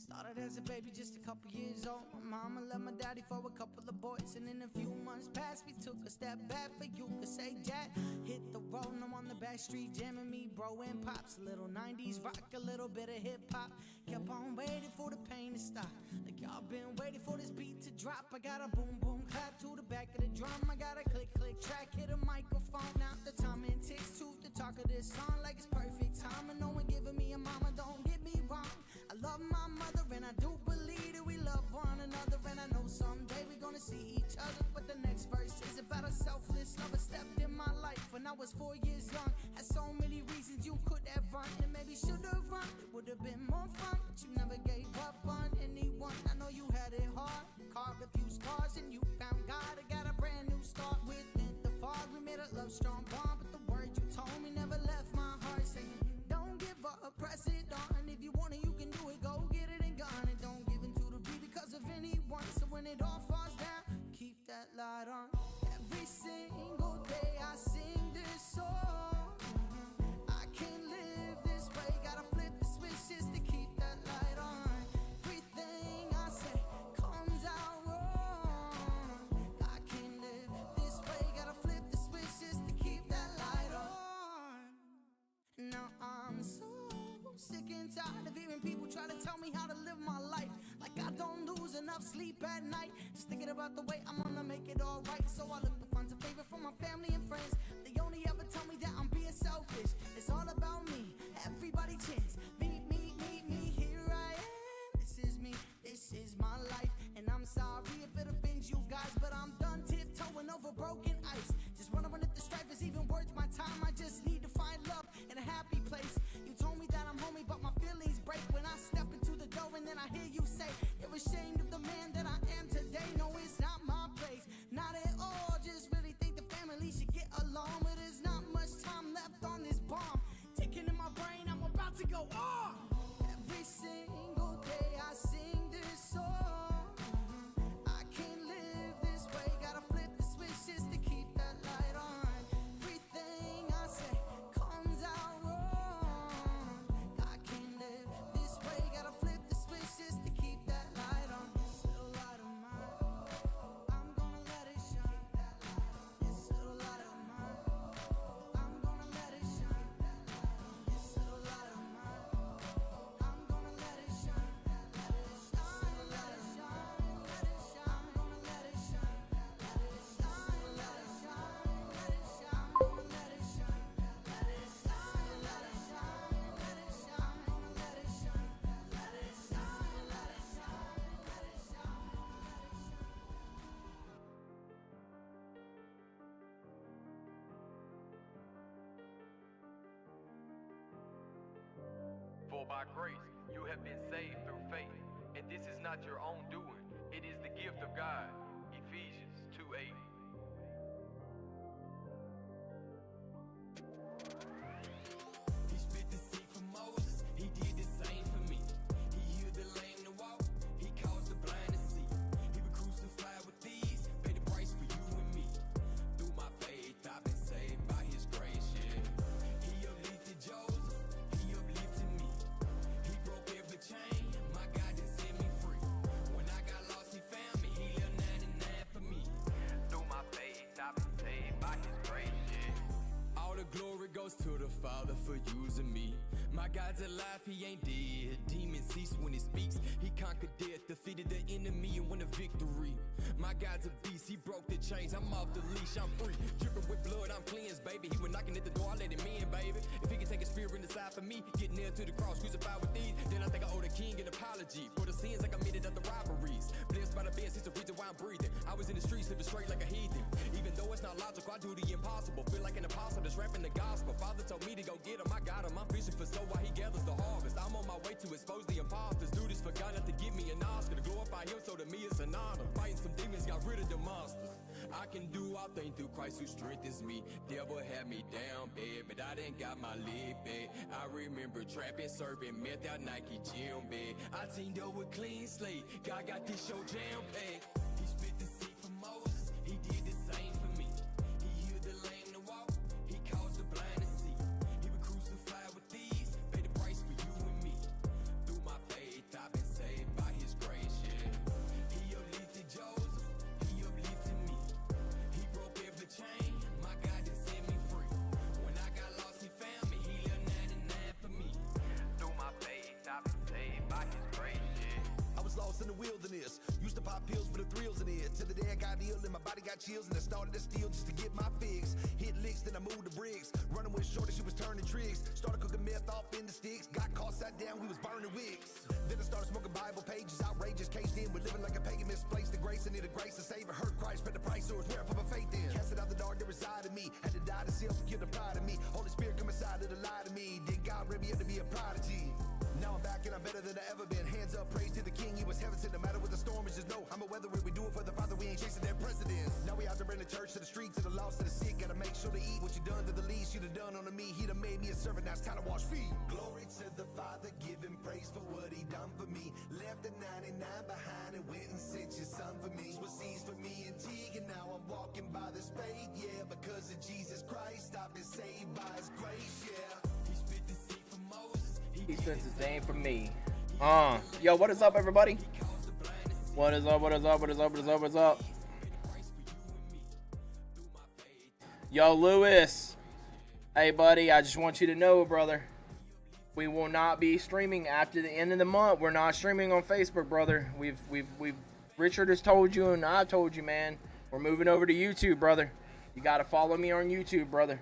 Started as a baby, just a couple years old. My mama left my daddy for a couple of boys, and in a few months past, we took a step back for you could say Jack. Hit the road, and I'm on the back street jamming me, bro, and pops. A little 90s rock, a little bit of hip hop. Kept on waiting for the pain to stop, like y'all been waiting for this beat to drop. I got a boom boom clap to the back of the drum. I got a click click track, hit a microphone. Now the timing ticks to the talk of this song like it's perfect time. And no one giving me a mama, don't get me wrong. I love my mother and I do believe that we love one another. And I know someday we're gonna see each other. But the next verse is about a selfless lover stepped in my life when I was 4 years young. Had so many reasons you could have run and maybe should have run. It would have been more fun, but you never gave up on anyone. I know you had it hard, carved a few scars, and you found God. I got a brand new start within the fog. We made a love strong bond, but the words you told me never left my heart. Saying don't give up, press it on. If you want it, you can do it, go get it and gone. And don't give in to the beat because of anyone. So when it all falls down, keep that light on. Every single day I sing this song. I can't live this way, gotta flip the switch just to keep that light on. Everything I say comes out wrong. I can't live this way, gotta flip the switch just to keep that light on. Now I'm so sick and tired of hearing people try to tell me how to live my life. Like I don't lose enough sleep at night, just thinking about the way I'm gonna make it all right. So I look to find some favor from my family and friends. They only ever tell me that I'm being selfish. It's all about me, everybody chance. Me, here I am. This is me, this is my life. And I'm sorry if it offends you guys, but I'm done tiptoeing over broken ice. Just wondering if the strife is even worth my time. I just need to find love in a happy place. You told me that I'm homie, but my feelings break when I step into the door and then I hear you say you're ashamed of the man that I am today. No, it's not my place, not at all. Just really think the family should get along, but there's not much time left on this bomb. Ticking in my brain, I'm about to go off. Every single day I sing this song. I can't live this way, gotta flip the switch just to keep that light on. Everything I say comes out wrong. I can't live this way, gotta flip the switch just to keep that light on. This little light of mine, I'm gonna let it shine. This little light of mine, I'm gonna let it shine. This little light of mine, I'm gonna let it shine. Let it shine, let it shine, let it shine. I'm gonna let it shine. Let it shine, let it shine, let it shine. I'm gonna let it shine. Let it shine, let it shine, let it shine. I'm gonna let it shine. Let it shine, let it shine, let it shine. For by grace you have been saved through faith, and this is not your own doing, it is the gift of God. Ephesians 2:8. He split the sea for Moses, he did the same for me. He healed the lame to walk, he caused the blind to see. He was crucified with these, paid the price for you and me. Through my faith, I've been saved by his grace, yeah. He uplifted Joseph, he uplifted me. He broke every chain, my God done set me free. When I got lost, he found me, he left 99 for me. Through my faith I've been saved by his grace, yeah. All the glory goes to the Father for using me. My God's alive, he ain't dead. Demons cease when he speaks. He conquered death, defeated the enemy and won a victory. My God's a beast, he broke the chains. I'm off the leash, I'm free. Dripping with blood, I'm cleansed, baby. He was knocking at the door, I let him in, baby. If he can take a spirit inside for me, get nailed to the cross, crucified with these, then I think I owe the king an apology for the sins I committed at the robberies. Blessed by the best, it's the reason why I'm breathing. I was in the streets living straight like a heathen. Even though it's not logical, I do the impossible. Feel like an apostle that's rapping the gospel. Father told me to go get him, I got him. I'm fishing for soul while he gathers the harvest. I'm on my way to expose the imposters. Do this for God, not to give me an Oscar. To glorify him, so to me it's an honor. Fighting some demons, got rid of the monsters. I can do all things through Christ who strengthens me. Devil had me down bad, but I didn't got my leg back. I remember trapping, serving meth out Nike gym bag. I teamed up with Clean Slate, God got this show jam packed. He split the sea for Moses, he did the same for me. He healed the lame to walk, he caused the blind to see. He was crucified with these, paid the price for you and me. Through my faith I've been saved real, and my body got chills, and I started to steal just to get my fix. Hit licks, then I moved the bricks. Running with shorty, she was turning tricks. Started cooking meth off in the sticks. Got caught, sat down, we was burning wicks. Then I started smoking Bible pages, outrageous, caged in. We're living like a pagan, misplaced the grace. I needed grace to save. I heard Christ, paid the price, so it's where I put my faith in. Casted out the dark that resided in me. Had to die to self to kill the pride in me. Holy Spirit come inside of the light of me. Then God read me up to be a prodigy. Now I'm back and I'm better than I ever been. Hands up, praise to the King. He was heaven sent. No matter what the storm is, just know I'm a weather it. We do it for the Father. We ain't chasing their presidents. Now we out to bring the church to the street, to the lost, to the sick. Gotta make sure to eat what you done to the least. You done done unto me. He done made me a servant. Now it's time to wash feet. Glory to the Father, give him praise for what he done for me. Left the 99 behind and went and sent your son for me. Was seized for me and Teague, and now I'm walking by this faith. Yeah, because of Jesus Christ, I've been saved by his grace. Yeah, he spit the seed for Moses. He spends his name for me. Yo, what is up, everybody? What is up, what is up, what is up, what is up, what is up? Yo, Lewis. Hey, buddy, I just want you to know, brother, we will not be streaming after the end of the month. We're not streaming on Facebook, brother. Richard has told you, and I've told you, man. We're moving over to YouTube, brother. You got to follow me on YouTube, brother.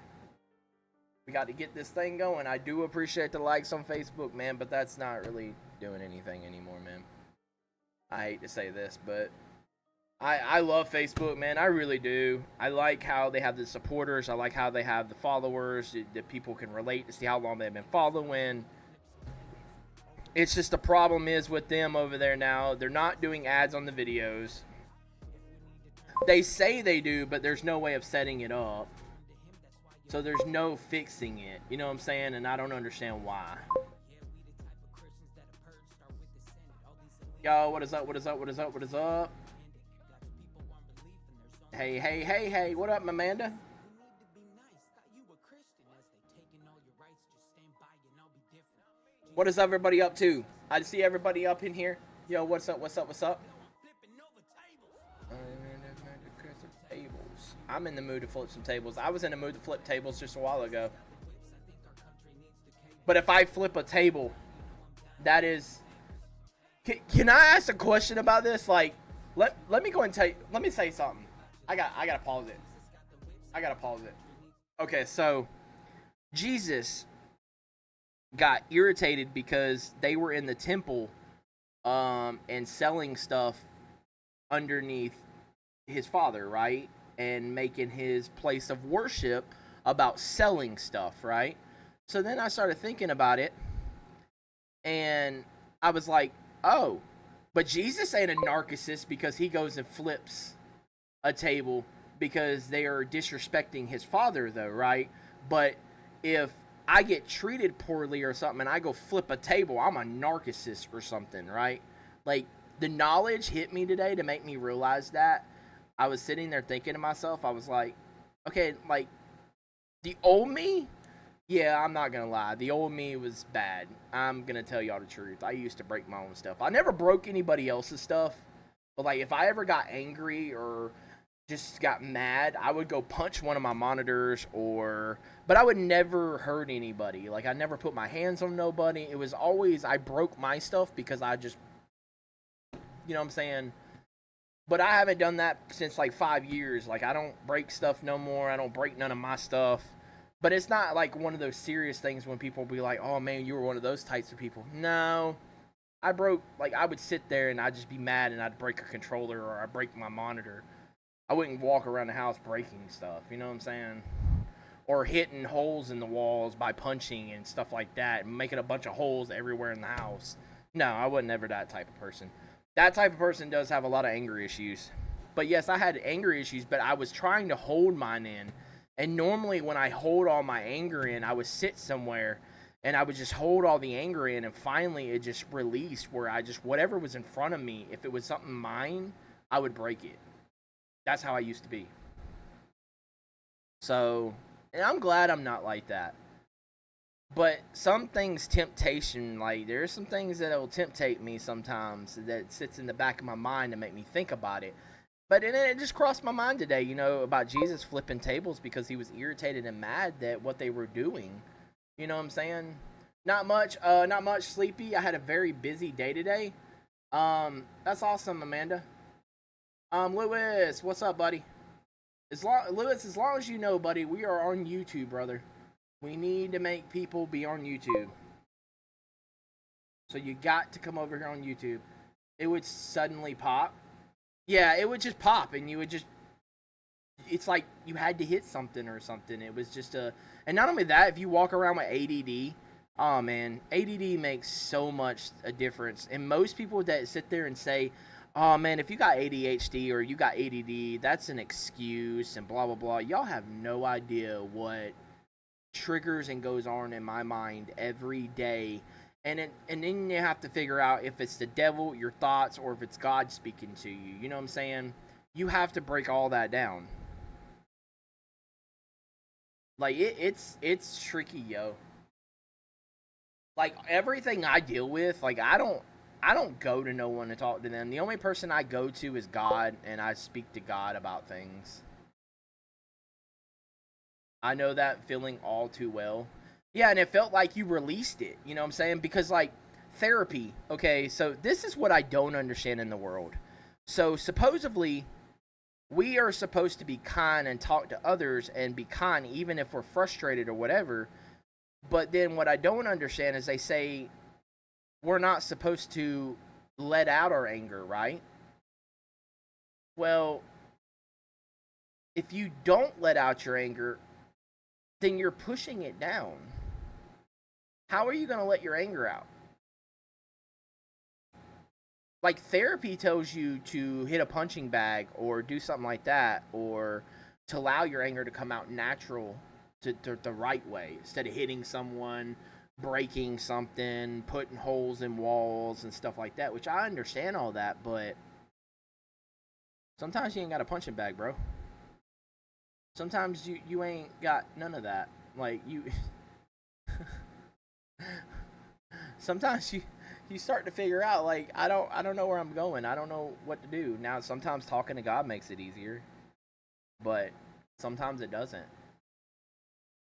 We got to get this thing going. I do appreciate the likes on Facebook, man, but that's not really doing anything anymore, man. I hate to say this, but I love Facebook, man. I really do. I like how they have the supporters. I like how they have the followers that people can relate to see how long they've been following. It's just the problem is with them over there now. They're not doing ads on the videos. They say they do, but there's no way of setting it up. So there's no fixing it, you know what I'm saying? And I don't understand why. Yo, what is up, what is up, what is up, what is up? Hey, hey, hey, hey, what up, Amanda? What is everybody up to? I see everybody up in here. Yo, what's up, what's up, what's up? I'm in the mood to flip some tables. I was in the mood to flip tables just a while ago. But if I flip a table, that is... Can I ask a question about this? Like, let me go and tell you... Let me say something. I gotta pause it. I gotta pause it. Okay, so... Jesus got irritated because they were in the temple and selling stuff underneath his father, right? And making his place of worship about selling stuff, right? So then I started thinking about it, and I was like, oh, but Jesus ain't a narcissist because he goes and flips a table because they are disrespecting his father, though, right? But if I get treated poorly or something and I go flip a table, I'm a narcissist or something, right? Like, the knowledge hit me today to make me realize that. I was sitting there thinking to myself, I was like, okay, like, the old me? Yeah, I'm not going to lie. The old me was bad. I'm going to tell y'all the truth. I used to break my own stuff. I never broke anybody else's stuff. But, like, if I ever got angry or just got mad, I would go punch one of my monitors but I would never hurt anybody. Like, I never put my hands on nobody. It was always, I broke my stuff because I just, you know what I'm saying? But I haven't done that since like 5 years. Like, I don't break stuff no more. I don't break none of my stuff. But it's not like one of those serious things when people be like, oh man, you were one of those types of people. No. I would sit there and I'd just be mad and I'd break a controller or I'd break my monitor. I wouldn't walk around the house breaking stuff. You know what I'm saying? Or hitting holes in the walls by punching and stuff like that. And making a bunch of holes everywhere in the house. No, I wasn't ever that type of person. That type of person does have a lot of anger issues. But yes, I had anger issues, but I was trying to hold mine in. And normally when I hold all my anger in, I would sit somewhere and I would just hold all the anger in, and finally it just released where whatever was in front of me, if it was something mine, I would break it. That's how I used to be. So, and I'm glad I'm not like that. But some things, temptation, like, there's some things that will temptate me sometimes that sits in the back of my mind to make me think about it. But it just crossed my mind today, you know, about Jesus flipping tables because he was irritated and mad that what they were doing. You know what I'm saying? Not much sleepy. I had a very busy day today. That's awesome, Amanda. Lewis, what's up, buddy? Lewis, as long as you know, buddy, we are on YouTube, brother. We need to make people be on YouTube. So you got to come over here on YouTube. It would suddenly pop. Yeah, it would just pop, and you would just... It's like you had to hit something or something. It was just a... And not only that, if you walk around with ADD... Oh, man. ADD makes so much a difference. And most people that sit there and say... Oh, man, if you got ADHD or you got ADD, that's an excuse and blah, blah, blah. Y'all have no idea what triggers and goes on in my mind every day. And then you have to figure out if it's the devil, your thoughts, or if it's God speaking to you. You know what I'm saying? You have to break all that down. Like, it's tricky, yo. Like, everything I deal with, like, I don't go to no one to talk to them. The only person I go to is God, and I speak to God about things. I know that feeling all too well. Yeah, and it felt like you released it, you know what I'm saying? Because, like, therapy, okay, so this is what I don't understand in the world. So, supposedly, we are supposed to be kind and talk to others and be kind even if we're frustrated or whatever. But then what I don't understand is they say we're not supposed to let out our anger, right? Well, if you don't let out your anger, then you're pushing it down. How are you going to let your anger out? Like, therapy tells you to hit a punching bag or do something like that, or to allow your anger to come out natural, to the right way, instead of hitting someone, breaking something, putting holes in walls and stuff like that, which I understand all that, but sometimes you ain't got a punching bag, bro. Sometimes you ain't got none of that. Like, you... Sometimes you start to figure out, like, I don't know where I'm going. I don't know what to do. Now, sometimes talking to God makes it easier, but sometimes it doesn't.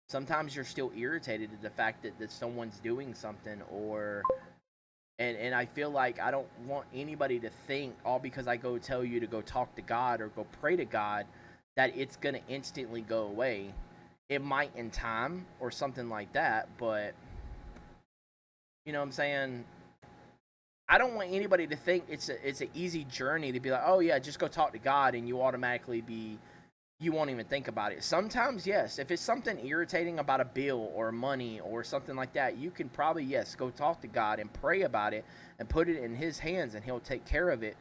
Sometimes you're still irritated at the fact that someone's doing something, or... And I feel like I don't want anybody to think, all because I go tell you to go talk to God or go pray to God, that it's going to instantly go away. It might in time or something like that, but... You know what I'm saying? I don't want anybody to think it's an easy journey to be like, oh yeah, just go talk to God and you automatically you won't even think about it. Sometimes, yes, if it's something irritating about a bill or money or something like that, you can probably, yes, go talk to God and pray about it and put it in his hands and he'll take care of it.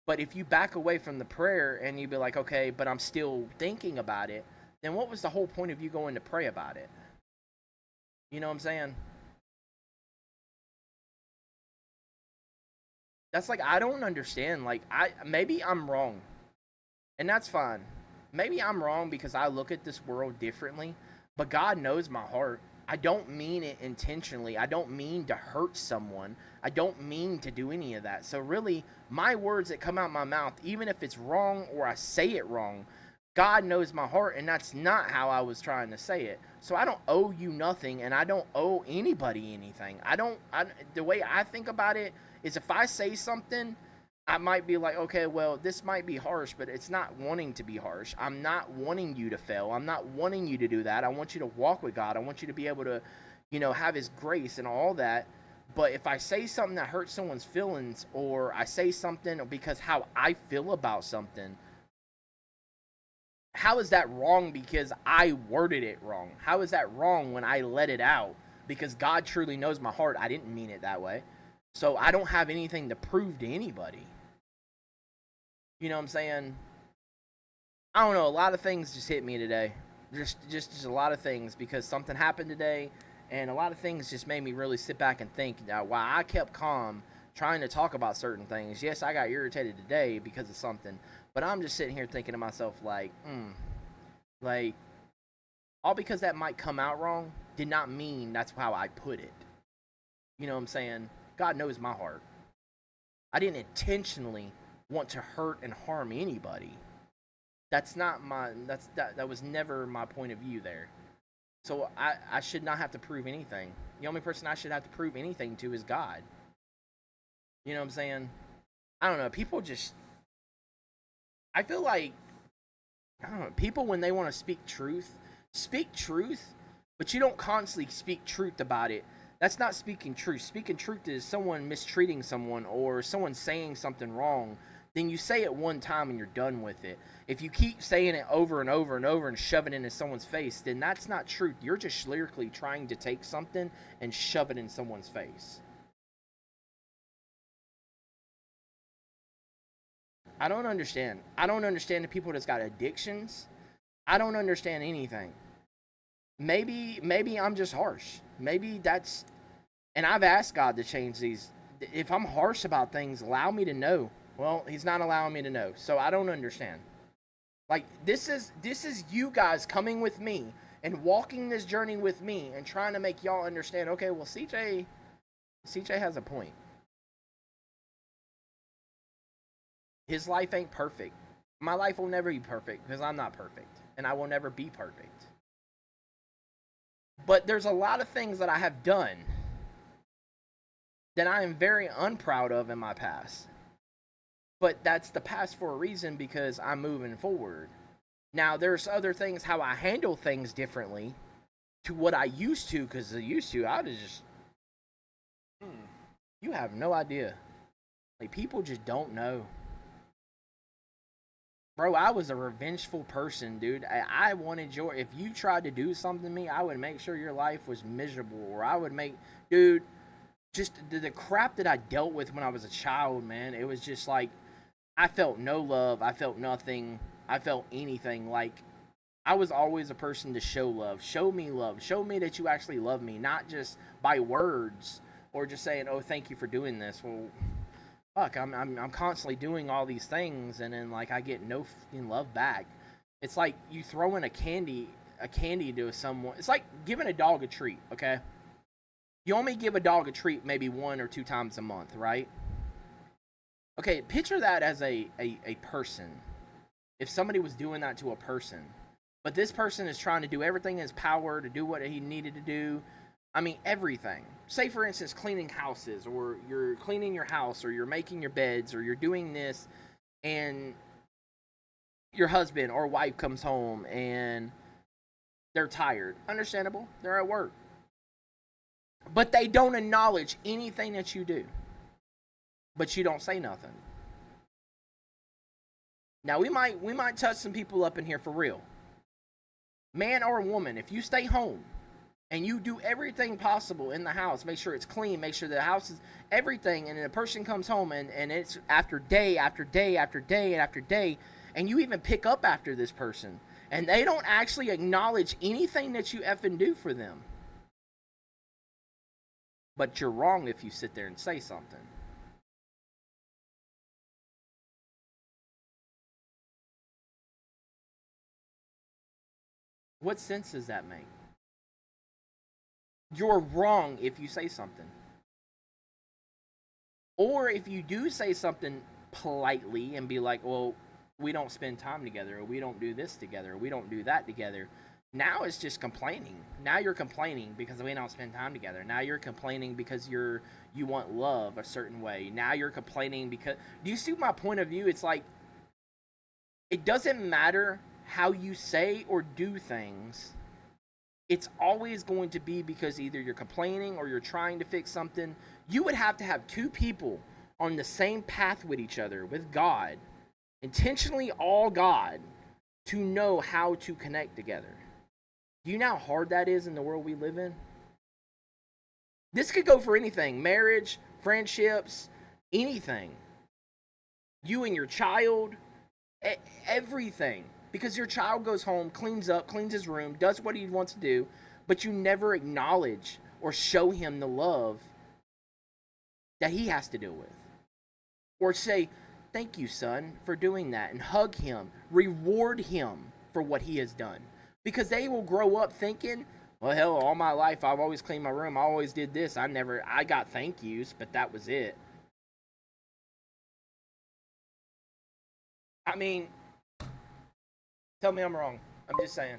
But if you back away from the prayer and you be like, okay, but I'm still thinking about it, then what was the whole point of you going to pray about it? You know what I'm saying? That's like, I don't understand. Like, maybe I'm wrong. And that's fine. Maybe I'm wrong because I look at this world differently. But God knows my heart. I don't mean it intentionally. I don't mean to hurt someone. I don't mean to do any of that. So really, my words that come out my mouth, even if it's wrong or I say it wrong, God knows my heart, and that's not how I was trying to say it. So I don't owe you nothing, and I don't owe anybody anything. The way I think about it is, if I say something, I might be like, okay, well, this might be harsh, but it's not wanting to be harsh. I'm not wanting you to fail. I'm not wanting you to do that. I want you to walk with God. I want you to be able to, have his grace and all that. But if I say something that hurts someone's feelings, or I say something because how I feel about something, how is that wrong because I worded it wrong? How is that wrong when I let it out? Because God truly knows my heart. I didn't mean it that way. So I don't have anything to prove to anybody. You know what I'm saying? I don't know. A lot of things just hit me today. Just a lot of things, because something happened today, and a lot of things just made me really sit back and think. While I kept calm, trying to talk about certain things, yes, I got irritated today because of something, but I'm just sitting here thinking to myself, like, all because that might come out wrong did not mean that's how I put it. You know what I'm saying? God knows my heart. I didn't intentionally want to hurt and harm anybody. That was never my point of view there. So I should not have to prove anything. The only person I should have to prove anything to is God. You know what I'm saying? I don't know. People just... I feel like, I don't know, people when they want to speak truth, but you don't constantly speak truth about it. That's not speaking truth. Speaking truth is someone mistreating someone or someone saying something wrong. Then you say it one time and you're done with it. If you keep saying it over and over and over and shoving it into someone's face, then that's not truth. You're just lyrically trying to take something and shove it in someone's face. I don't understand. I don't understand the people that's got addictions. I don't understand anything. Maybe I'm just harsh. Maybe that's... And I've asked God to change these. If I'm harsh about things, allow me to know. Well, he's not allowing me to know. So I don't understand. Like, this is you guys coming with me and walking this journey with me and trying to make y'all understand, okay, well, CJ has a point. His life ain't perfect. My life will never be perfect because I'm not perfect. And I will never be perfect. But there's a lot of things that I have done that I am very unproud of in my past. But that's the past for a reason because I'm moving forward. Now, there's other things, how I handle things differently to what I used to, because I was just... You have no idea. Like, people just don't know. Bro, I was a revengeful person, dude. I wanted your... If you tried to do something to me, I would make sure your life was miserable. Or I would make... Dude, just the crap that I dealt with when I was a child, man. It was just like... I felt no love. I felt nothing. I felt anything. Like, I was always a person to show love. Show me love. Show me that you actually love me. Not just by words or just saying, oh, thank you for doing this. Well, fuck, I'm constantly doing all these things, and then, like, I get no fucking love back. It's like you throw in a candy to someone. It's like giving a dog a treat, okay? You only give a dog a treat maybe 1 or 2 times a month, right? Okay, picture that as a person. If somebody was doing that to a person, but this person is trying to do everything in his power to do what he needed to do. I mean, everything. Say, for instance, cleaning houses, or you're cleaning your house, or you're making your beds, or you're doing this, and your husband or wife comes home, and they're tired. Understandable. They're at work. But they don't acknowledge anything that you do. But you don't say nothing. Now, we might touch some people up in here for real. Man or woman, if you stay home and you do everything possible in the house, make sure it's clean, make sure the house is everything, and then a person comes home and it's after day after day after day and after day, and you even pick up after this person, and they don't actually acknowledge anything that you effing do for them. But you're wrong if you sit there and say something. What sense does that make? You're wrong if you say something. Or if you do say something politely and be like, well, we don't spend time together, or we don't do this together, or we don't do that together. Now it's just complaining. Now you're complaining because we don't spend time together. Now you're complaining because you want love a certain way. Now you're complaining because... Do you see my point of view? It's like, it doesn't matter how you say or do things. It's always going to be because either you're complaining or you're trying to fix something. You would have to have 2 people on the same path with each other, with God, intentionally all God, to know how to connect together. Do you know how hard that is in the world we live in? This could go for anything. Marriage, friendships, anything. You and your child, everything. Because your child goes home, cleans up, cleans his room, does what he wants to do, but you never acknowledge or show him the love that he has to deal with. Or say, thank you, son, for doing that, and hug him, reward him for what he has done. Because they will grow up thinking, well, hell, all my life I've always cleaned my room, I always did this, I got thank yous, but that was it. I mean... Tell me I'm wrong. I'm just saying.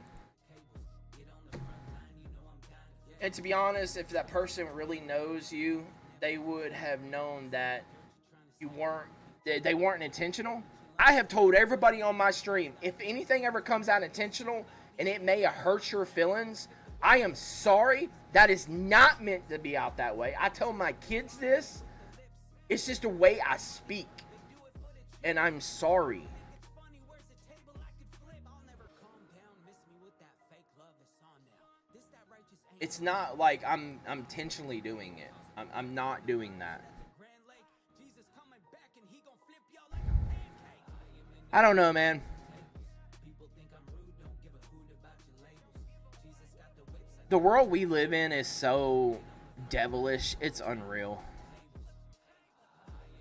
And to be honest, if that person really knows you, they would have known that you weren't, they weren't intentional. I have told everybody on my stream, if anything ever comes out intentional and it may hurt your feelings, I am sorry. That is not meant to be out that way. I tell my kids this. It's just a way I speak. And I'm sorry. It's not like I'm intentionally doing it. I'm not doing that. I don't know, man. The world we live in is so devilish. It's unreal.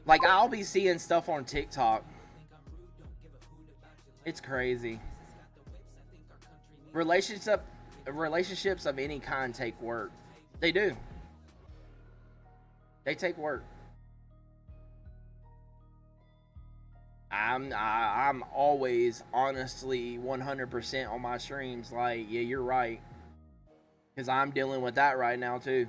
Like, I'll be seeing stuff on TikTok. It's crazy. Relationships of any kind take work. They do. They take work. I'm always honestly 100% on my streams like, yeah, you're right. Because I'm dealing with that right now too.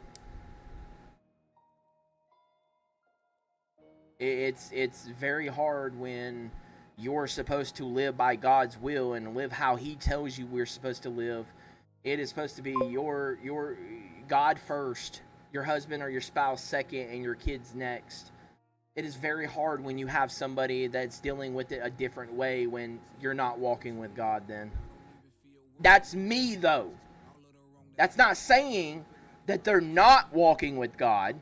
It's very hard when you're supposed to live by God's will and live how He tells you we're supposed to live. It is supposed to be your God first, your husband or your spouse second, and your kids next. It is very hard when you have somebody that's dealing with it a different way when you're not walking with God then. That's me though. That's not saying that they're not walking with God.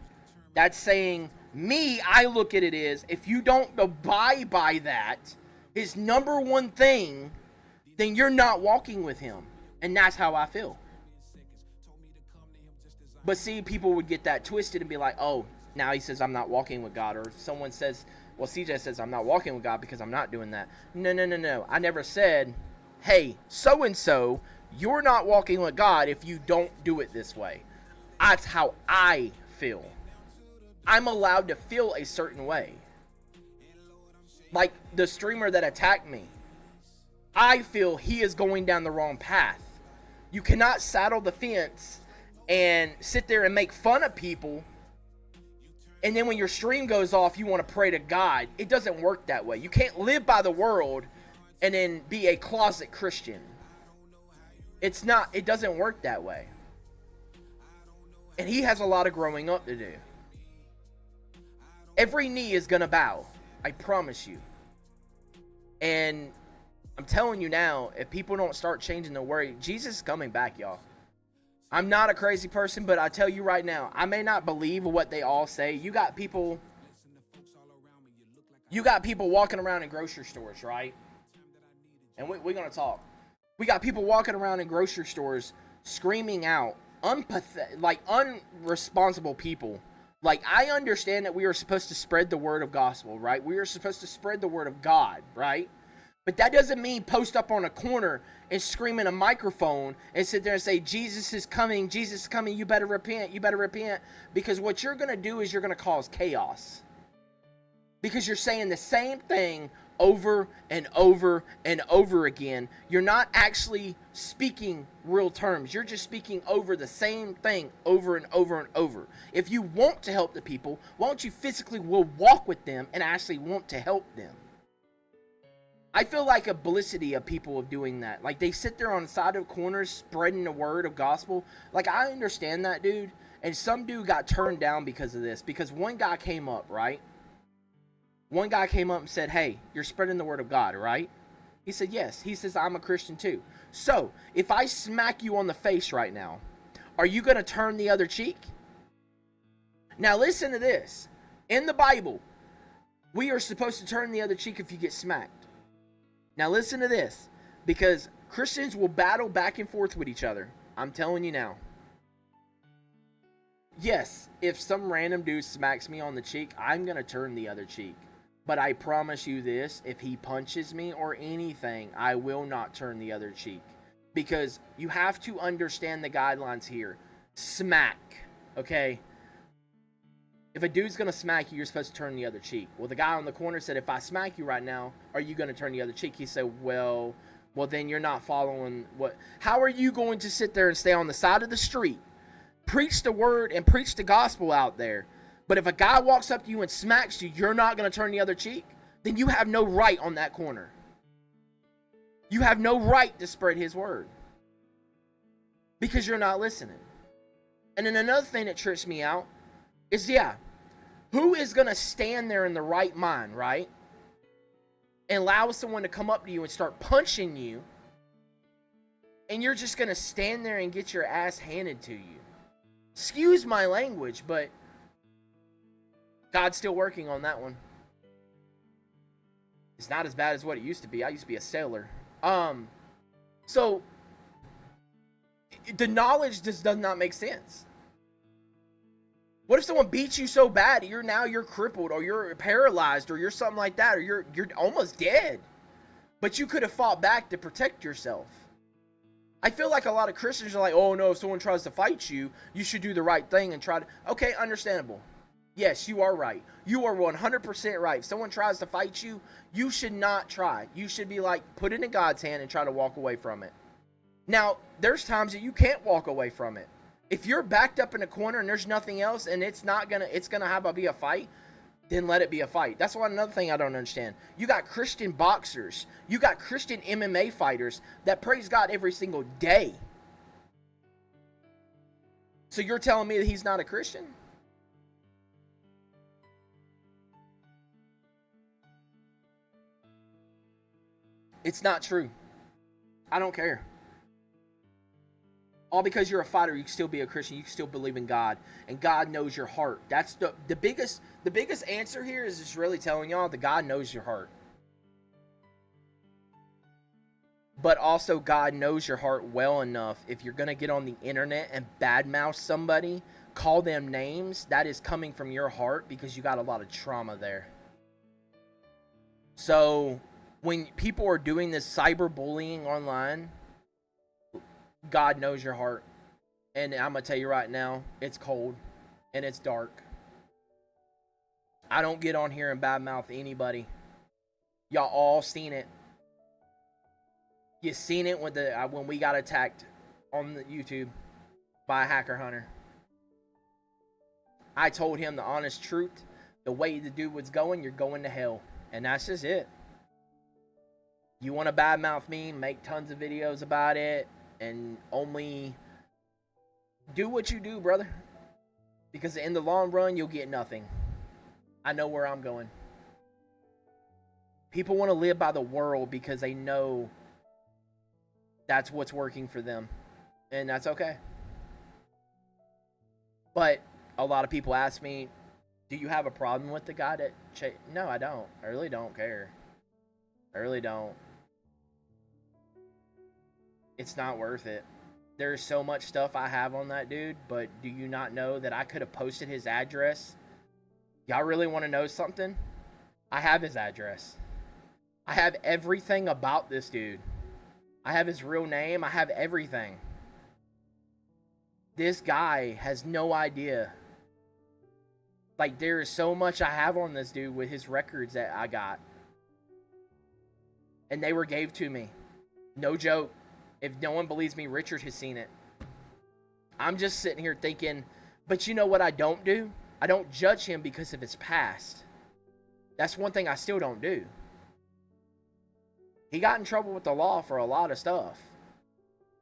That's saying me, I look at it as if you don't abide by that, His number one thing, then you're not walking with Him. And that's how I feel. But see, people would get that twisted and be like, oh, now he says I'm not walking with God. Or someone says, well, CJ says I'm not walking with God because I'm not doing that. No. I never said, hey, so-and-so, you're not walking with God if you don't do it this way. That's how I feel. I'm allowed to feel a certain way. Like the streamer that attacked me. I feel he is going down the wrong path. You cannot saddle the fence and sit there and make fun of people, and then when your stream goes off, you want to pray to God. It doesn't work that way. You can't live by the world and then be a closet Christian. It doesn't work that way. And he has a lot of growing up to do. Every knee is going to bow. I promise you. And I'm telling you now, if people don't start changing their word, Jesus is coming back, y'all. I'm not a crazy person, but I tell you right now, I may not believe what they all say. You got people walking around in grocery stores, right? And we're going to talk. We got people walking around in grocery stores screaming out, unresponsible people. Like, I understand that we are supposed to spread the word of gospel, right? We are supposed to spread the word of God, right? But that doesn't mean post up on a corner and scream in a microphone and sit there and say, Jesus is coming, you better repent, because what you're going to do is you're going to cause chaos. Because you're saying the same thing over and over and over again. You're not actually speaking real terms. You're just speaking over the same thing over and over and over. If you want to help the people, why don't you physically will walk with them and actually want to help them? I feel like a publicity of people of doing that. Like, they sit there on the side of corners spreading the word of gospel. Like, I understand that, dude. And some dude got turned down because of this. Because one guy came up, right? One guy came up and said, hey, you're spreading the word of God, right? He said, yes. He says, I'm a Christian too. So, if I smack you on the face right now, are you going to turn the other cheek? Now, listen to this. In the Bible, we are supposed to turn the other cheek if you get smacked. Now listen to this, because Christians will battle back and forth with each other. I'm telling you now. Yes, if some random dude smacks me on the cheek, I'm going to turn the other cheek. But I promise you this, if he punches me or anything, I will not turn the other cheek. Because you have to understand the guidelines here. Smack, okay? If a dude's going to smack you, you're supposed to turn the other cheek. Well, the guy on the corner said, if I smack you right now, are you going to turn the other cheek? He said, well, then you're not following what... How are you going to sit there and stay on the side of the street, preach the word and preach the gospel out there, but if a guy walks up to you and smacks you, you're not going to turn the other cheek? then you have no right on that corner. You have no right to spread his word because you're not listening. And then another thing that trips me out is, who is going to stand there in the right mind, right? And allow someone to come up to you and start punching you, and you're just going to stand there and get your ass handed to you. Excuse my language, but God's still working on that one. It's not as bad as what it used to be. I used to be a sailor. So the knowledge just does not make sense. What if someone beats you so bad you're crippled, or you're paralyzed, or you're something like that, or you're almost dead, but you could have fought back to protect yourself? I feel like a lot of Christians are like, oh no, if someone tries to fight you, you should do the right thing and try to. Okay, understandable. Yes, you are right. You are 100% right. If someone tries to fight you, you should not try. You should be like, put it in God's hand and try to walk away from it. Now, there's times that you can't walk away from it. If you're backed up in a corner and there's nothing else, and it's gonna have to be a fight, then let it be a fight. That's one another thing I don't understand. You got Christian boxers, you got Christian MMA fighters that praise God every single day. So you're telling me that he's not a Christian? It's not true. I don't care. All because you're a fighter, you can still be a Christian. You can still believe in God, and God knows your heart. That's the biggest answer here is just really telling y'all that God knows your heart. But also God knows your heart well enough. If you're gonna get on the internet and badmouth somebody, call them names, that is coming from your heart because you got a lot of trauma there. So when people are doing this cyberbullying online, God knows your heart. And I'm going to tell you right now, it's cold and it's dark. I don't get on here and badmouth anybody. Y'all all seen it. You seen it when we got attacked on the YouTube by a hacker hunter. I told him the honest truth. The way the dude was going, you're going to hell. And that's just it. You want to badmouth me, make tons of videos about it, and only do what you do, brother. Because in the long run, you'll get nothing. I know where I'm going. People want to live by the world because they know that's what's working for them. And that's okay. But a lot of people ask me, do you have a problem with the guy that... No, I don't. I really don't care. I really don't. It's not worth it. There's so much stuff I have on that dude, but do you not know that I could have posted his address? Y'all really want to know something? I have his address. I have everything about this dude. I have his real name. I have everything. This guy has no idea. Like, there is so much I have on this dude with his records that I got. And they were gave to me. No joke. If no one believes me, Richard has seen it. I'm just sitting here thinking, but you know what I don't do? I don't judge him because of his past. That's one thing I still don't do. He got in trouble with the law for a lot of stuff.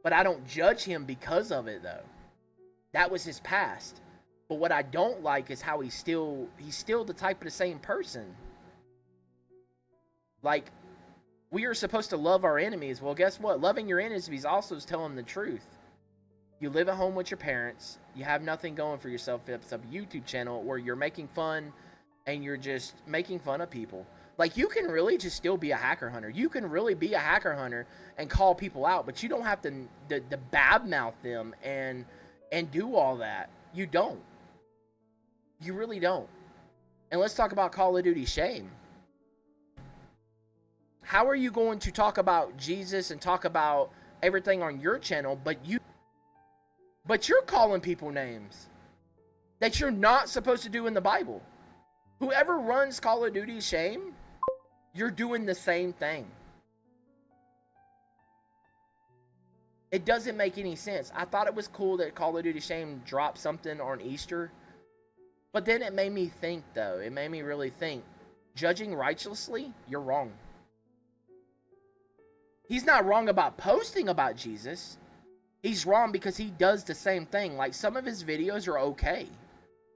But I don't judge him because of it, though. That was his past. But what I don't like is how he's still the type of the same person. Like, we are supposed to love our enemies. Well, guess what? Loving your enemies also is telling the truth. You live at home with your parents. You have nothing going for yourself. It's a YouTube channel where you're making fun and you're just making fun of people. Like, you can really just still be a hacker hunter. You can really be a hacker hunter and call people out, but you don't have to badmouth them and do all that. You don't. You really don't. And let's talk about Call of Duty shame. How are you going to talk about Jesus and talk about everything on your channel, but you're calling people names that you're not supposed to do in the Bible? Whoever runs Call of Duty shame, you're doing the same thing. It doesn't make any sense. I thought it was cool that Call of Duty shame dropped something on Easter, but then it made me think, though. It made me really think. judging righteously, you're wrong. He's not wrong about posting about Jesus. He's wrong because he does the same thing. Like, some of his videos are okay,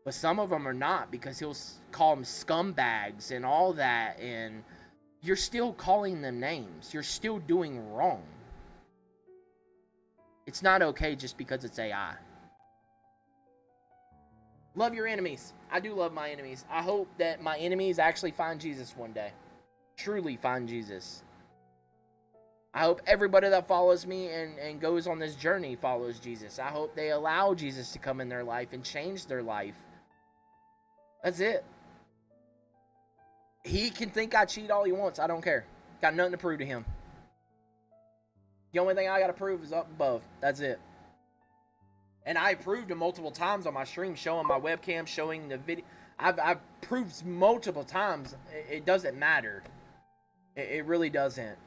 but some of them are not, because he'll call them scumbags and all that, and you're still calling them names. You're still doing wrong. It's not okay just because it's AI. Love your enemies. I do love my enemies. I hope that my enemies actually find Jesus one day. Truly find Jesus. I hope everybody that follows me and goes on this journey follows Jesus. I hope they allow Jesus to come in their life and change their life. That's it. He can think I cheat all he wants. I don't care. Got nothing to prove to him. The only thing I got to prove is up above. That's it. And I proved it multiple times on my stream, showing my webcam, showing the video. I've proved multiple times. It doesn't matter. It really doesn't.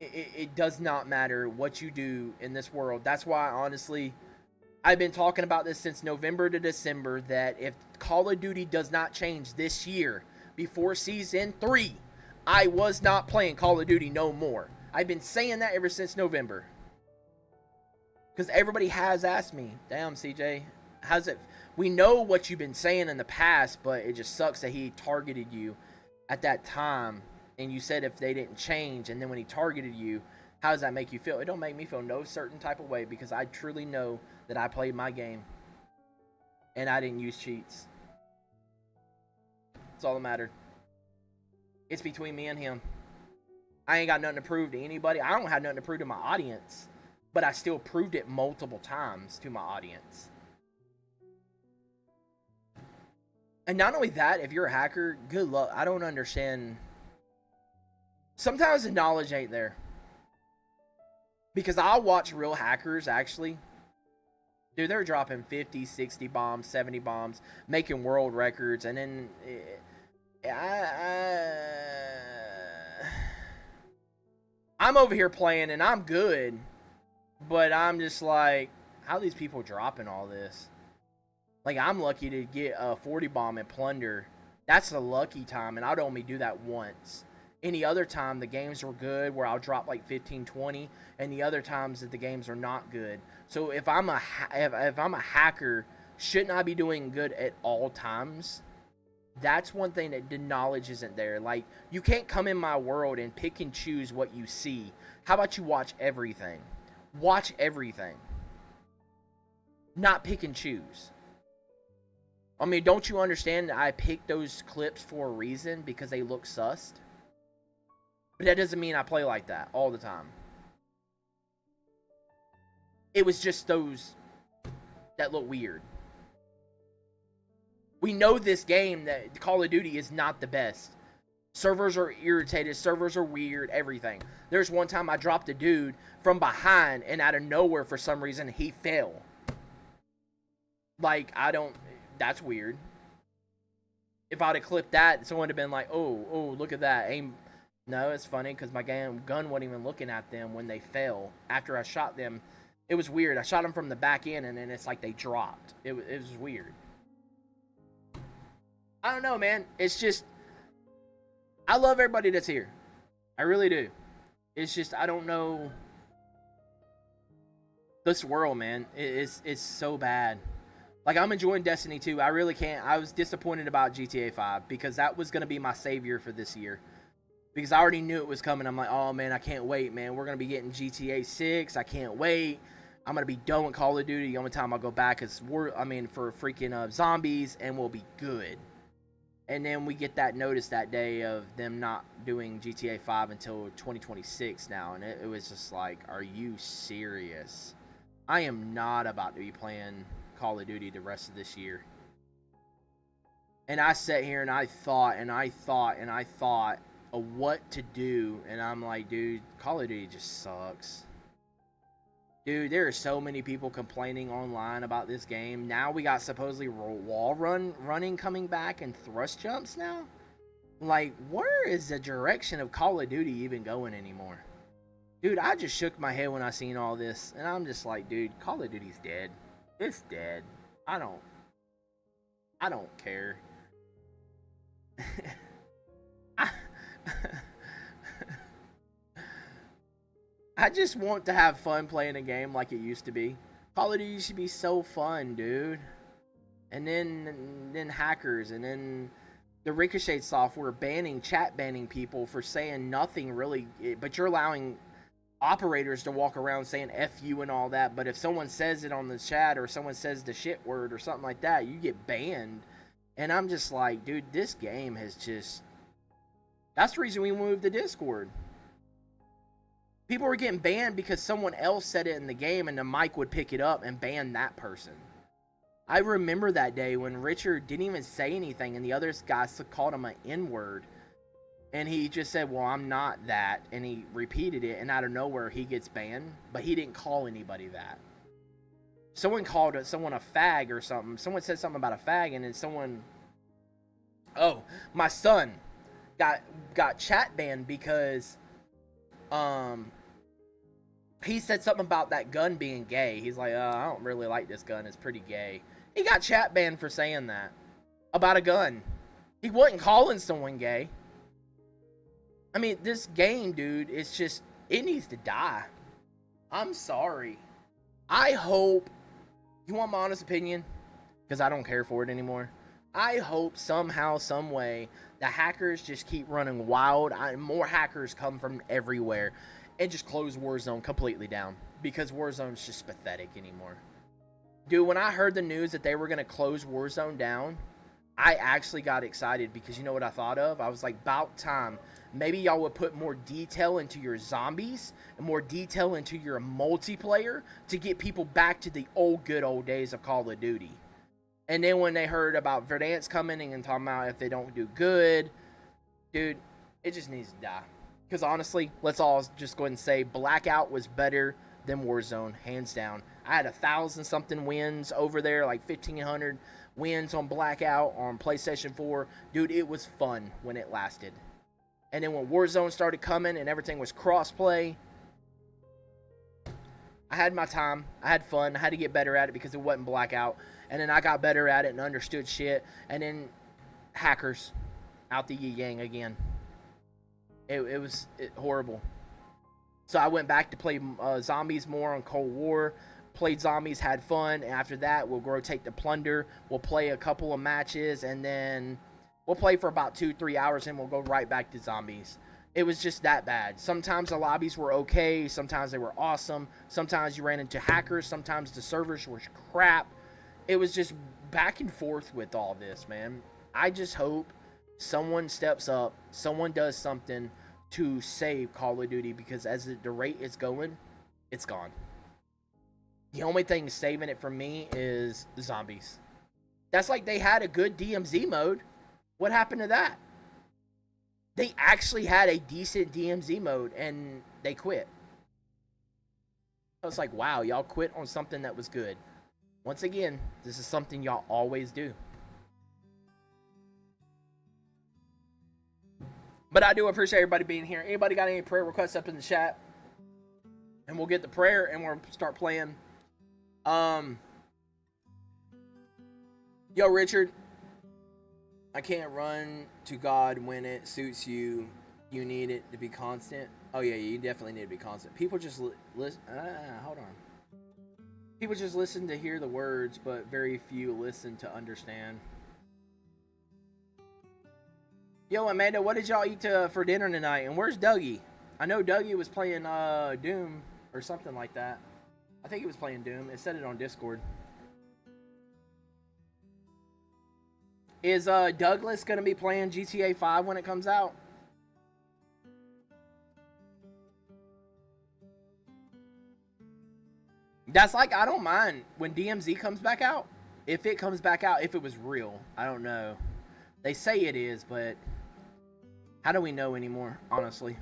It does not matter what you do in this world. That's why, honestly, I've been talking about this since November to December, that if Call of Duty does not change this year before Season 3, I was not playing Call of Duty no more. I've been saying that ever since November. Because everybody has asked me, damn, CJ, how's it? We know what you've been saying in the past, but it just sucks that he targeted you at that time. And you said if they didn't change, and then when he targeted you, how does that make you feel? It don't make me feel no certain type of way, because I truly know that I played my game. And I didn't use cheats. That's all that mattered. It's between me and him. I ain't got nothing to prove to anybody. I don't have nothing to prove to my audience. But I still proved it multiple times to my audience. And not only that, if you're a hacker, good luck. I don't understand. Sometimes the knowledge ain't there. Because I'll watch real hackers, actually. Dude, they're dropping 50, 60 bombs, 70 bombs, making world records, and then I'm over here playing, and I'm good. But I'm just like, how are these people dropping all this? Like, I'm lucky to get a 40 bomb at Plunder. That's a lucky time, and I'd only do that once. Any other time, the games were good, where I'll drop like 15, 20, and the other times that the games are not good. So if I'm a hacker, shouldn't I be doing good at all times? That's one thing that the knowledge isn't there. Like, you can't come in my world and pick and choose what you see. How about you watch everything? Watch everything. Not pick and choose. I mean, don't you understand that I picked those clips for a reason? Because they look sussed? But that doesn't mean I play like that all the time. It was just those that look weird. We know this game, that Call of Duty is not the best. Servers are irritated, servers are weird, everything. There's one time I dropped a dude from behind, and out of nowhere, for some reason, he fell. Like, that's weird. If I'd have clipped that, someone would have been like, oh, look at that. Aim. No, it's funny, because my gun wasn't even looking at them when they fell. After I shot them, it was weird. I shot them from the back end, and then it's like they dropped. It was weird. I don't know, man. It's just, I love everybody that's here. I really do. It's just, I don't know. This world, man, it's so bad. Like, I'm enjoying Destiny 2. I really can't. I was disappointed about GTA 5 because that was going to be my savior for this year. Because I already knew it was coming. I'm like, oh, man, I can't wait, man. We're going to be getting GTA 6. I can't wait. I'm going to be done with Call of Duty. The only time I'll go back is, for freaking zombies, and we'll be good. And then we get that notice that day of them not doing GTA 5 until 2026 now. And it was just like, are you serious? I am not about to be playing Call of Duty the rest of this year. And I sat here and I thought of what to do. And I'm like, dude, Call of Duty just sucks. Dude, there are so many people complaining online about this game. Now we got supposedly wall running coming back and thrust jumps now. Like, where is the direction of Call of Duty even going anymore? Dude, I just shook my head when I seen all this. And I'm just like, dude, Call of Duty's dead. It's dead. I don't care. I just want to have fun playing a game like it used to be. Call of Duty used to be so fun, dude. And then hackers, and then the Ricochet software chat banning people for saying nothing really, but you're allowing operators to walk around saying F you and all that, but if someone says it on the chat or someone says the shit word or something like that, you get banned. And I'm just like, dude, this game has just... That's the reason we moved to Discord. People were getting banned because someone else said it in the game and the mic would pick it up and ban that person. I remember that day when Richard didn't even say anything and the other guys called him an N-word. And he just said, well, I'm not that. And he repeated it, and out of nowhere, he gets banned. But he didn't call anybody that. Someone called someone a fag or something. Someone said something about a fag, and then someone... Oh, my son got chat banned because... he said something about that gun being gay. He's like, I don't really like this gun. It's pretty gay. He got chat banned for saying that. About a gun. He wasn't calling someone gay. I mean, this game, dude, it's just, it needs to die. I'm sorry. I hope, you want my honest opinion? Because I don't care for it anymore. I hope somehow, some way, the hackers just keep running wild. More hackers come from everywhere. And just close Warzone completely down. Because Warzone's just pathetic anymore. Dude, when I heard the news that they were going to close Warzone down, I actually got excited because you know what I thought of? I was like, about time. Maybe y'all would put more detail into your zombies and more detail into your multiplayer to get people back to the good old days of Call of Duty. And then when they heard about Verdansk coming and talking about if they don't do good, dude, it just needs to die. Because honestly, let's all just go ahead and say Blackout was better than Warzone, hands down. I had 1,000-something wins over there, like 1,500 wins on Blackout on PlayStation 4. Dude, it was fun when it lasted. And then when Warzone started coming and everything was crossplay, I had my time. I had fun. I had to get better at it because it wasn't Blackout. And then I got better at it and understood shit. And then hackers out the yang again. It was horrible. So I went back to play zombies more on Cold War. Played zombies, had fun. And after that, we'll rotate to Plunder. We'll play a couple of matches. And then we'll play for about 2-3 hours. And we'll go right back to zombies. It was just that bad. Sometimes the lobbies were okay. Sometimes they were awesome. Sometimes you ran into hackers. Sometimes the servers were crap. It was just back and forth with all this, man. I just hope someone steps up. Someone does something to save Call of Duty. Because as the rate is going, it's gone. The only thing saving it from me is the zombies. That's like they had a good DMZ mode. What happened to that? They actually had a decent DMZ mode and they quit. I was like, wow, y'all quit on something that was good. Once again, this is something y'all always do. But I do appreciate everybody being here. Anybody got any prayer requests up in the chat? And we'll get the prayer and we'll start playing. Yo, Richard. I can't run to God when it suits you. You need it to be constant. Oh, yeah, you definitely need to be constant. People just listen. Hold on. People just listen to hear the words, but very few listen to understand. Yo, Amanda, what did y'all eat for dinner tonight? And where's Dougie? I know Dougie was playing Doom or something like that. I think he was playing Doom. It said it on Discord. Is Douglas going to be playing GTA 5 when it comes out? That's like, I don't mind when DMZ comes back out. If it comes back out, if it was real. I don't know. They say it is, but how do we know anymore, honestly?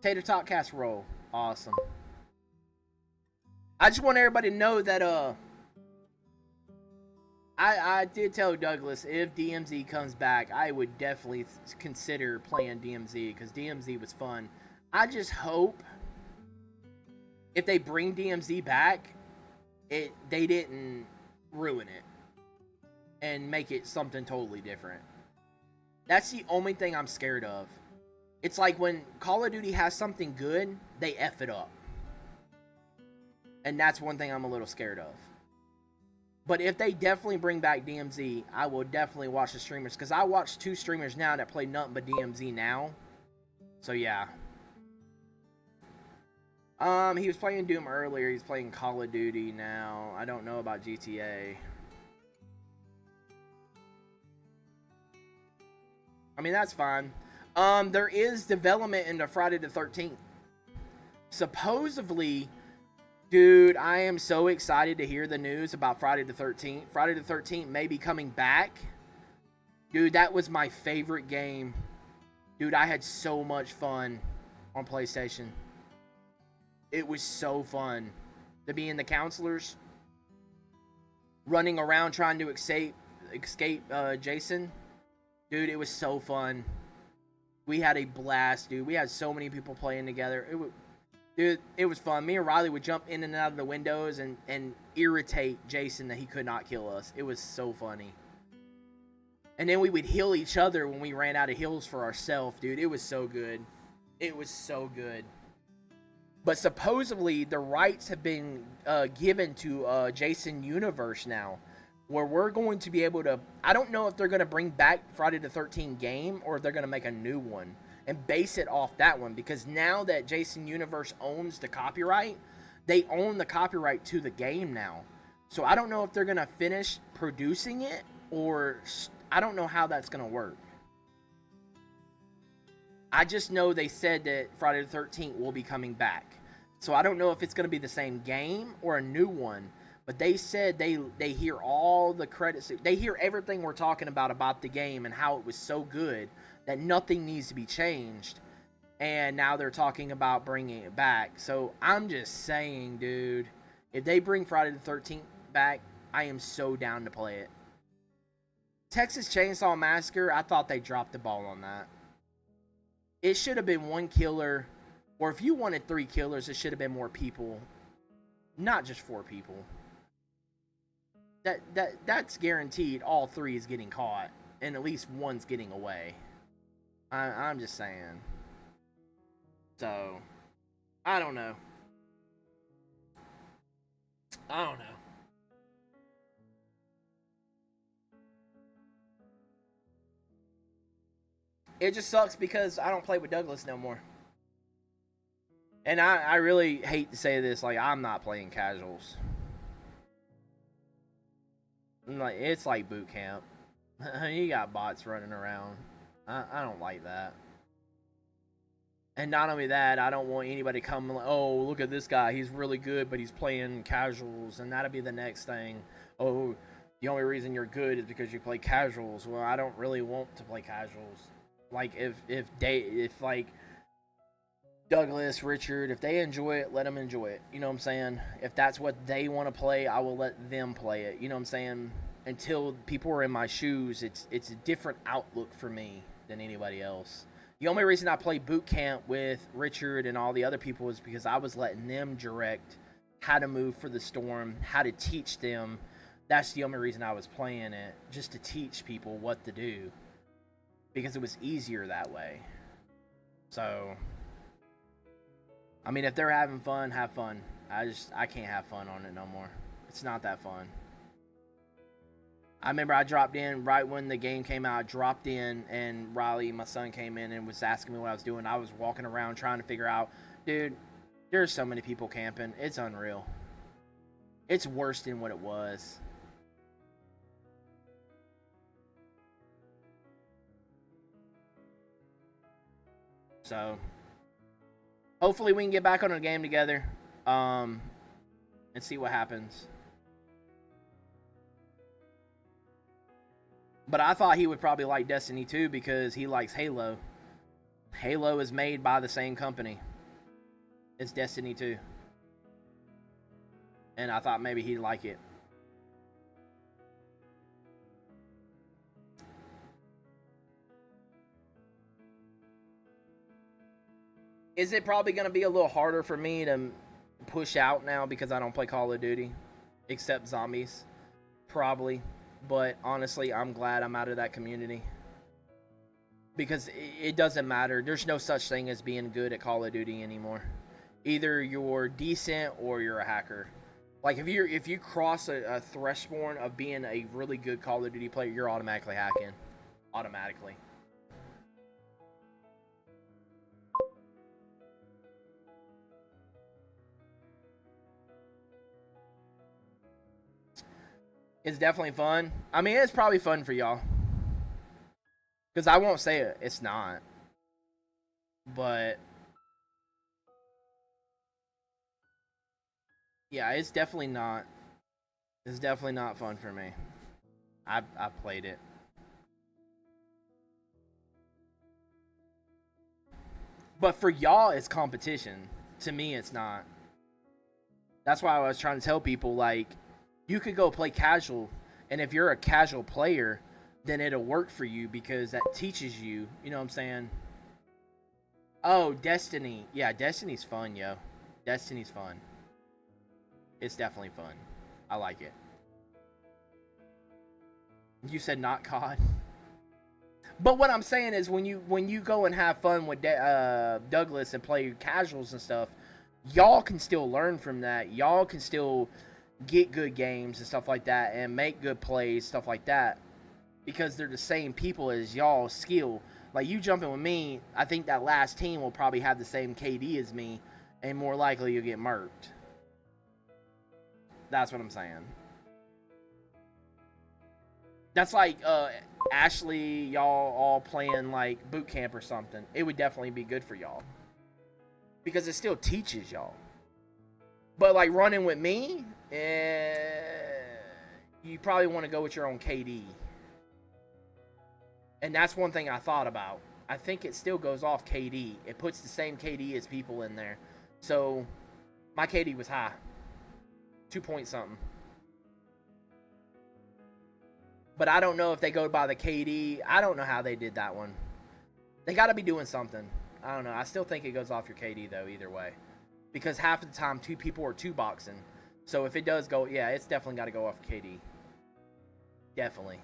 Tater tot casserole. Awesome. I just want everybody to know that, I did tell Douglas if DMZ comes back, I would definitely consider playing DMZ because DMZ was fun. I just hope if they bring DMZ back, they didn't ruin it and make it something totally different. That's the only thing I'm scared of. It's like when Call of Duty has something good, they F it up. And that's one thing I'm a little scared of. But if they definitely bring back DMZ, I will definitely watch the streamers. Because I watch 2 streamers now that play nothing but DMZ now. So yeah. He was playing Doom earlier. He's playing Call of Duty now. I don't know about GTA. I mean, that's fine. There is development into Friday the 13th. Supposedly, dude, I am so excited to hear the news about Friday the 13th. Friday the 13th may be coming back. Dude, that was my favorite game. Dude, I had so much fun on PlayStation. It was so fun to be in the counselors, running around trying to escape Jason. Dude, it was so fun. We had a blast, dude. We had so many people playing together. It was fun. Me and Riley would jump in and out of the windows and irritate Jason that he could not kill us. It was so funny. And then we would heal each other when we ran out of heals for ourselves, dude. It was so good. It was so good. But supposedly, the rights have been given to Jason Universe now, where we're going to be able to... I don't know if they're going to bring back Friday the 13th game, or if they're going to make a new one and base it off that one. Because now that Jason Universe owns the copyright, they own the copyright to the game now. So I don't know if they're going to finish producing it, or... I don't know how that's going to work. I just know they said that Friday the 13th will be coming back. So I don't know if it's going to be the same game or a new one. But they said they hear all the credits. They hear everything we're talking about the game and how it was so good that nothing needs to be changed. And now they're talking about bringing it back. So I'm just saying, dude, if they bring Friday the 13th back, I am so down to play it. Texas Chainsaw Massacre, I thought they dropped the ball on that. It should have been 1 killer, or if you wanted 3 killers, it should have been more people, not just 4 people. That's guaranteed. All 3 is getting caught, and at least 1's getting away. I'm just saying. So, I don't know. I don't know. It just sucks because I don't play with Douglas no more. And I really hate to say this, like, I'm not playing casuals. Like, it's like boot camp. You got bots running around. I don't like that. And not only that, I don't want anybody coming like, oh, look at this guy. He's really good, but he's playing casuals. And that'll be the next thing. Oh, the only reason you're good is because you play casuals. Well, I don't really want to play casuals. Like, if like Douglas, Richard, if they enjoy it, let them enjoy it. You know what I'm saying? If that's what they want to play, I will let them play it. You know what I'm saying? Until people are in my shoes, it's a different outlook for me than anybody else. The only reason I played boot camp with Richard and all the other people is because I was letting them direct how to move for the storm, how to teach them. That's the only reason I was playing it, just to teach people what to do. Because it was easier that way. So, I mean, if they're having fun, have fun. I can't have fun on it no more. It's not that fun. I remember I dropped in right when the game came out. I dropped in, and Riley, my son, came in and was asking me what I was doing. I was walking around trying to figure out, dude, there's so many people camping. It's unreal. It's worse than what it was. So, hopefully we can get back on a game together, and see what happens. But I thought he would probably like Destiny 2 because he likes Halo. Halo is made by the same company as Destiny 2. And I thought maybe he'd like it. Is it probably going to be a little harder for me to push out now because I don't play Call of Duty? Except zombies. Probably. But honestly, I'm glad I'm out of that community. Because it doesn't matter. There's no such thing as being good at Call of Duty anymore. Either you're decent or you're a hacker. Like if you cross a threshold of being a really good Call of Duty player, you're automatically hacking. Automatically. It's definitely fun. I mean, it's probably fun for y'all. Because I won't say it's not. But yeah, it's definitely not. It's definitely not fun for me. I played it. But for y'all, it's competition. To me, it's not. That's why I was trying to tell people, like, you could go play casual, and if you're a casual player, then it'll work for you because that teaches you, you know what I'm saying? Oh, Destiny. Yeah, Destiny's fun, yo. Destiny's fun. It's definitely fun. I like it. You said not COD. But what I'm saying is when you go and have fun with Douglas and play casuals and stuff, y'all can still learn from that. Y'all can still get good games and stuff like that and make good plays, stuff like that. Because they're the same people as y'all skill. Like, you jumping with me, I think that last team will probably have the same KD as me, and more likely you'll get murked. That's what I'm saying. That's like Ashley, y'all all playing like boot camp or something. It would definitely be good for y'all. Because it still teaches y'all. But like running with me, you probably want to go with your own KD. And that's one thing I thought about. I think it still goes off KD. It puts the same KD as people in there. So my KD was high. 2 point something. But I don't know if they go by the KD. I don't know how they did that one. They got to be doing something. I don't know. I still think it goes off your KD, though, either way. Because half of the time, two people are two boxing. So if it does go, yeah, it's definitely got to go off KD. Definitely.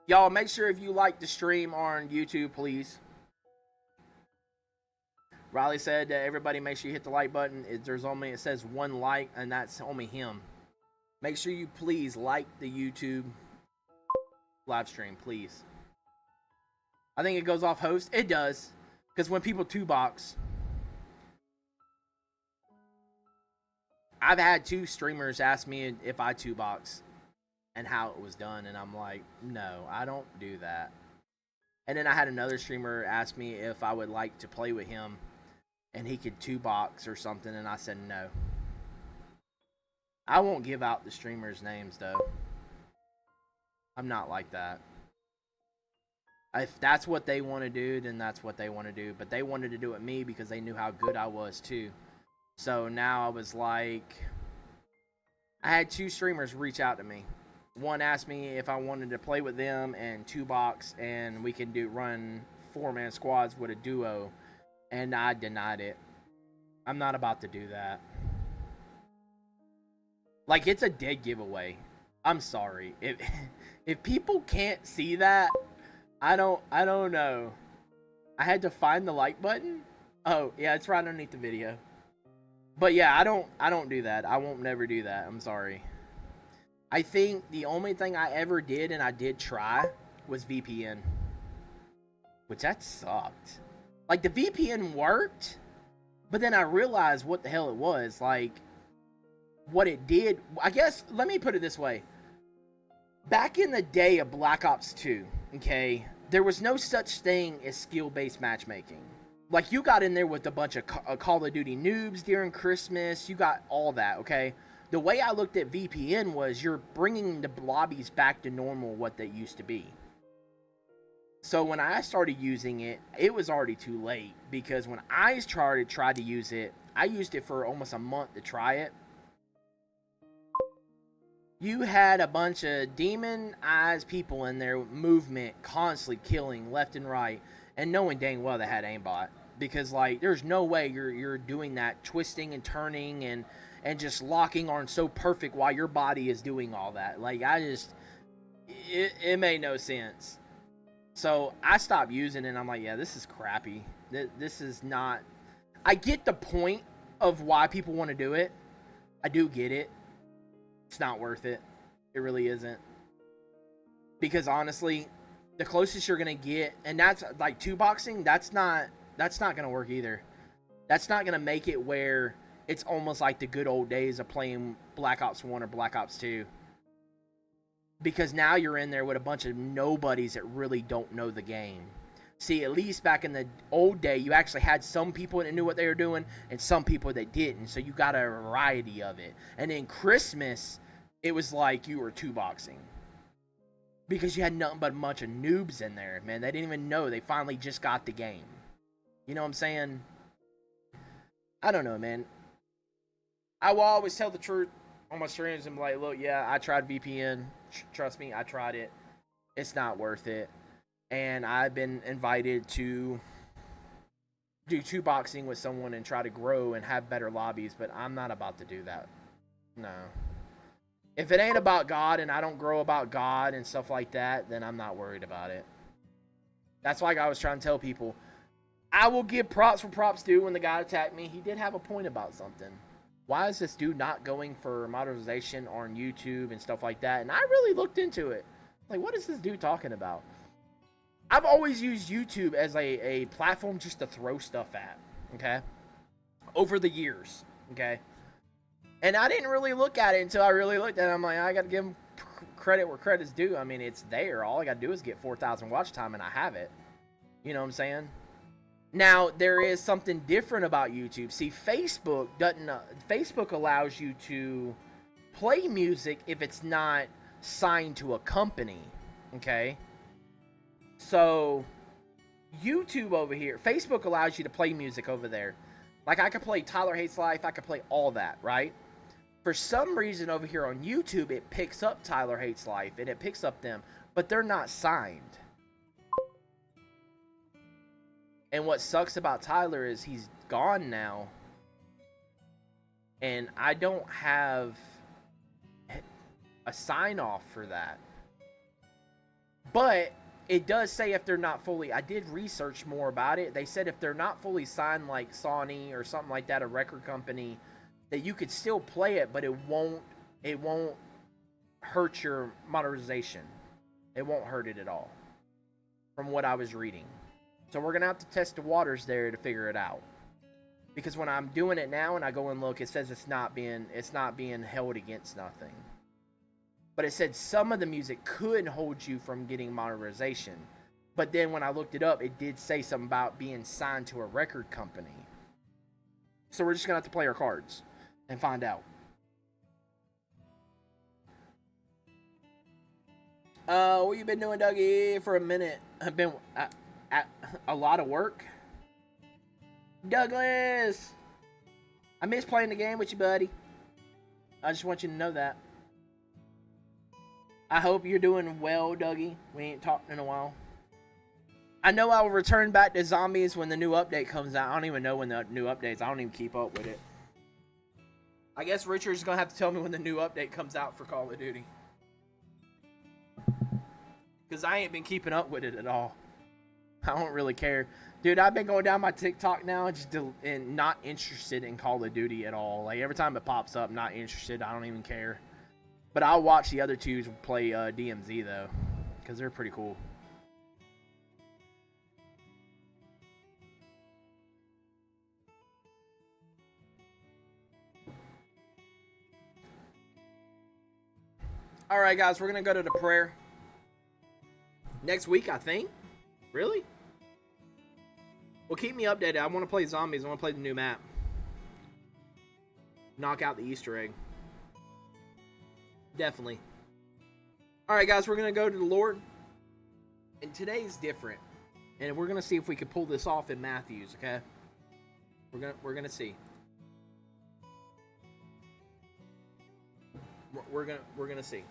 Y'all, make sure if you like the stream on YouTube, please. Riley said that everybody make sure you hit the like button. It says one like, and that's only him. Make sure you please like the YouTube live stream, please. I think it goes off host. It does. Because when people two-box, I've had two streamers ask me if I two-box and how it was done, and I'm like, no, I don't do that. And then I had another streamer ask me if I would like to play with him and he could two-box or something, and I said no. I won't give out the streamers' names, though. I'm not like that. If that's what they want to do, then that's what they want to do. But they wanted to do it me because they knew how good I was, too. So now I was like, I had two streamers reach out to me. One asked me if I wanted to play with them and two-box, and we can run four-man squads with a duo. And I denied it. I'm not about to do that. Like, it's a dead giveaway. I'm sorry. If people can't see that, I don't know. I had to find the like button. Oh, yeah, it's right underneath the video. But yeah, I don't do that. I won't never do that. I'm sorry. I think the only thing I ever did, and I did try, was VPN. Which that sucked. Like, the VPN worked, but then I realized what the hell it was. Like, what it did, I guess, let me put it this way. Back in the day of Black Ops 2, okay, there was no such thing as skill-based matchmaking. Like, you got in there with a bunch of Call of Duty noobs during Christmas. You got all that, okay? The way I looked at VPN was you're bringing the lobbies back to normal, what they used to be. So when I started using it, it was already too late. Because when I tried to use it, I used it for almost a month to try it. You had a bunch of demon eyes people in there, movement, constantly killing left and right, and knowing dang well they had aimbot. Because, like, there's no way you're doing that, twisting and turning and just locking arms so perfect while your body is doing all that. Like, it made no sense. So I stopped using it, and I'm like, yeah, this is crappy. This is not... I get the point of why people want to do it. I do get it. It's not worth it. It really isn't. Because honestly, the closest you're going to get, and that's like 2-boxing, that's not going to work either. That's not going to make it where it's almost like the good old days of playing Black Ops 1 or Black Ops 2. Because now you're in there with a bunch of nobodies that really don't know the game. See, at least back in the old day, you actually had some people that knew what they were doing and some people that didn't. So you got a variety of it. And then Christmas, it was like you were 2-boxing. Because you had nothing but a bunch of noobs in there, man. They didn't even know. They finally just got the game. You know what I'm saying? I don't know, man. I will always tell the truth on my streams. I'm like, look, yeah, I tried VPN. Trust me, I tried it. It's not worth it. And I've been invited to do 2-boxing with someone and try to grow and have better lobbies, but I'm not about to do that. No. If it ain't about God and I don't grow about God and stuff like that, then I'm not worried about it. That's like I was trying to tell people. I will give props for props due. When the guy attacked me, he did have a point about something. Why is this dude not going for monetization on YouTube and stuff like that? And I really looked into it. Like, what is this dude talking about? I've always used YouTube as a platform just to throw stuff at, okay? Over the years, okay? And I didn't really look at it until I really looked at it. I'm like, I got to give him credit where credit's due. I mean, it's there. All I got to do is get 4,000 watch time, and I have it. You know what I'm saying? Now, there is something different about YouTube. See, Facebook doesn't. Facebook allows you to play music if it's not signed to a company, okay? So, YouTube over here, Facebook allows you to play music over there. Like, I could play Tyler Hates Life, I could play all that, right? For some reason over here on YouTube, it picks up Tyler Hates Life, and it picks up them, but they're not signed. And what sucks about Tyler is he's gone now, and I don't have a sign-off for that. But it does say if they're not fully... I did research more about it. They said if they're not fully signed like Sony or something like that, a record company, that you could still play it, but it won't hurt your monetization. It won't hurt it at all, from what I was reading. So we're going to have to test the waters there to figure it out. Because when I'm doing it now and I go and look, it says it's not being held against nothing. But it said some of the music could hold you from getting monetization. But then when I looked it up, it did say something about being signed to a record company. So we're just going to have to play our cards and find out. What you been doing, Dougie, for a minute? I've been at a lot of work. Douglas! I miss playing the game with you, buddy. I just want you to know that. I hope you're doing well, Dougie. We ain't talked in a while. I know I will return back to zombies when the new update comes out. I don't even know when the new update's. I don't even keep up with it. I guess Richard's going to have to tell me when the new update comes out for Call of Duty. Because I ain't been keeping up with it at all. I don't really care. Dude, I've been going down my TikTok now and not interested in Call of Duty at all. Like, every time it pops up, not interested. I don't even care. But I'll watch the other twos play DMZ, though. Because they're pretty cool. Alright, guys. We're going to go to the prayer. Next week, I think. Really? Well, keep me updated. I want to play zombies. I want to play the new map. Knock out the Easter egg. Definitely. Alright, guys. We're going to go to the Lord. And today's different. And we're going to see if we can pull this off in Matthews, okay? We're going to see. We're going to see.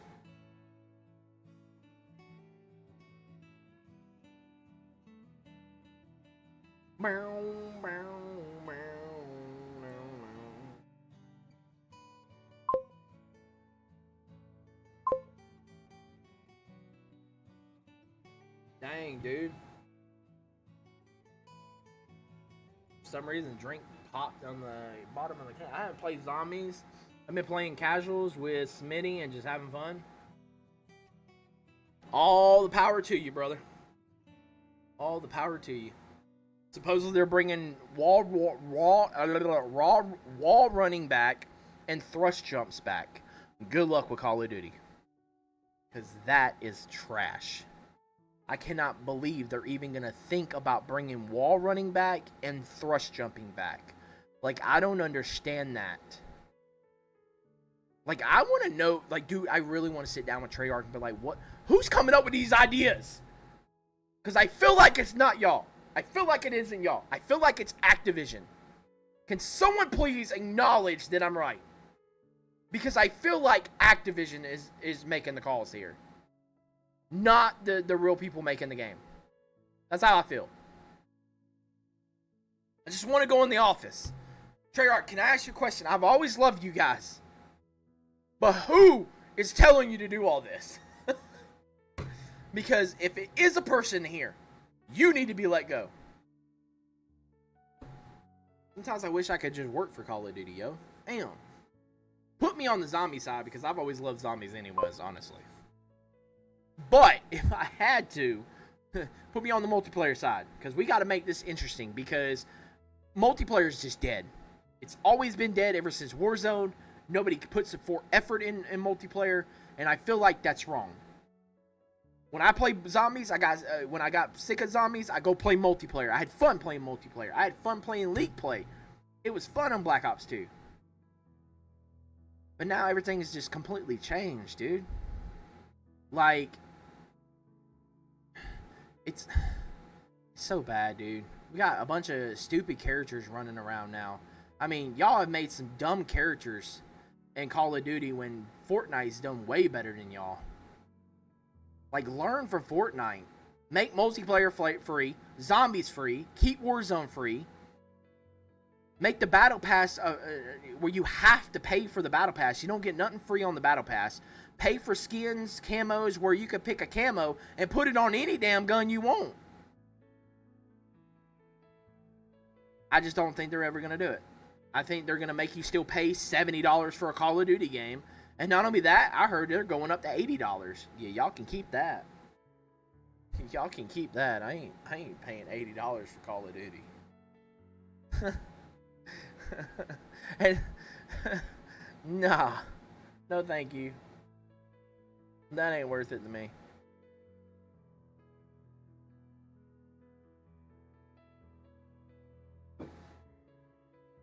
dude. For some reason, drink popped on the bottom of the can. I haven't played zombies. I've been playing casuals with Smitty and just having fun. All the power to you, brother. All the power to you. Supposedly they're bringing wall running back and thrust jumps back. Good luck with Call of Duty. Because that is trash. I cannot believe they're even going to think about bringing wall running back and thrust jumping back. Like, I don't understand that. Like, I want to know, like, dude, I really want to sit down with Treyarch and be like, what? Who's coming up with these ideas? Because I feel like it's not y'all. I feel like it isn't y'all. I feel like it's Activision. Can someone please acknowledge that I'm right? Because I feel like Activision is making the calls here. Not the real people making the game. That's how I feel. I just want to go in the office. Treyarch, can I ask you a question? I've always loved you guys. But who is telling you to do all this? Because if it is a person here, you need to be let go. Sometimes I wish I could just work for Call of Duty, yo. Damn. Put me on the zombie side because I've always loved zombies anyways, honestly. But if I had to, put me on the multiplayer side because we got to make this interesting because multiplayer is just dead. It's always been dead ever since Warzone. Nobody puts effort in multiplayer, and I feel like that's wrong. When I play zombies, when I got sick of zombies, I go play multiplayer. I had fun playing multiplayer. I had fun playing League Play. It was fun on Black Ops 2. But now everything is just completely changed, dude. Like, it's so bad, dude. We got a bunch of stupid characters running around now. I mean, y'all have made some dumb characters in Call of Duty when Fortnite's done way better than y'all. Like, learn from Fortnite. Make multiplayer free, zombies free, keep Warzone free. Make the battle pass where you have to pay for the battle pass. You don't get nothing free on the battle pass. Pay for skins, camos, where you can pick a camo and put it on any damn gun you want. I just don't think they're ever going to do it. I think they're going to make you still pay $70 for a Call of Duty game. And not only that, I heard they're going up to $80. Yeah, y'all can keep that. Y'all can keep that. I ain't paying $80 for Call of Duty. And nah. No thank you. That ain't worth it to me.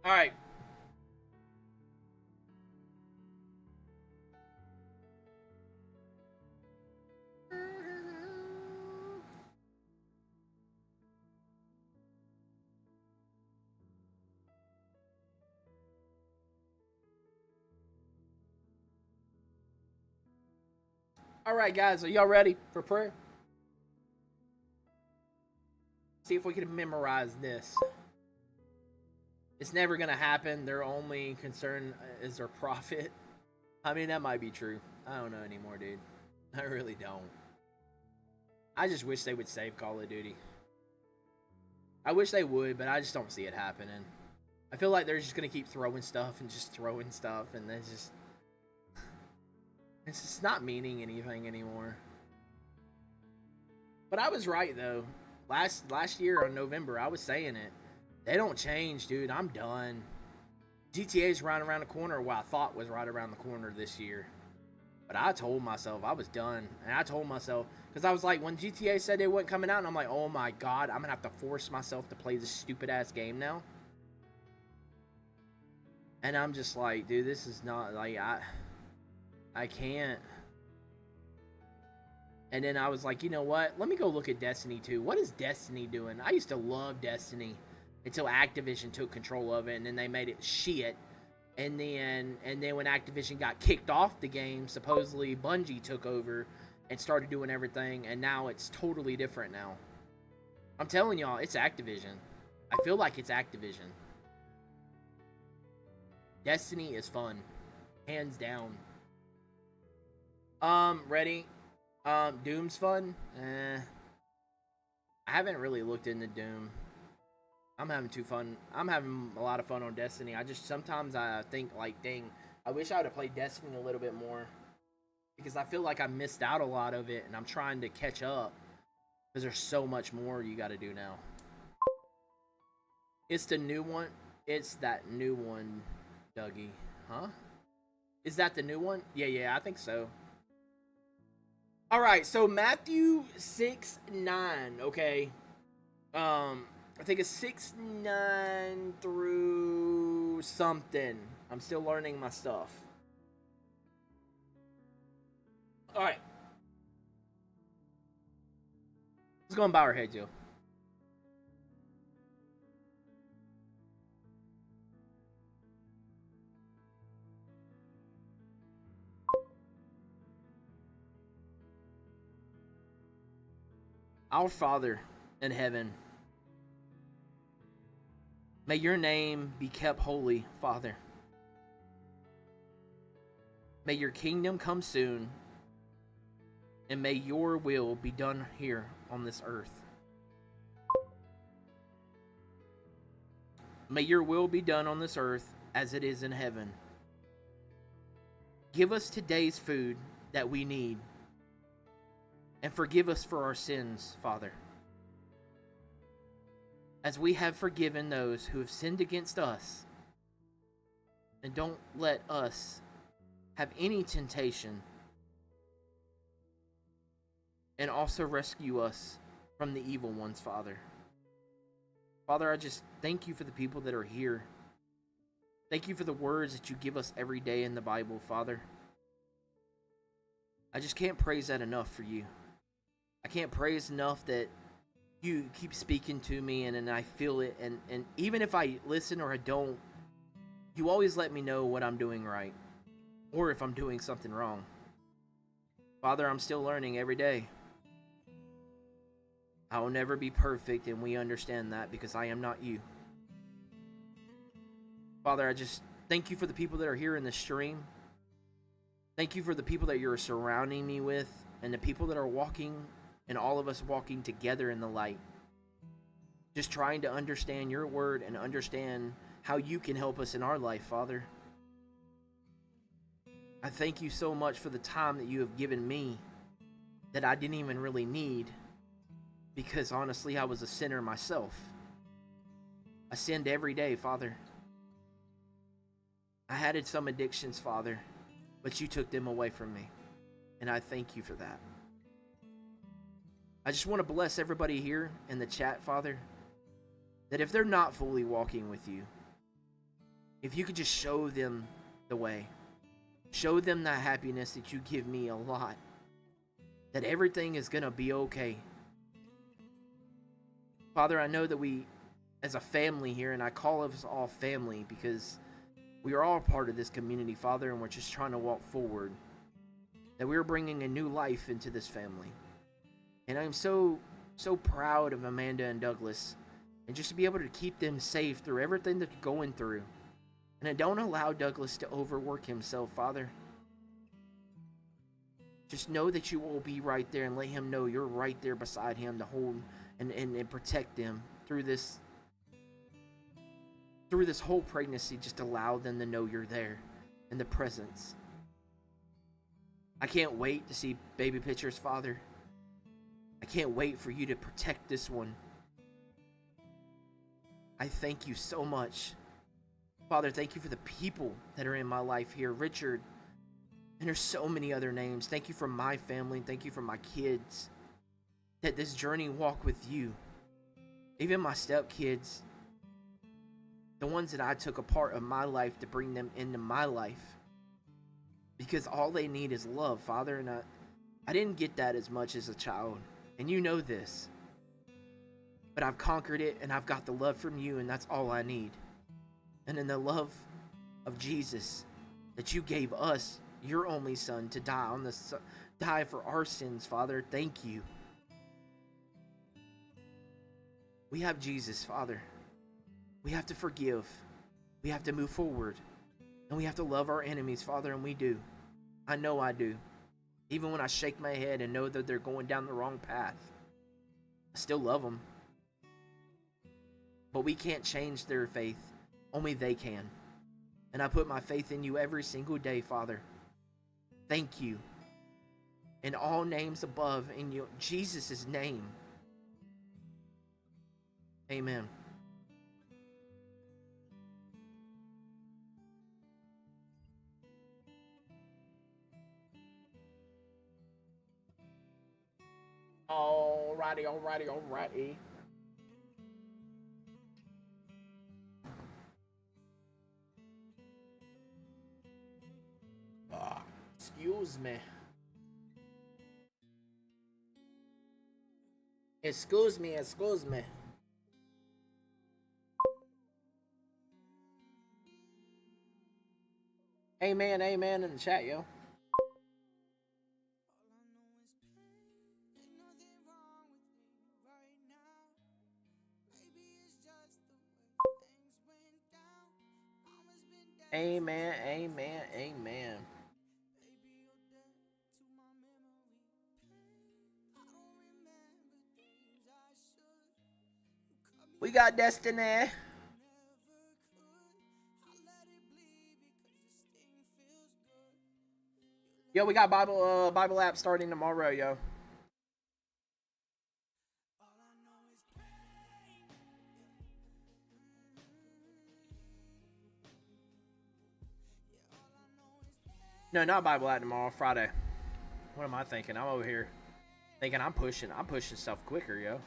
Alright. Alright, guys, are y'all ready for prayer? See if we can memorize this. It's never going to happen. Their only concern is their profit. I mean, that might be true. I don't know anymore, dude. I really don't. I just wish they would save Call of Duty. I wish they would, but I just don't see it happening. I feel like they're just going to keep throwing stuff and just throwing stuff, and then just... It's just not meaning anything anymore. But I was right, though. Last year in November, I was saying it. They don't change, dude. I'm done. GTA's right around the corner, what I thought was right around the corner this year. But I told myself I was done. And I told myself, because I was like, when GTA said they weren't coming out, and I'm like, oh my god, I'm going to have to force myself to play this stupid-ass game now. And I'm just like, dude, this is not, like, I can't. And then I was like, you know what? Let me go look at Destiny 2. What is Destiny doing? I used to love Destiny until Activision took control of it, and then they made it shit. And then when Activision got kicked off the game, supposedly Bungie took over and started doing everything, and now it's totally different now. I'm telling y'all, it's Activision. I feel like it's Activision. Destiny is fun. Hands down. Ready? Doom's fun? I haven't really looked into Doom. I'm having a lot of fun on Destiny. Sometimes I think like, dang, I wish I would have played Destiny a little bit more, because I feel like I missed out a lot of it, and I'm trying to catch up because there's so much more you got to do now. It's the new one. It's that new one, Dougie. Huh? Is that the new one? Yeah, I think so. All right, so Matthew 6:9. Okay. I think it's 6:9 through something. I'm still learning my stuff. All right. Let's go and bow our head, Joe. Our Father in heaven, may your name be kept holy, Father. May your kingdom come soon, and may your will be done here on this earth. May your will be done on this earth as it is in heaven. Give us today's food that we need, and forgive us for our sins, Father, as we have forgiven those who have sinned against us. And don't let us have any temptation, and also rescue us from the evil ones, Father. Father, I just thank you for the people that are here. Thank you for the words that you give us every day in the Bible, Father. I just can't praise that enough for you. I can't praise enough that you keep speaking to me, and I feel it, and even if I listen or I don't, you always let me know what I'm doing right, or if I'm doing something wrong. Father, I'm still learning every day. I will never be perfect, and we understand that, because I am not you. Father, I just thank you for the people that are here in the stream. Thank you for the people that you're surrounding me with, and the people that are walking, and all of us walking together in the light. Just trying to understand your word and understand how you can help us in our life, Father. I thank you so much for the time that you have given me that I didn't even really need, because honestly, I was a sinner myself. I sinned every day, Father. I had some addictions, Father, but you took them away from me, and I thank you for that. I just want to bless everybody here in the chat, Father, that if they're not fully walking with you, if you could just show them the way, show them that happiness that you give me a lot, that everything is going to be okay. Father, I know that we, as a family here, and I call us all family because we are all part of this community, Father, and we're just trying to walk forward, that we're bringing a new life into this family. And I'm so proud of Amanda and Douglas, and just to be able to keep them safe through everything that they're going through. And I don't allow Douglas to overwork himself, Father. Just know that you will be right there, and let him know you're right there beside him to hold and protect them through this whole pregnancy. Just allow them to know you're there in the presence. I can't wait to see baby pictures, Father. I can't wait for you to protect this one. I thank you so much. Father, thank you for the people that are in my life here. Richard, and there's so many other names. Thank you for my family. Thank you for my kids. That this journey walk with you. Even my stepkids. The ones that I took a part of my life to bring them into my life. Because all they need is love, Father. And I didn't get that as much as a child. And you know this. But I've conquered it, and I've got the love from you, and that's all I need. And in the love of Jesus that you gave us, your only son, to die for our sins, Father, thank you. We have Jesus, Father. We have to forgive. We have to move forward. And we have to love our enemies, Father, and we do. I know I do. Even when I shake my head and know that they're going down the wrong path. I still love them. But we can't change their faith. Only they can. And I put my faith in you every single day, Father. Thank you. In all names above, in your Jesus' name. Amen. Alrighty. Excuse me. Excuse me. Amen in the chat, yo. Amen. We got Destiny. Yo, we got Bible app starting tomorrow, yo. No, not Bible app tomorrow, Friday. What am I thinking? I'm over here thinking I'm pushing stuff quicker, yo.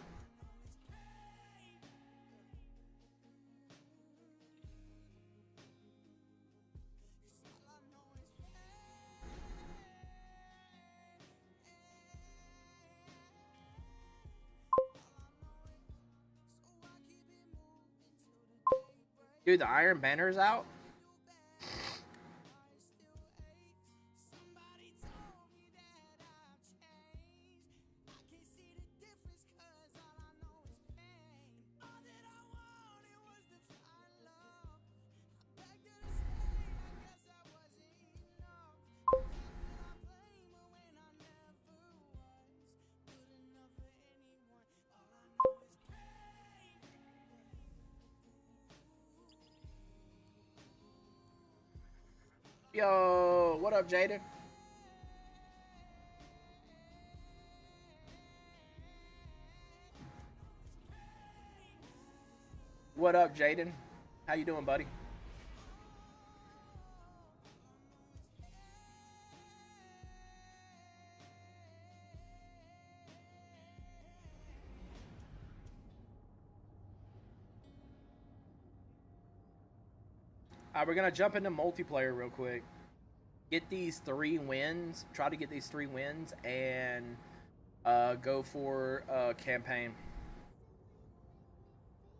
Dude, the Iron Banner's out. Yo, what up, Jaden? What up, Jaden? How you doing, buddy? Alright, we're gonna jump into multiplayer real quick. Get these 3 wins. Try to get these 3 wins and go for a campaign.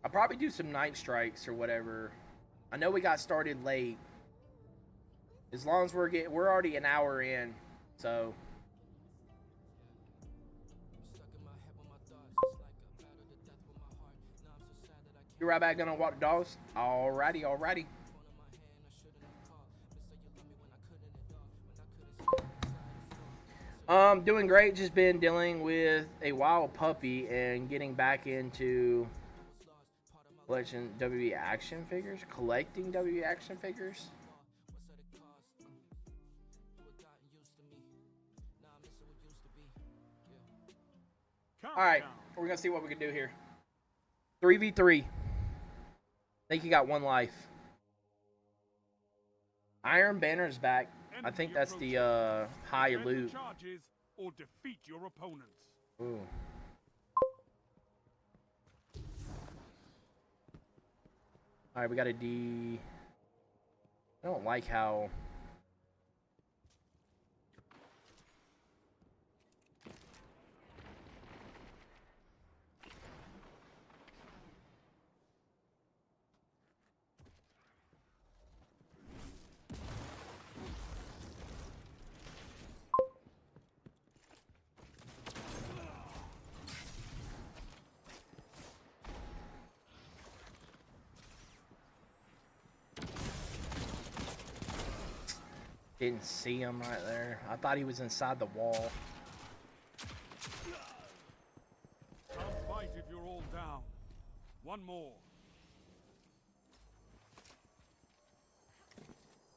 I'll probably do some night strikes or whatever. I know we got started late. As long as we're already an hour in, so. You right back gonna walk the dogs? Alrighty. Doing great. Just been dealing with a wild puppy and getting back into collecting WWE action figures. Alright, we're gonna see what we can do here. 3v3. I think you got 1 life. Iron Banner's back. I think that's the high loot. Or defeat your opponents. Ooh. Alright, we got a D. I don't like how. Didn't see him right there. I thought he was inside the wall. Tough fight. One more.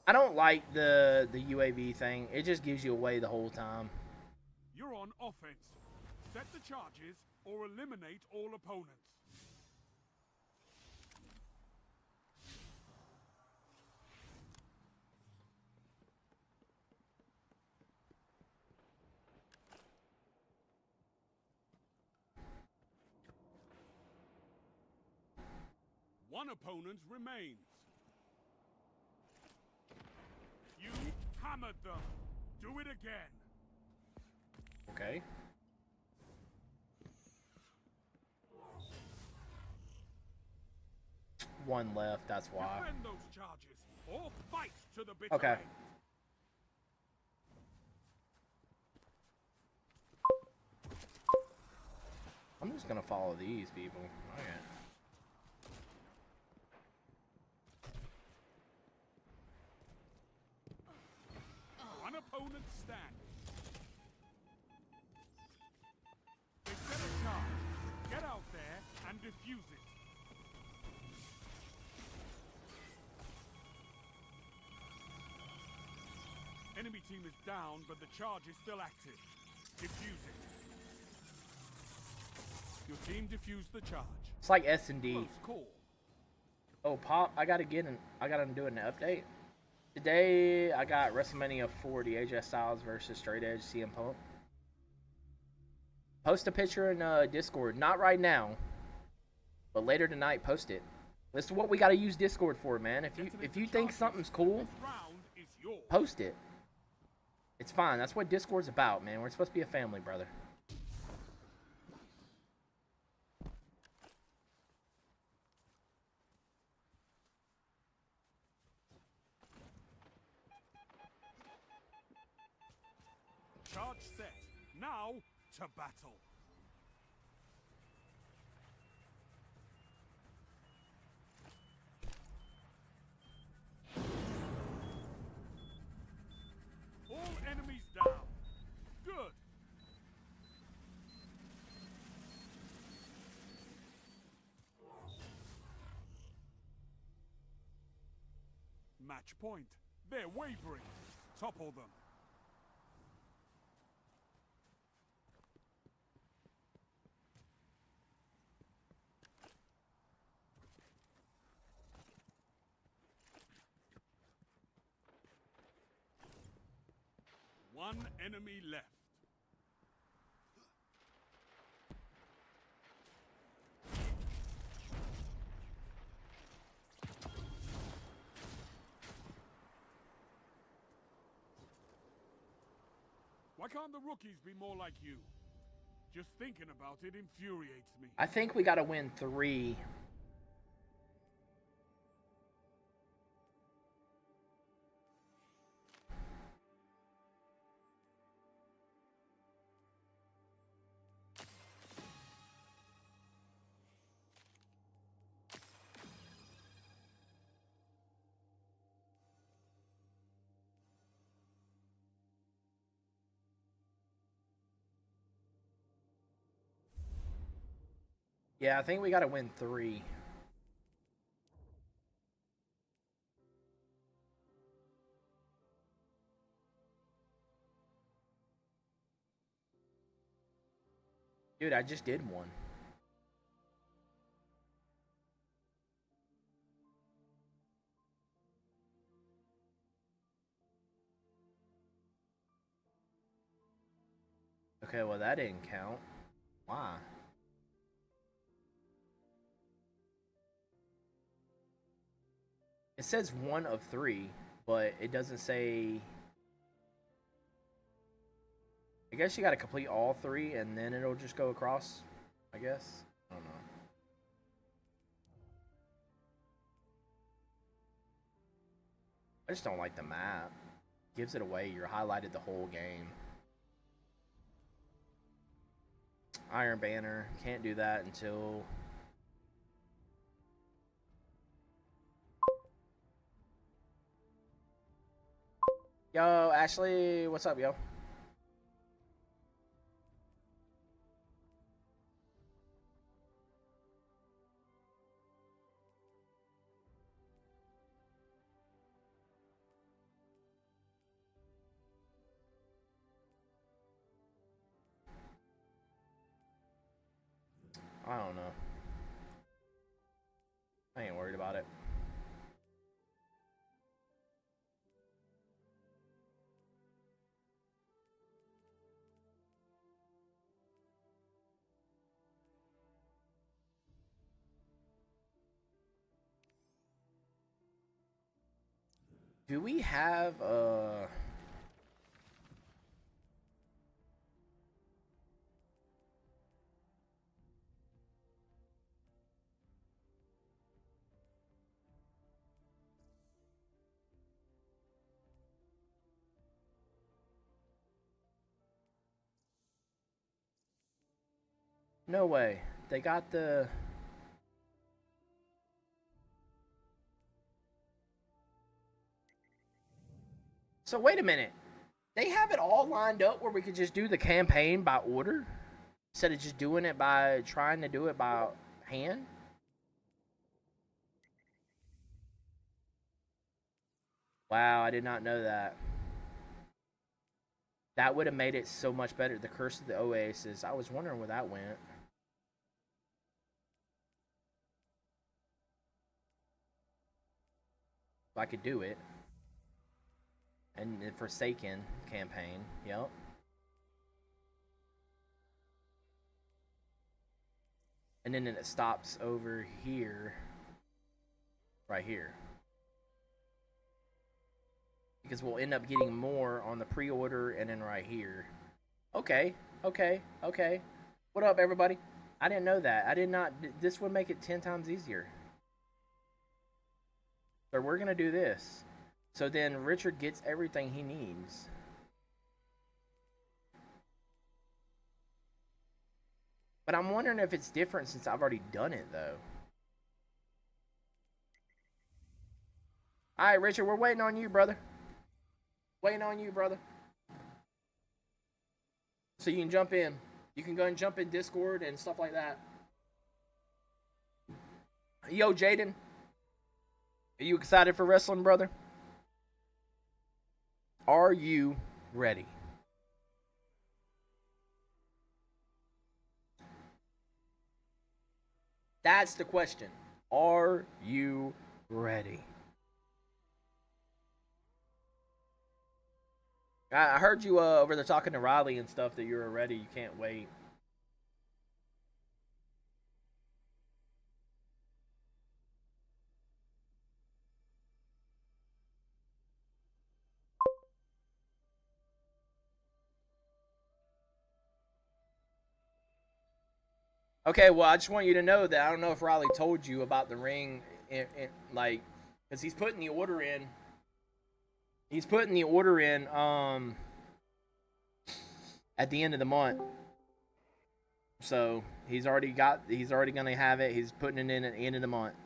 I don't like the UAV thing. It just gives you away the whole time. You're on offense. Set the charges or eliminate all opponents. One opponent remains. You hammered them. Do it again. Okay. One left, that's why. Defend those charges or fight to the bitter Okay. end. I'm just gonna follow these people. Okay. One opponent standing. They set a charge. Get out there and defuse it. Enemy team is down, but the charge is still active. Defuse it. Your team defused the charge. It's like S&D. Close call. Oh, Pop, I gotta do an update. Today, I got WrestleMania 40, AJ Styles versus Straight Edge CM Punk. Post a picture in Discord. Not right now, but later tonight, post it. This is what we gotta use Discord for, man. If you think something's cool, This round is yours. post it. It's fine. That's what Discord's about, man. We're supposed to be a family, brother. Charge set. Now to battle. All enemies down. Good. Match point. They're wavering. Topple them. One enemy left. Why can't the rookies be more like you? Just thinking about it infuriates me. I think we gotta win 3. Yeah, I think we gotta win 3. Dude, I just did one. Okay, well that didn't count. Why? It says 1 of 3, but it doesn't say... I guess you gotta complete all 3 and then it'll just go across, I guess. I don't know. I just don't like the map. Gives it away. You're highlighted the whole game. Iron Banner. Can't do that until... Yo, Ashley, what's up, yo? I don't know. I ain't worried about it. Do we have no way. They got the So wait a minute. They have it all lined up where we could just do the campaign by order instead of just doing it by trying to do it by hand? Wow, I did not know that. That would have made it so much better. The Curse of the Oasis. I was wondering where that went. If I could do it. And the Forsaken campaign. Yep. And then it stops over here. Right here. Because we'll end up getting more on the pre-order and then right here. Okay. What up, everybody? I didn't know that. I did not. This would make it 10 times easier. So we're going to do this. So then Richard gets everything he needs. But I'm wondering if it's different since I've already done it, though. Alright, Richard, we're waiting on you, brother. Waiting on you, brother. So you can jump in. You can go and jump in Discord and stuff like that. Yo, Jaden. Are you excited for wrestling, brother? Are you ready? That's the question. Are you ready? I heard you over there talking to Riley and stuff that you were ready. You can't wait. Okay, well, I just want you to know that I don't know if Riley told you about the ring, like, because he's putting the order in. He's putting the order in at the end of the month. So he's already gonna have it. He's putting it in at the end of the month.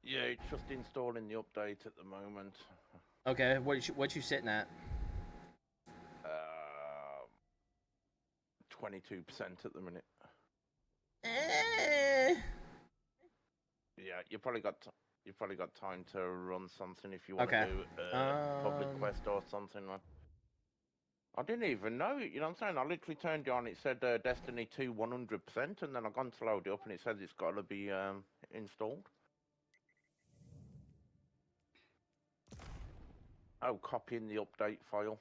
Yeah, it's just installing the update at the moment. Okay, what you sitting at? 22% at the minute. Yeah, you probably got time to run something if you want to do public quest or something. I didn't even know it. You know what I'm saying? I literally turned it on. It said Destiny 2 100%, and then I gone to load it up, and it says it's got to be installed. Oh, copying the update file.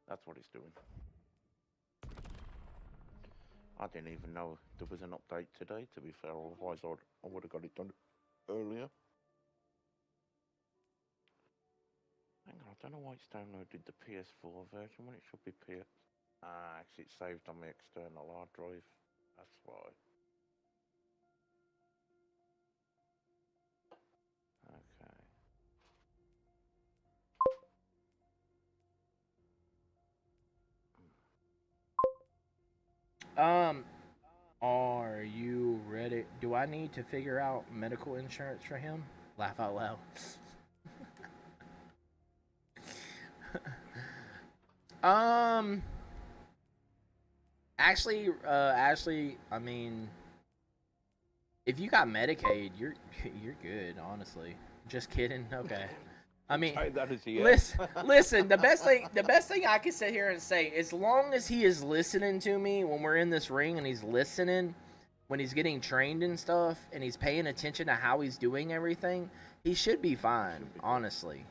That's what it's doing. I didn't even know there was an update today, to be fair, otherwise I would have got it done earlier. Hang on, I don't know why it's downloaded the PS4 version when it should be PS. Actually it's saved on my external hard drive. That's why. Okay. Are you ready? Do I need to figure out medical insurance for him? Laugh out loud. Actually, I mean, if you got Medicaid, you're good, honestly. Just kidding. Okay. I mean, that as a yes. listen. The best thing I can sit here and say, as long as he is listening to me when we're in this ring and he's listening, when he's getting trained and stuff, and he's paying attention to how he's doing everything, he should be fine. Honestly,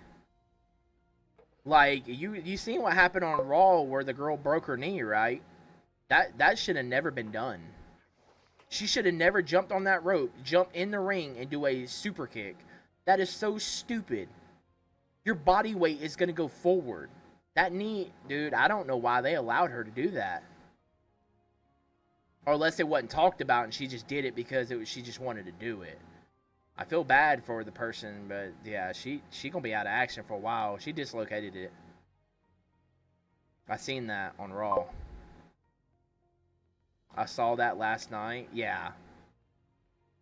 like you seen what happened on Raw where the girl broke her knee, right? That should have never been done. She should have never jumped on that rope, jump in the ring, and do a super kick. That is so stupid. Your body weight is going to go forward. That knee, dude, I don't know why they allowed her to do that. Or unless it wasn't talked about and she just did it because she just wanted to do it. I feel bad for the person, but yeah, she going to be out of action for a while. She dislocated it. I seen that on Raw. I saw that last night. Yeah.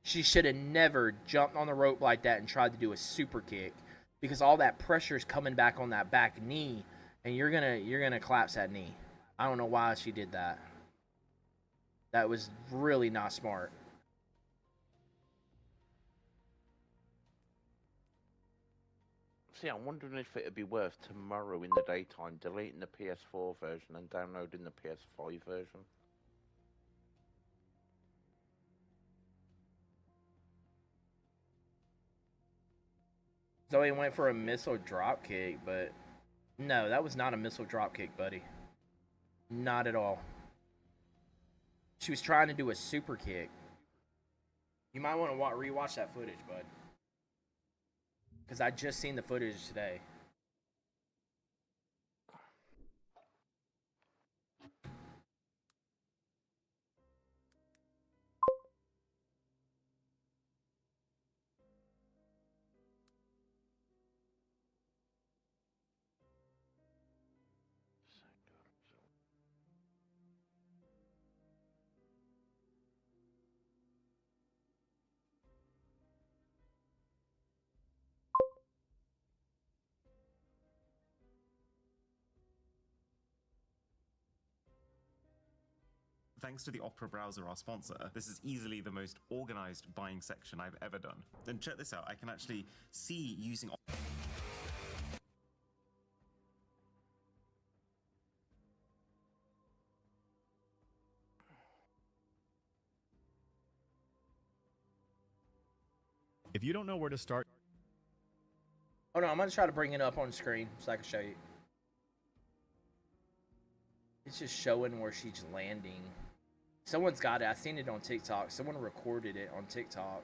She should have never jumped on the rope like that and tried to do a super kick. Because all that pressure is coming back on that back knee, and you're gonna collapse that knee. I don't know why she did that. That was really not smart. See, I'm wondering if it'd be worth tomorrow in the daytime deleting the PS4 version and downloading the PS5 version. Zoe went for a missile drop kick, but no, that was not a missile drop kick, buddy. Not at all. She was trying to do a super kick. You might want to rewatch that footage, bud. Because I just seen the footage today. Thanks to the Opera browser, our sponsor, this is easily the most organized buying section I've ever done. And check this out, I can actually see using... If you don't know where to start... Oh no, I'm going to try to bring it up on screen so I can show you. It's just showing where she's landing. Someone's got it. I seen it on TikTok. Someone recorded it on TikTok.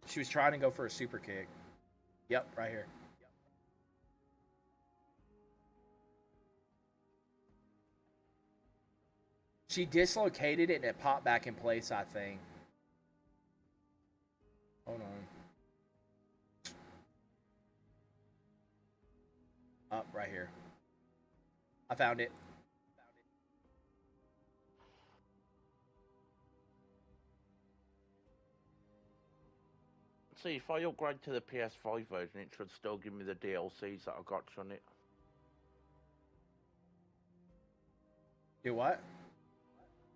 She was trying to go for a super kick. Yep, right here. She dislocated it and it popped back in place, I think. Hold on. Up right here. I found it. See, if I upgrade to the PS5 version, it should still give me the DLCs that I got on it. Do what?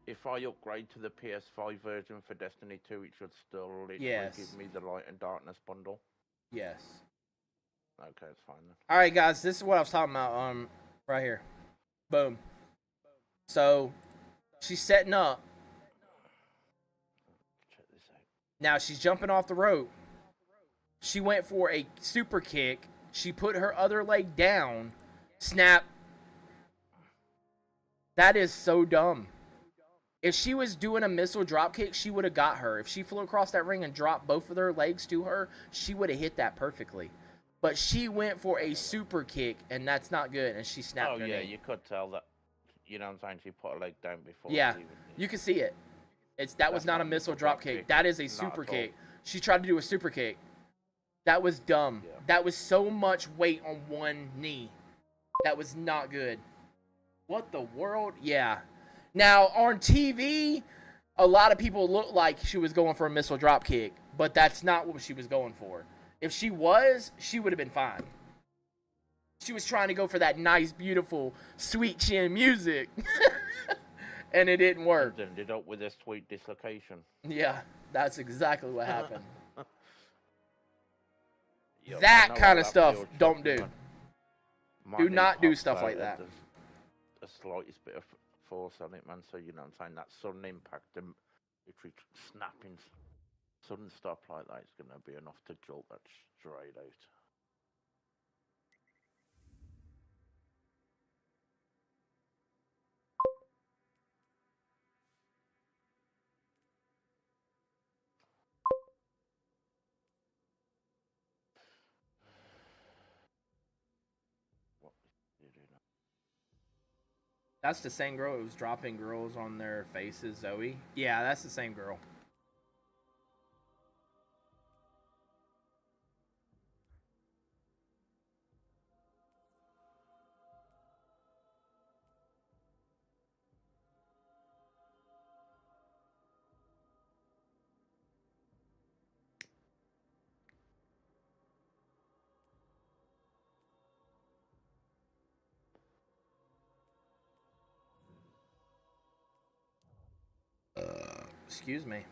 If I upgrade to the PS5 version for Destiny 2, it should still literally give me the Light and Darkness bundle. Yes. Okay, it's fine then. Alright guys, this is what I was talking about, right here. Boom. So, she's setting up. Check this out. Now she's jumping off the rope. She went for a super kick. She put her other leg down. Snap. That is so dumb. If she was doing a missile drop kick, she would have got her. If she flew across that ring and dropped both of their legs to her, she would have hit that perfectly. But she went for a super kick, and that's not good, and she snapped her knee. Oh, yeah, you could tell that, you know what I'm saying, she put her leg down before. Yeah, you can see it. That was not a missile drop kick. That is a super kick. She tried to do a super kick. That was dumb. Yeah. That was so much weight on one knee. That was not good. What the world? Yeah. Now, on TV, a lot of people looked like she was going for a missile drop kick, but that's not what she was going for. If she was, she would have been fine. She was trying to go for that nice, beautiful, sweet chin music. and it didn't work. And ended up with a sweet dislocation. Yeah, that's exactly what happened. Yep, That kind of that stuff, feels don't tricky, do. man. My Do knee not do popped stuff out like at that. The slightest bit of force on it, man. So you know what I'm saying, that sudden impact and literally snapping sudden stuff like that is going to be enough to jolt that straight out. What is it now? That's the same girl who was dropping girls on their faces, Zoe. Yeah, that's the same girl. Excuse me.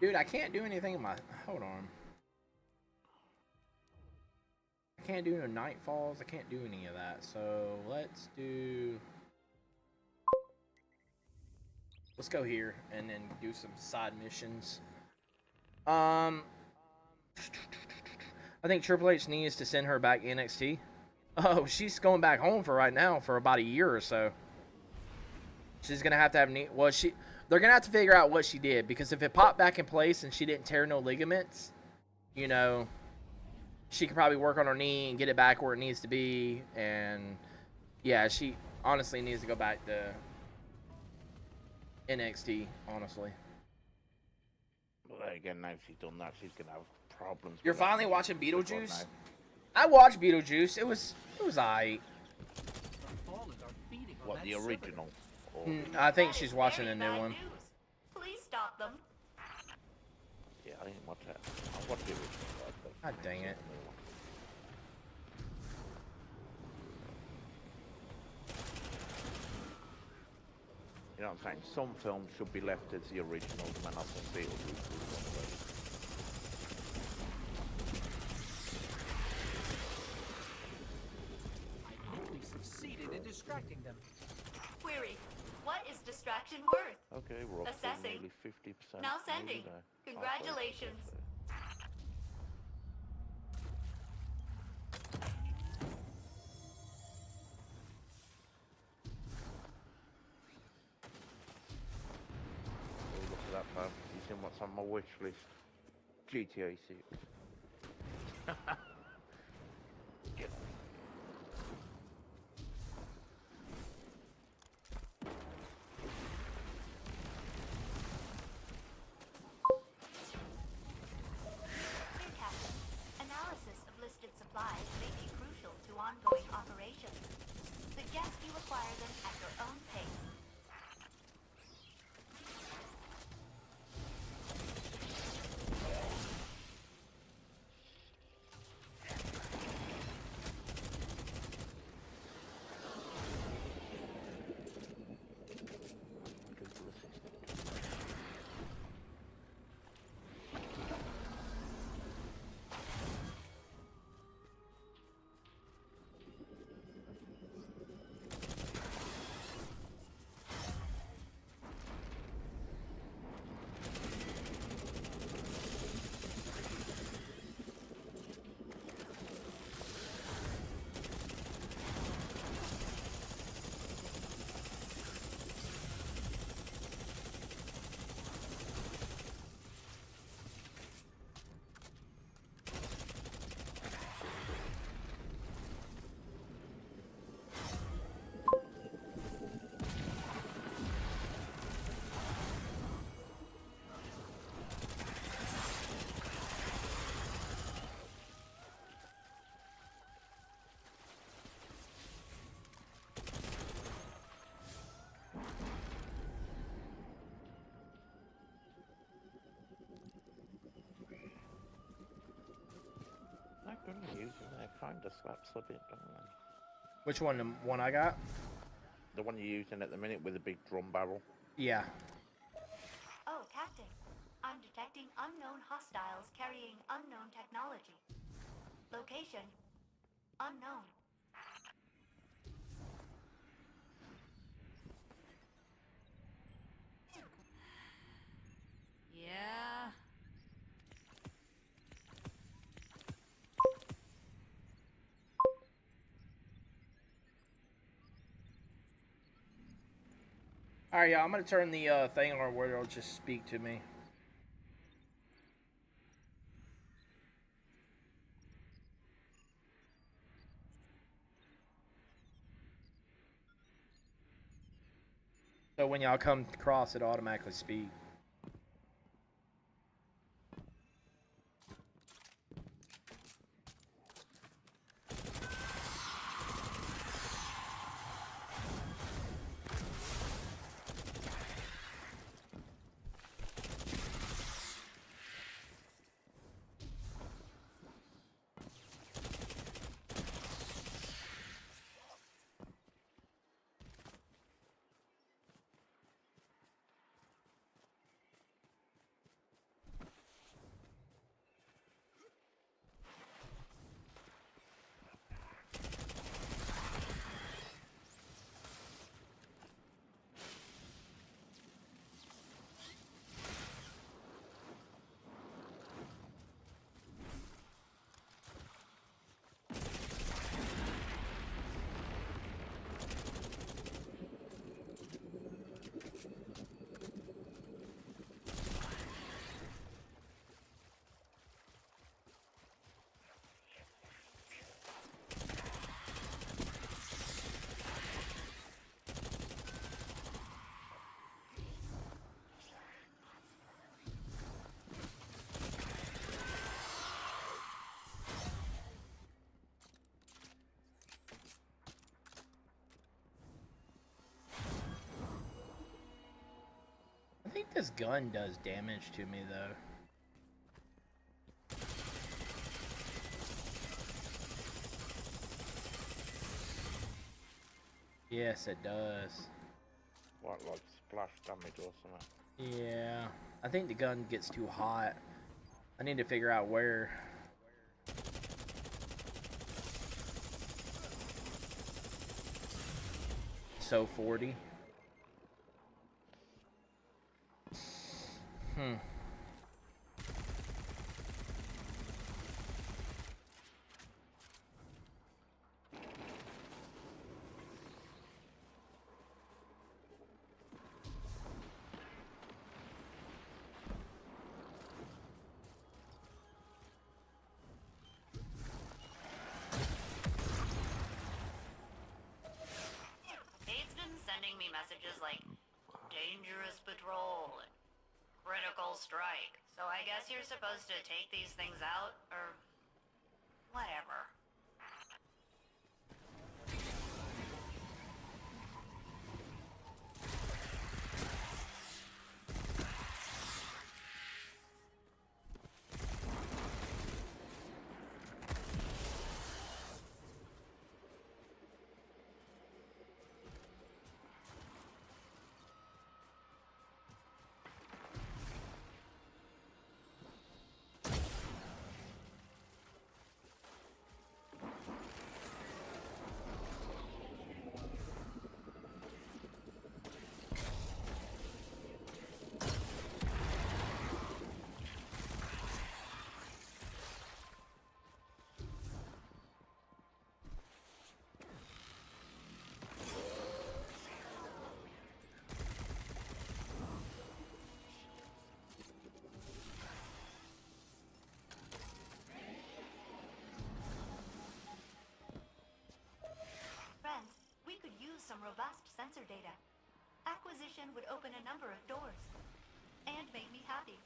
Dude, I can't do anything in my... Hold on. I can't do no nightfalls. I can't do any of that. So, let's do... Let's go here and then do some side missions. I think Triple H needs to send her back NXT. Oh, she's going back home for right now for about a year or so. She's gonna have to have well, they're gonna have to figure out what she did, because if it popped back in place and she didn't tear no ligaments, you know, she could probably work on her knee and get it back where it needs to be. And yeah, she honestly needs to go back to NXT, honestly. Well, again, now she's done that, she's gonna have problems. You're finally watching Beetlejuice? I watched Beetlejuice. It was alright. What, the original? Or... I think she's watching a new one. Please stop them. Yeah, I didn't watch that. I watched the original. God dang it. You know what I'm saying? Some films should be left as the originals, man. I think Beetlejuice is one of those. Succeeded in distracting them. Query: what is distraction worth? Okay, we're up Assessing. to nearly 50%. Now sending. Congratulations. Oh, look at that, pal. You seen what's on my wish list? GTA 6. Get on. Analysis of listed supplies may be crucial to ongoing operations. Suggest you acquire them at your own pace. using there kind of slaps a bit, don't they? Which one? The one I got? The one you're using at the minute with the big drum barrel. Yeah. Oh, Captain. I'm detecting unknown hostiles carrying unknown technology. Location: unknown. Yeah. Alright, yeah, I'm gonna turn the thing on where it'll just speak to me. So when y'all come across, it automatically speak. I think this gun does damage to me, though. Yes, it does. What, like splash damage or something? Yeah. I think the gun gets too hot. I need to figure out where. So 40. Kate's been sending me messages like, dangerous patrol and critical strike. So I guess you're supposed to take these things out, or whatever. Some robust sensor data. Acquisition would open a number of doors and make me happy.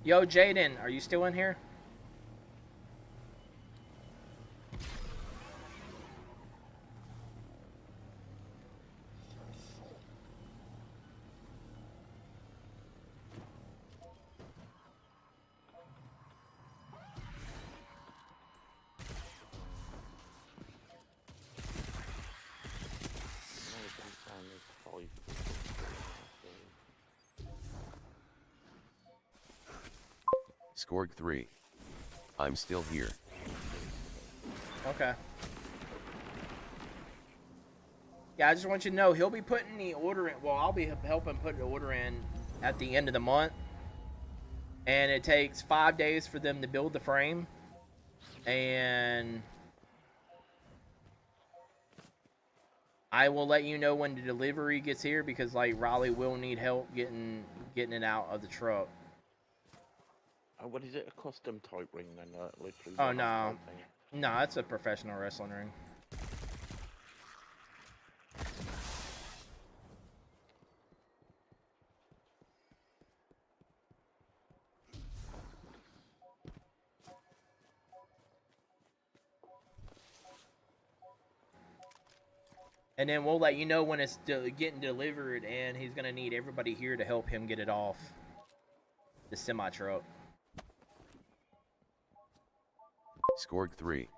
Yo, Jaden, are you still in here? Skorg 3. I'm still here. Okay. Yeah, I just want you to know, he'll be putting the order in, well, I'll be helping put the order in at the end of the month. And it takes 5 days for them to build the frame. And I will let you know when the delivery gets here, because like Raleigh will need help getting it out of the truck. What is it? A custom type ring then? Literally. Oh no, no, it's a professional wrestling ring. And then we'll let you know when it's getting delivered, and he's gonna need everybody here to help him get it off the semi truck. Skorg 3.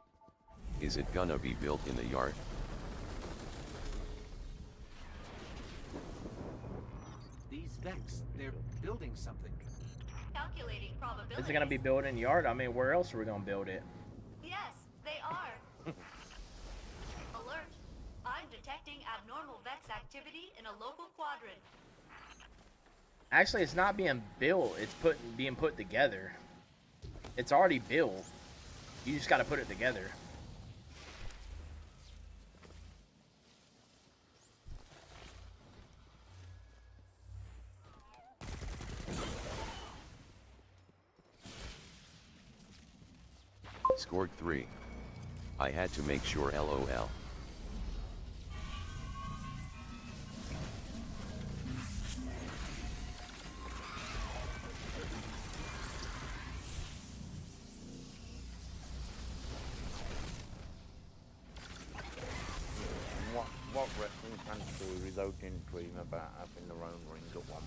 Is it gonna be built in the yard? These Vex, they're building something. Calculating probability. Is it gonna be built in the yard? I mean, where else are we gonna build it? Yes, they are. Alert. I'm detecting abnormal Vex activity in a local quadrant. Actually, it's not being built. It's being put together. It's already built. You just gotta put it together. Skorg 3. I had to make sure, LOL. What wrestling fans do though didn't dream about having their own ring at one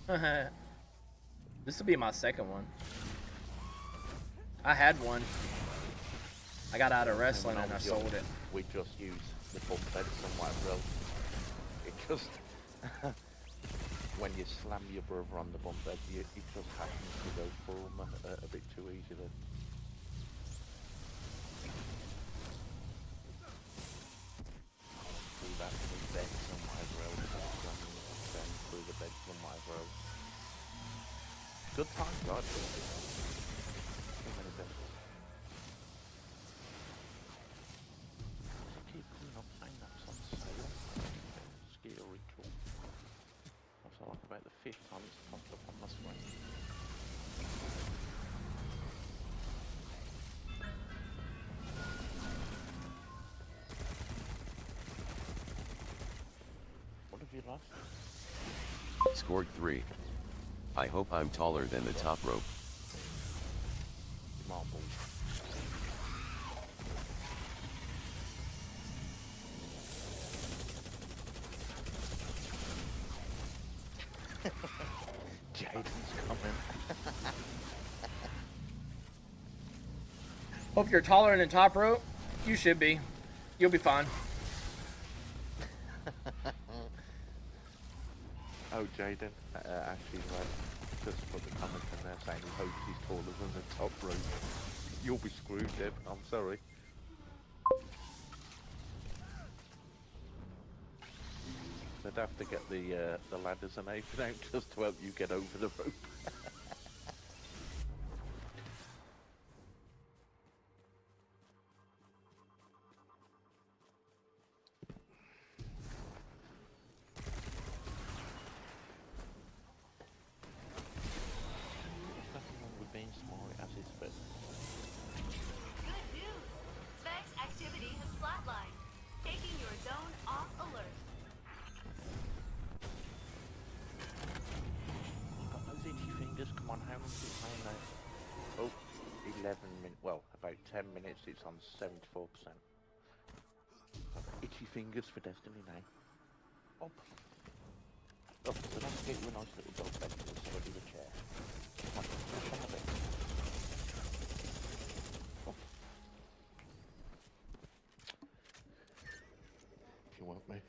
point? This will be my second one. I had one. I got out of wrestling and I sold it. We just use the bump bed somewhere, bro. It just when you slam your brother on the bump bed, it just happens to go for him a bit too easily. Through that bed somewhere, bro. Then through the bed somewhere, bro. Good time, God. Too many beds. I keep coming up saying that's on sale. Skill ritual. That's like about the 5th time it's popped up on my screen. What have you lost? Skorg 3. I hope I'm taller than the top rope. Marble. Jaden's coming. Hope you're taller than the top rope. You should be. You'll be fine. Oh, Jaden, actually, just put the comment in there saying he hopes he's taller than the top rope. You'll be screwed, Deb. I'm sorry. They'd have to get the ladders and everything out just to help you get over the rope. Good news. Vex activity has flatlined, taking your zone off alert. Got those Oh, 11 minutes. Well, about 10 minutes. It's on 74%. I've got itchy fingers for Destiny now. Oh, look, so let's get you a nice little dog bed to study the chair. Come on, push on a bit. Oh. If you won't move.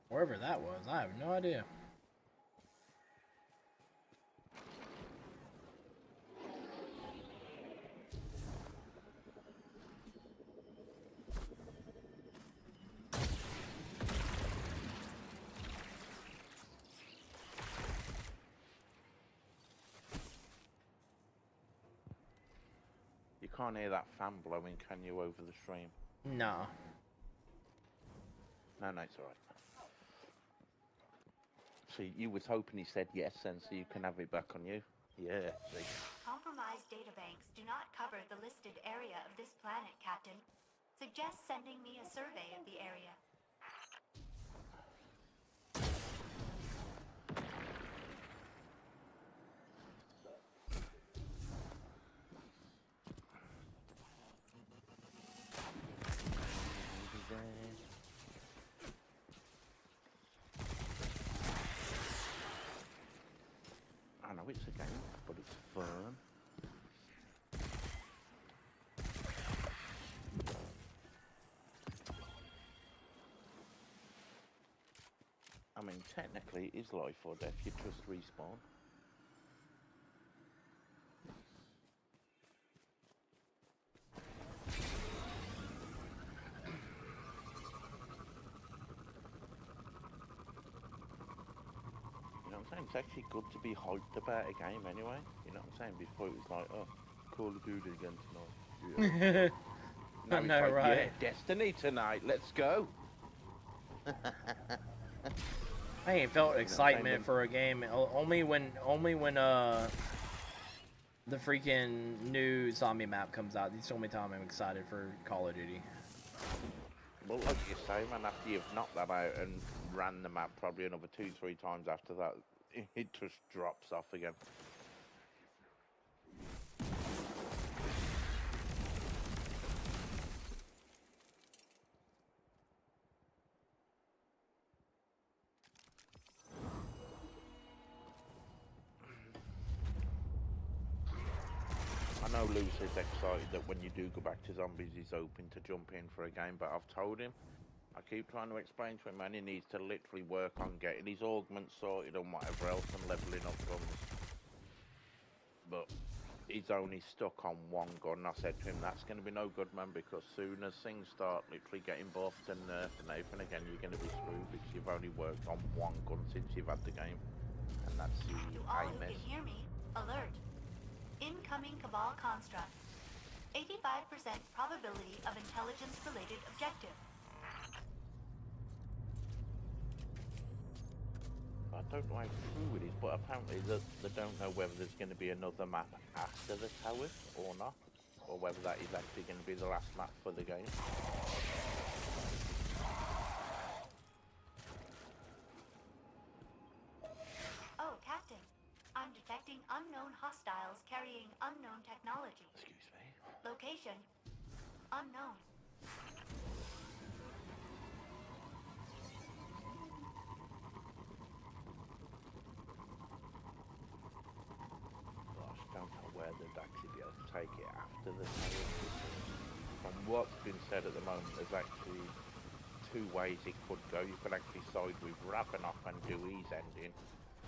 Wherever that was, I have no idea. You can't hear that fan blowing, can you, over the stream? No. No, it's alright. See, you was hoping he said yes, then, so you can have it back on you. Yeah, see. Compromised databanks do not cover the listed area of this planet, Captain. Suggest sending me a survey of the area. I know it's a game, but it's fun. I mean, technically it is life or death. You just respawn. It's actually good to be hyped about a game anyway. You know what I'm saying? Before it was like, oh, Call of Duty again tonight. Yeah. Now it's like, right? Yeah, Destiny tonight. Let's go. I ain't felt excitement for a game only when the freaking new zombie map comes out. It's the only time I'm excited for Call of Duty. Well, like you say, man, after you've knocked that out and ran the map probably another 2-3 times after that, it just drops off again. Lucy's excited that when you do go back to zombies, he's open to jump in for a game, but I've told him, I keep trying to explain to him, man, he needs to literally work on getting his augments sorted and whatever else and leveling up guns. But he's only stuck on one gun. I said to him, that's going to be no good, man, because soon as things start literally getting buffed and nerfed and everything again, you're going to be screwed because you've only worked on one gun since you've had the game. And that's the To all who can hear me, alert. Incoming Cabal construct. 85% probability of intelligence-related objective. I don't know how true it is, but apparently they don't know whether there's going to be another map after the towers or not, or whether that is actually going to be the last map for the game. Oh, Captain. I'm detecting unknown hostiles carrying unknown technology. Excuse me. Location. Unknown. Don't know where they'd actually be able to take it after the towers. From what's been said at the moment, there's actually two ways it could go. You could actually side with Ravenov and do his ending,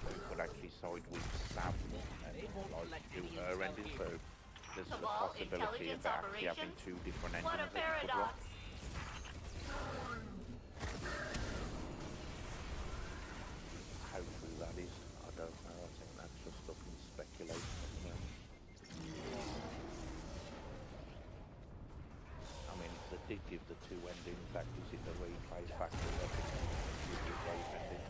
or you could actually side with Sam and like do her ending. So there's the possibility of actually having two different endings. What a paradox! How true that is, I don't know. I think that's just stuff in speculation. I mean, if they did give the two endings, that gives it the replay factor. I think it would be a great ending.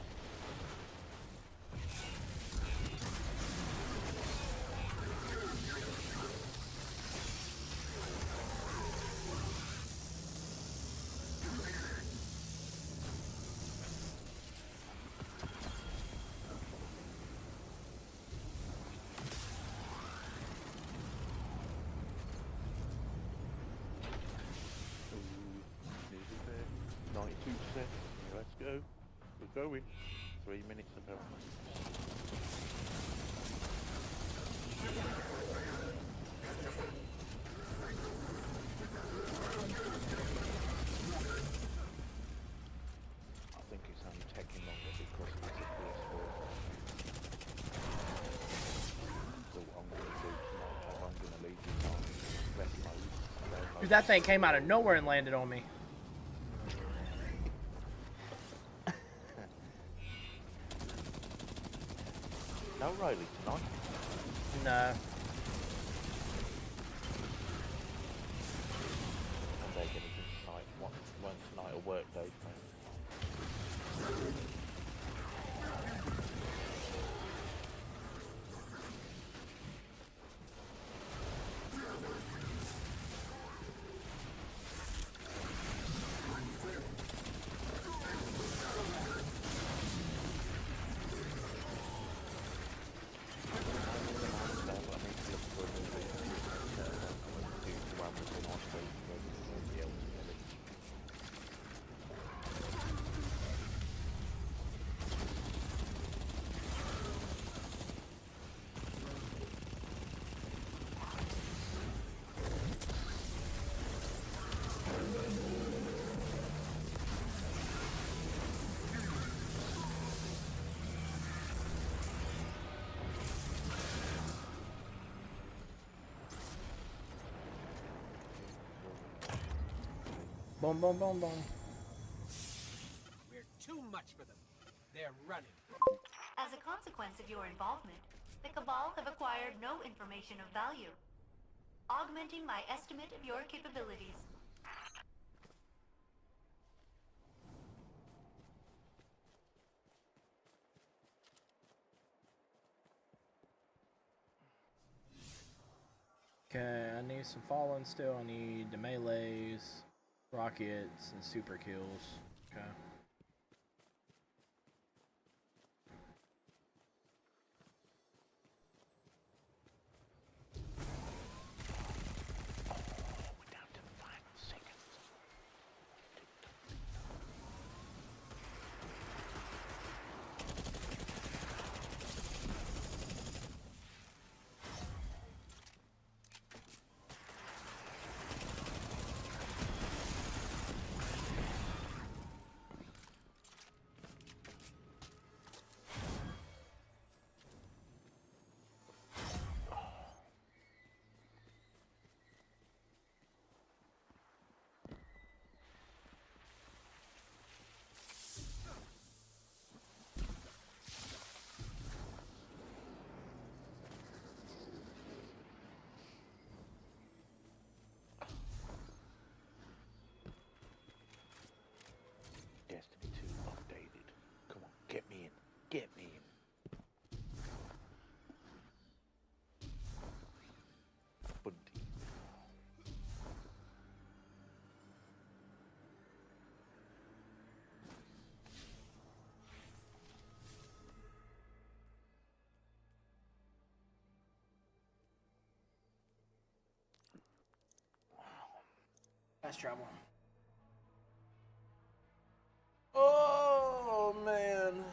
Let's go. We're going. 3 minutes apparently. I think it's only taking longer because it's a PS4. So what I'm going to do tonight, I'm going to leave it on rest mode. Dude, that thing came out of nowhere and landed on me. No Riley tonight? No. And they're going to do tonight. One tonight a work day, Boom, boom, boom, boom. We're too much for them. They're running. As a consequence of your involvement, the Cabal have acquired no information of value, augmenting my estimate of your capabilities. Okay, I need some fallen still. I need the melees, rockets, and super kills. Okay. Fast travel. Oh, man.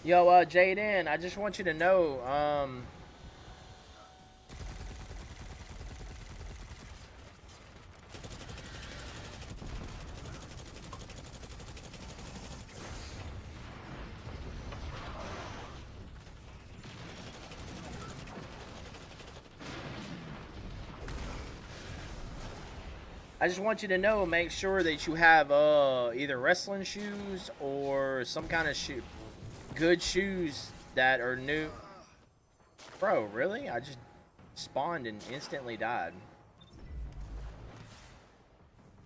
Yo, Jaden, I just want you to know, make sure that you have either wrestling shoes or some kind of good shoes that are new. Bro, really? I just spawned and instantly died.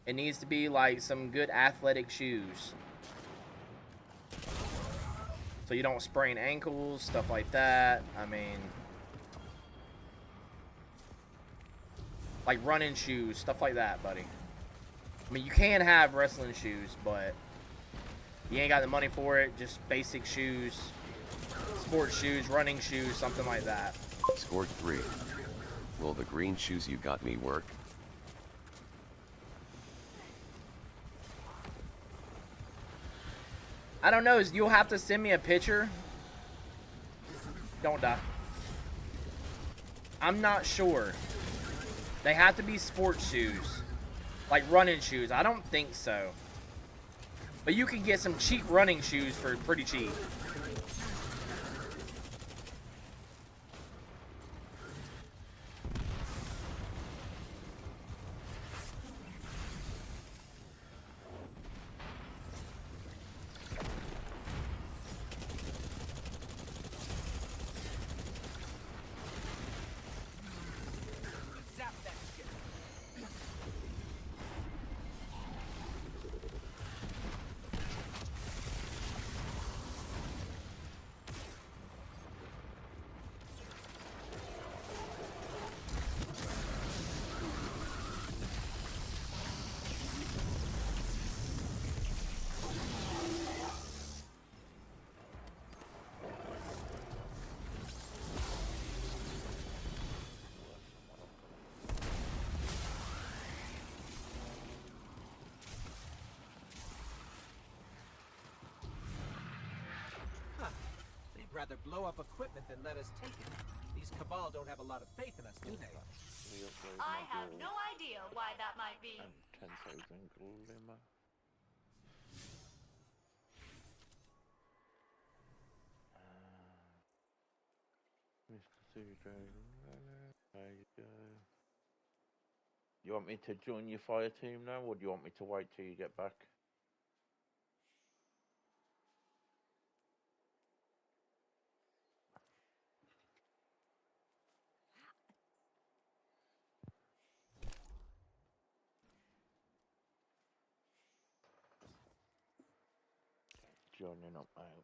It needs to be like some good athletic shoes, so you don't sprain ankles, stuff like that. I mean, like running shoes, stuff like that, buddy. I mean, you can have wrestling shoes, but you ain't got the money for it. Just basic shoes, sports shoes, running shoes, something like that. Scored 3. Will the green shoes you got me work? I don't know. You'll have to send me a picture. Don't die. I'm not sure. They have to be sports shoes. Like running shoes. I don't think so. But you can get some cheap running shoes for pretty cheap. Rather blow up equipment than let us take it. These Cabal don't have a lot of faith in us, do they? I have no idea why that might be. 10,000 glimmer. There you go. You want me to join your fire team now, or do you want me to wait till you get back? joining up, mate.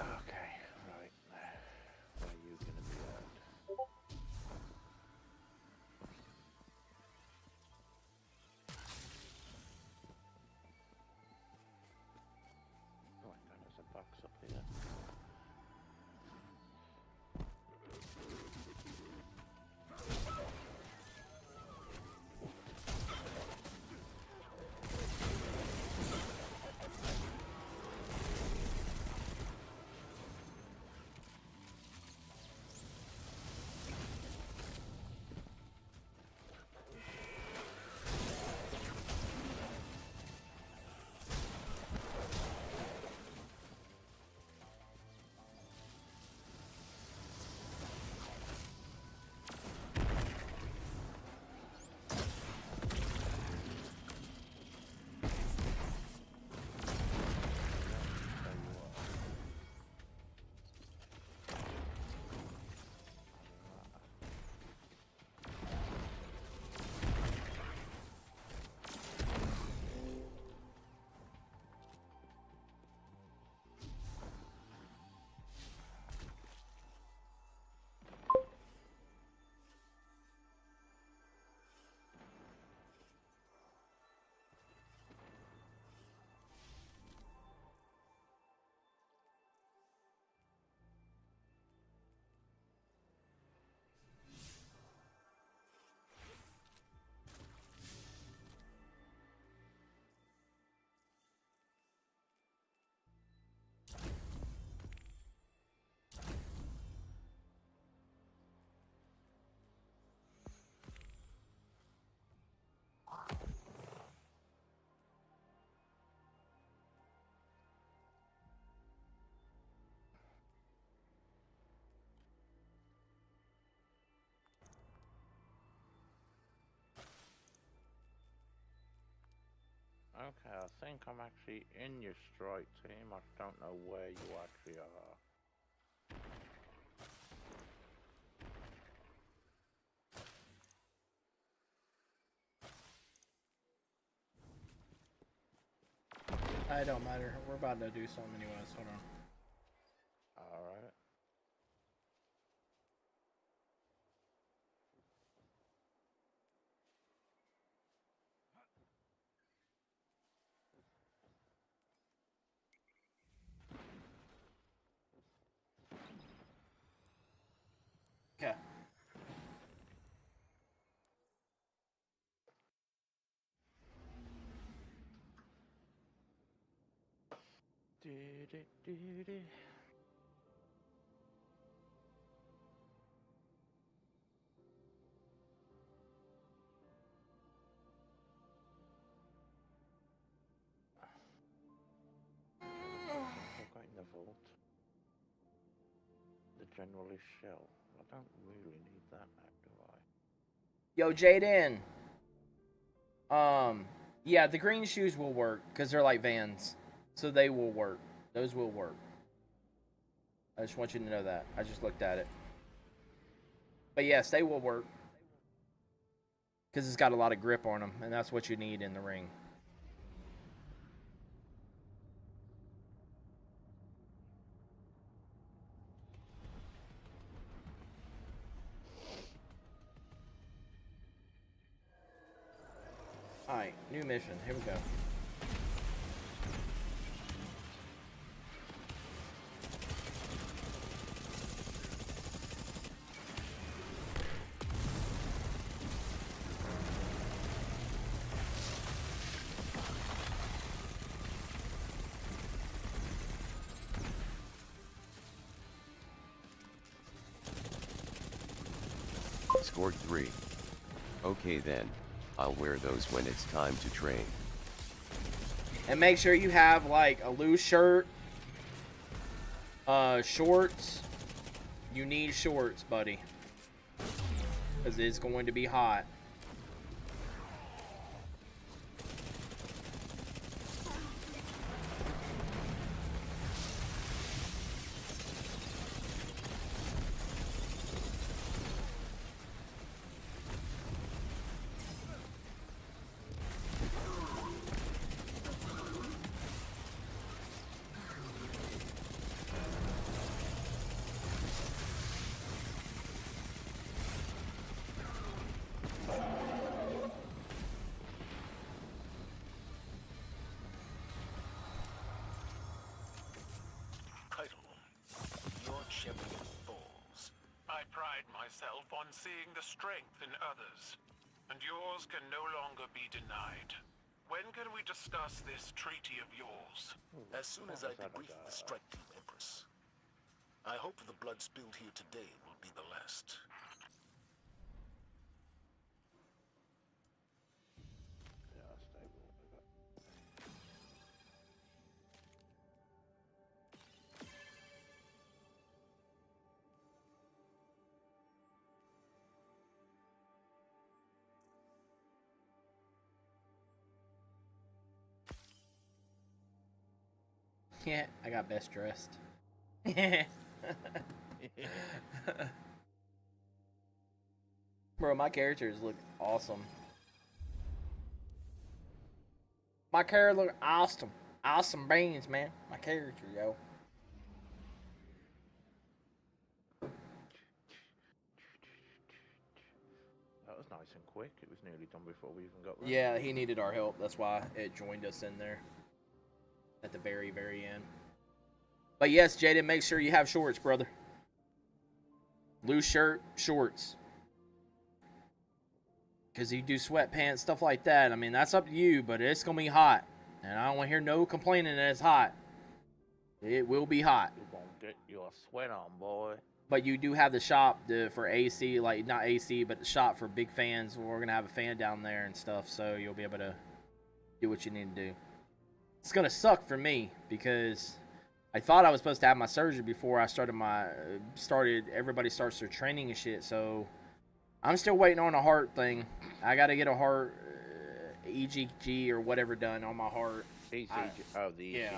Okay, right. Where are you gonna be at? Oh my god, there's a box up here. Okay, I think I'm actually in your strike team. I don't know where you actually are. It don't matter. We're about to do something anyways. Hold on. Alright. Okay. generalist shell. I don't really need that now, do I? Yo, Jaden. Yeah, the green shoes will work because they're like Vans, so they will work. Those will work. I just want you to know that. I just looked at it. But yes, they will work because it's got a lot of grip on them, and that's what you need in the ring. Alright, new mission. Here we go. Scored 3. Okay then, I'll wear those when it's time to train. And make sure you have like a loose shirt, shorts. You need shorts, buddy, because it's going to be hot. On seeing the strength in others, and yours can no longer be denied. When can we discuss this treaty of yours? As soon as I debrief the strike team, Empress. I hope the blood spilled here today will be the last. Yeah, I got best dressed. Bro, my characters look awesome. My character look awesome. Awesome brains, man. My character, yo. That was nice and quick. It was nearly done before we even got there. Yeah, he needed our help. That's why it joined us in there. At the very, very end. But yes, Jaden, make sure you have shorts, brother. Loose shirt, shorts. Because you do sweatpants, stuff like that. I mean, that's up to you, but it's going to be hot. And I don't want to hear no complaining that it's hot. It will be hot. You're going to get your sweat on, boy. But you do have the shop for AC, like not AC, but the shop for big fans. We're going to have a fan down there and stuff, so you'll be able to do what you need to do. It's going to suck for me because I thought I was supposed to have my surgery before I started everybody starts their training and shit. So I'm still waiting on a heart thing. I got to get a heart EGG or whatever done on my heart. The ECG. Yeah.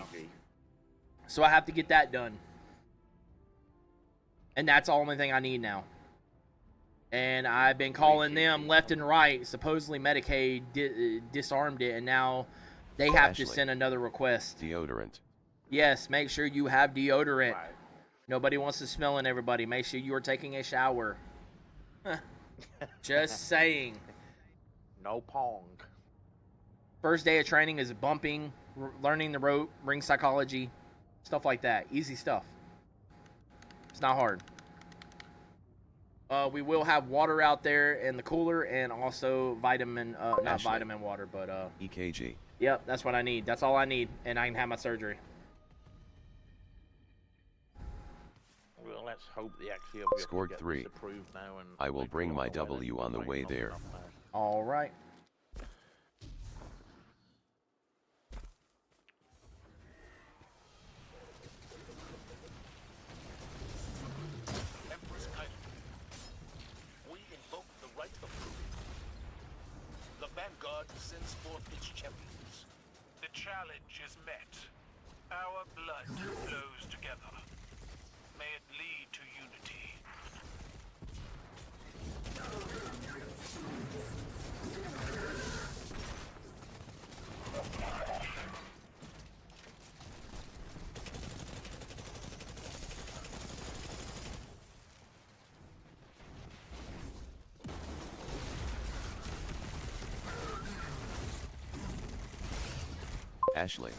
So I have to get that done. And that's the only thing I need now. And I've been calling them left and right. Supposedly Medicaid disarmed it, and now they have to send another request. Deodorant. Yes, make sure you have deodorant. Right. Nobody wants to smell in everybody. Make sure you are taking a shower. Just saying. No pong. First day of training is bumping, learning the rope, ring psychology, stuff like that. Easy stuff. It's not hard. We will have water out there in the cooler and also vitamin, not vitamin water, but EKG. Yep, that's what I need. That's all I need, and I can have my surgery. Well, let's hope the actually Scored 3. Now and I will bring my W on the way there. All right. champions. The challenge is met. Our blood flows together. May it lead to unity. Ashley.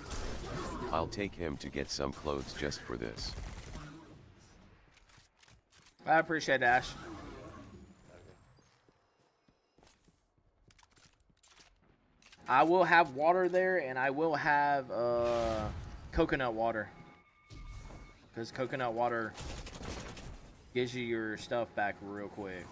I'll take him to get some clothes just for this. I appreciate it, Ash. I will have water there, and I will have coconut water. Because coconut water gives you your stuff back real quick.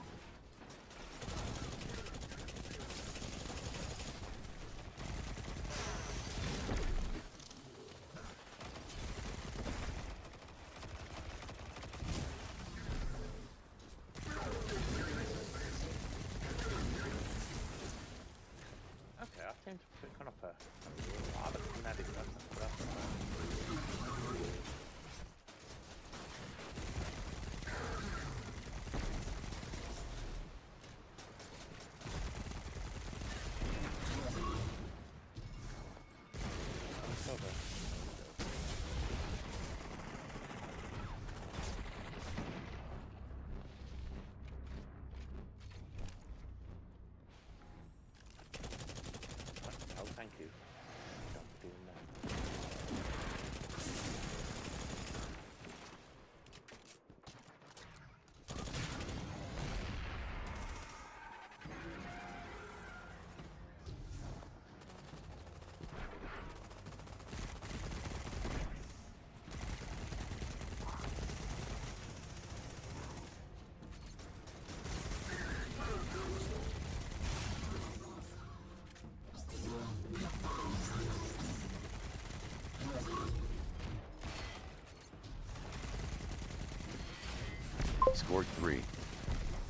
Scored 3.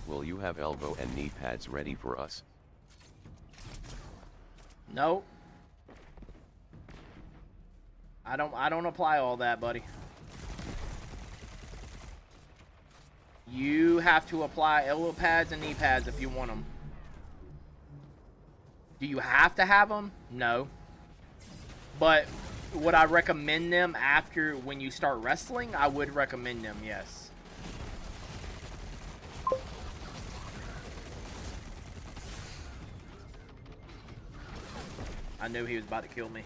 Will you have elbow and knee pads ready for us? Nope. I don't apply all that, buddy. You have to apply elbow pads and knee pads if you want them. Do you have to have them? No. But would I recommend them after when you start wrestling? I would recommend them, yes. I knew he was about to kill me.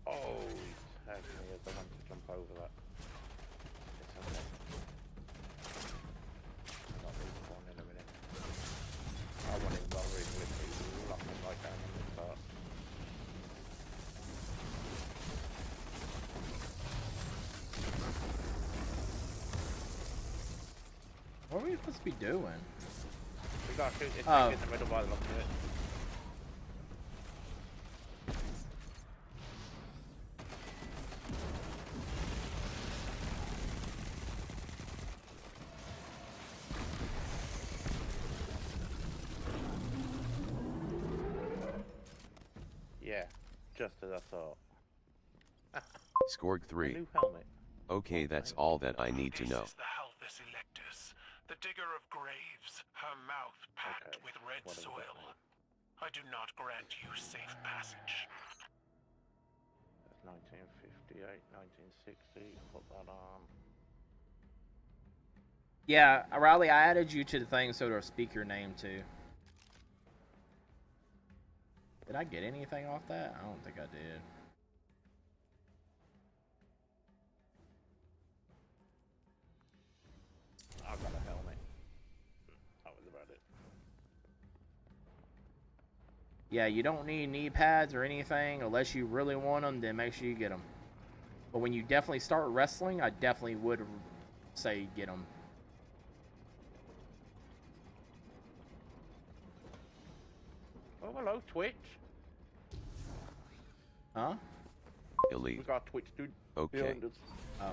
Oh, he's tagged me as I want to jump over that. It's okay. Not respawn in a minute. I want him well really lock him right down on the start. What are we supposed to be doing? We gotta shoot this Oh. thing in the middle by the look of it. Yeah, just as I thought. Scored 3. New helmet. Okay, that's all that I need to know. This is the Halthus Electus, the digger of graves, her mouth packed with red soil. I do not grant you safe passage. That's 1958, 1960. Put that on. Yeah, Riley, I added you to the thing so it'll speak your name too. Did I get anything off that? I don't think I did. I got a helmet. That was about it. Yeah, you don't need knee pads or anything unless you really want them. Then make sure you get them. But when you definitely start wrestling, I definitely would say get them. Oh, hello, Twitch. Huh? Elite. We got Twitch dude. Okay. Behind us. I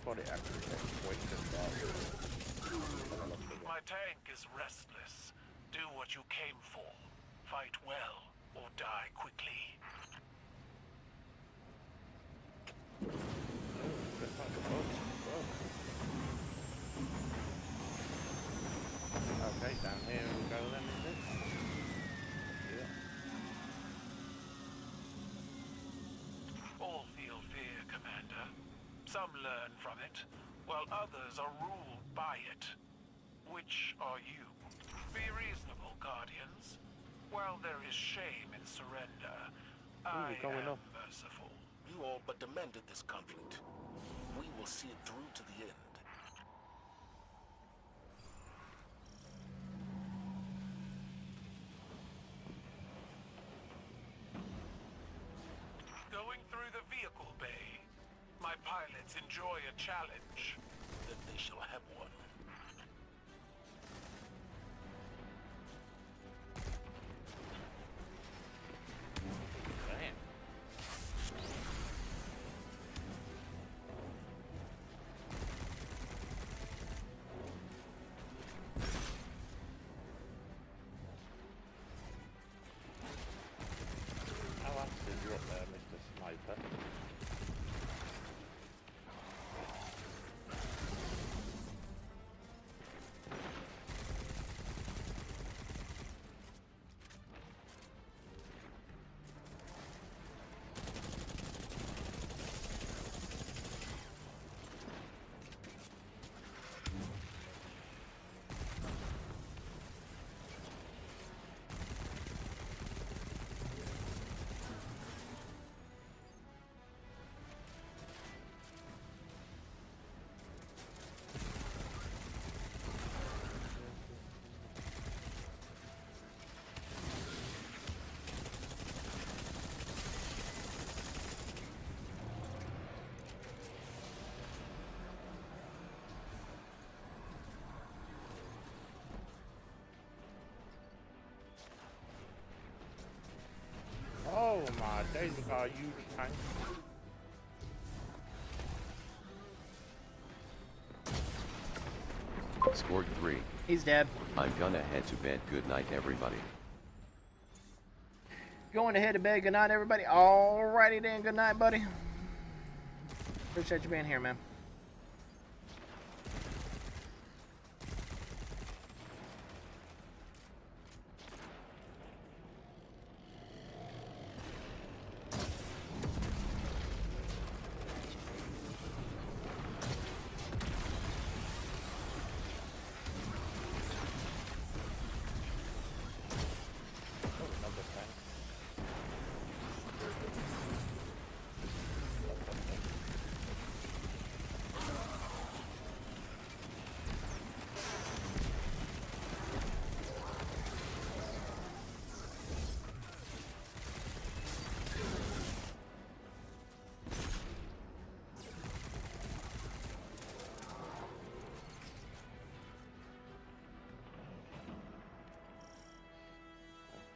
thought it actually said Twitch and My tank is restless. Do what you came for. Fight well or die quickly. Okay, down here we go then, is it? Yeah. All feel fear, Commander. Some learn from it, while others are ruled by it. Which are you? Be reasonable, Guardians. While there is shame in surrender, I am merciful. You all but demanded this conflict. We will see it through to the end. Going through the vehicle bay. My pilots enjoy a challenge. Then they shall have one. How active you're up there, Mr. Sniper? Oh my days, we got a huge tank. Scored 3. He's dead. I'm gonna head to bed. Good night, everybody. Going to head to bed. Good night, everybody. Alrighty then. Good night, buddy. Appreciate you being here, man.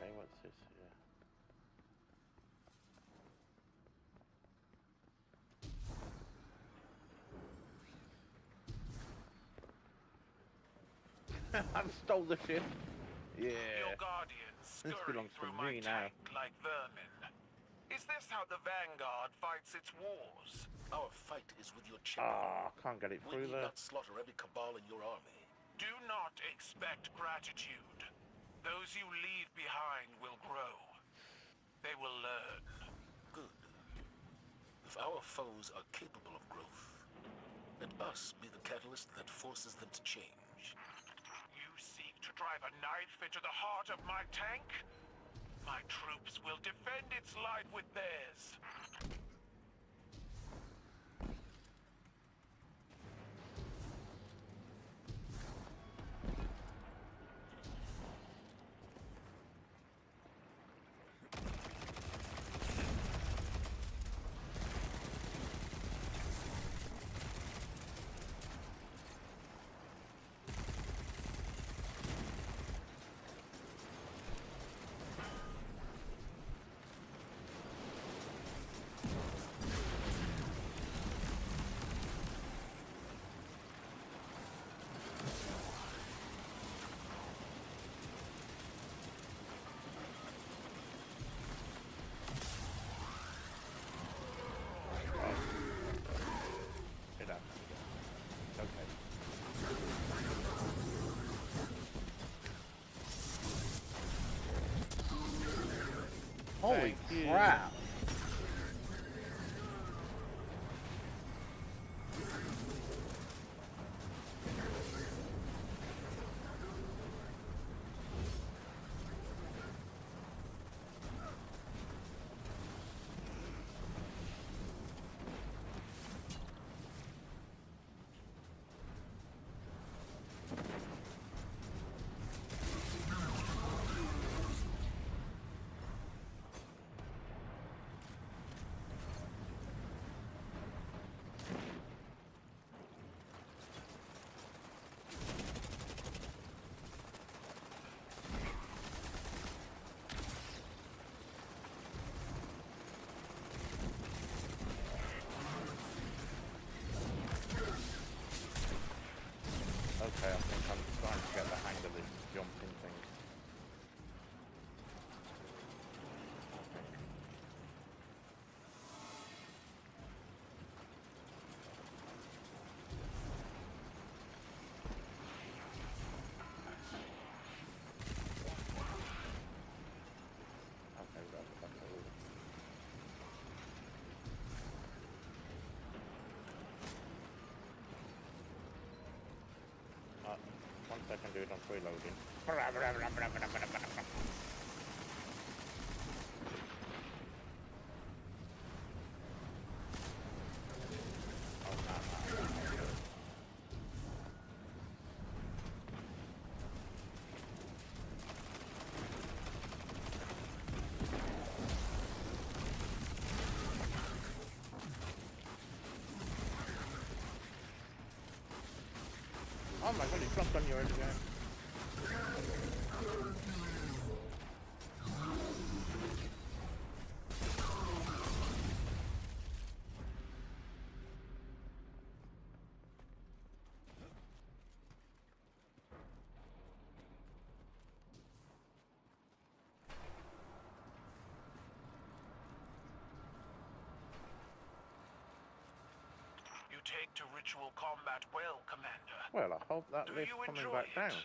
Okay, what's this here? I've stole the ship. Yeah. Your guardians This scurry belongs to through my me now. tank like vermin. Is this how the Vanguard fights its wars? Our fight is with your chip. Ah, can't get it We through need there. not slaughter every cabal in your army. Do not expect gratitude. Those you leave behind will grow. They will learn. Good. If our foes are capable of growth, let us be the catalyst that forces them to change. You seek to drive a knife into the heart of my tank? My troops will defend its life with theirs. crap. Okay, I think I'm starting to get the hang of this jumping thing. Okay, that's all. One second, dude, I'm preloading. Oh my god, he dropped on your head again. Take to ritual combat well, Commander. Well, I hope that lift's coming back down.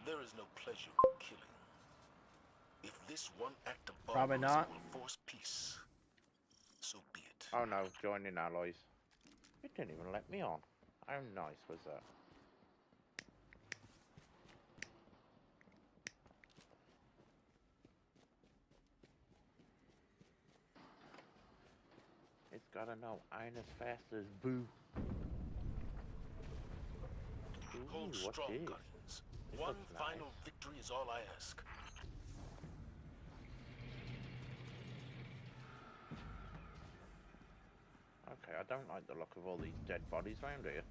There is no pleasure in killing. If this one act of Probably not. Will force peace, so be it. Oh no, joining allies. It didn't even let me on. How nice was that? It's gotta know I'm as fast as Boo. Hold what's strong, this? Guardians. This One looks final nice. victory is all I ask. Okay, I don't like the look of all these dead bodies around here.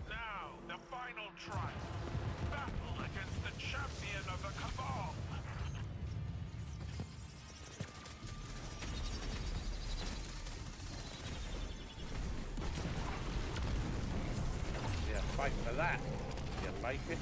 Now, the final trial. Battle against the champion of the Cabal. Yeah, fight for that. You like it?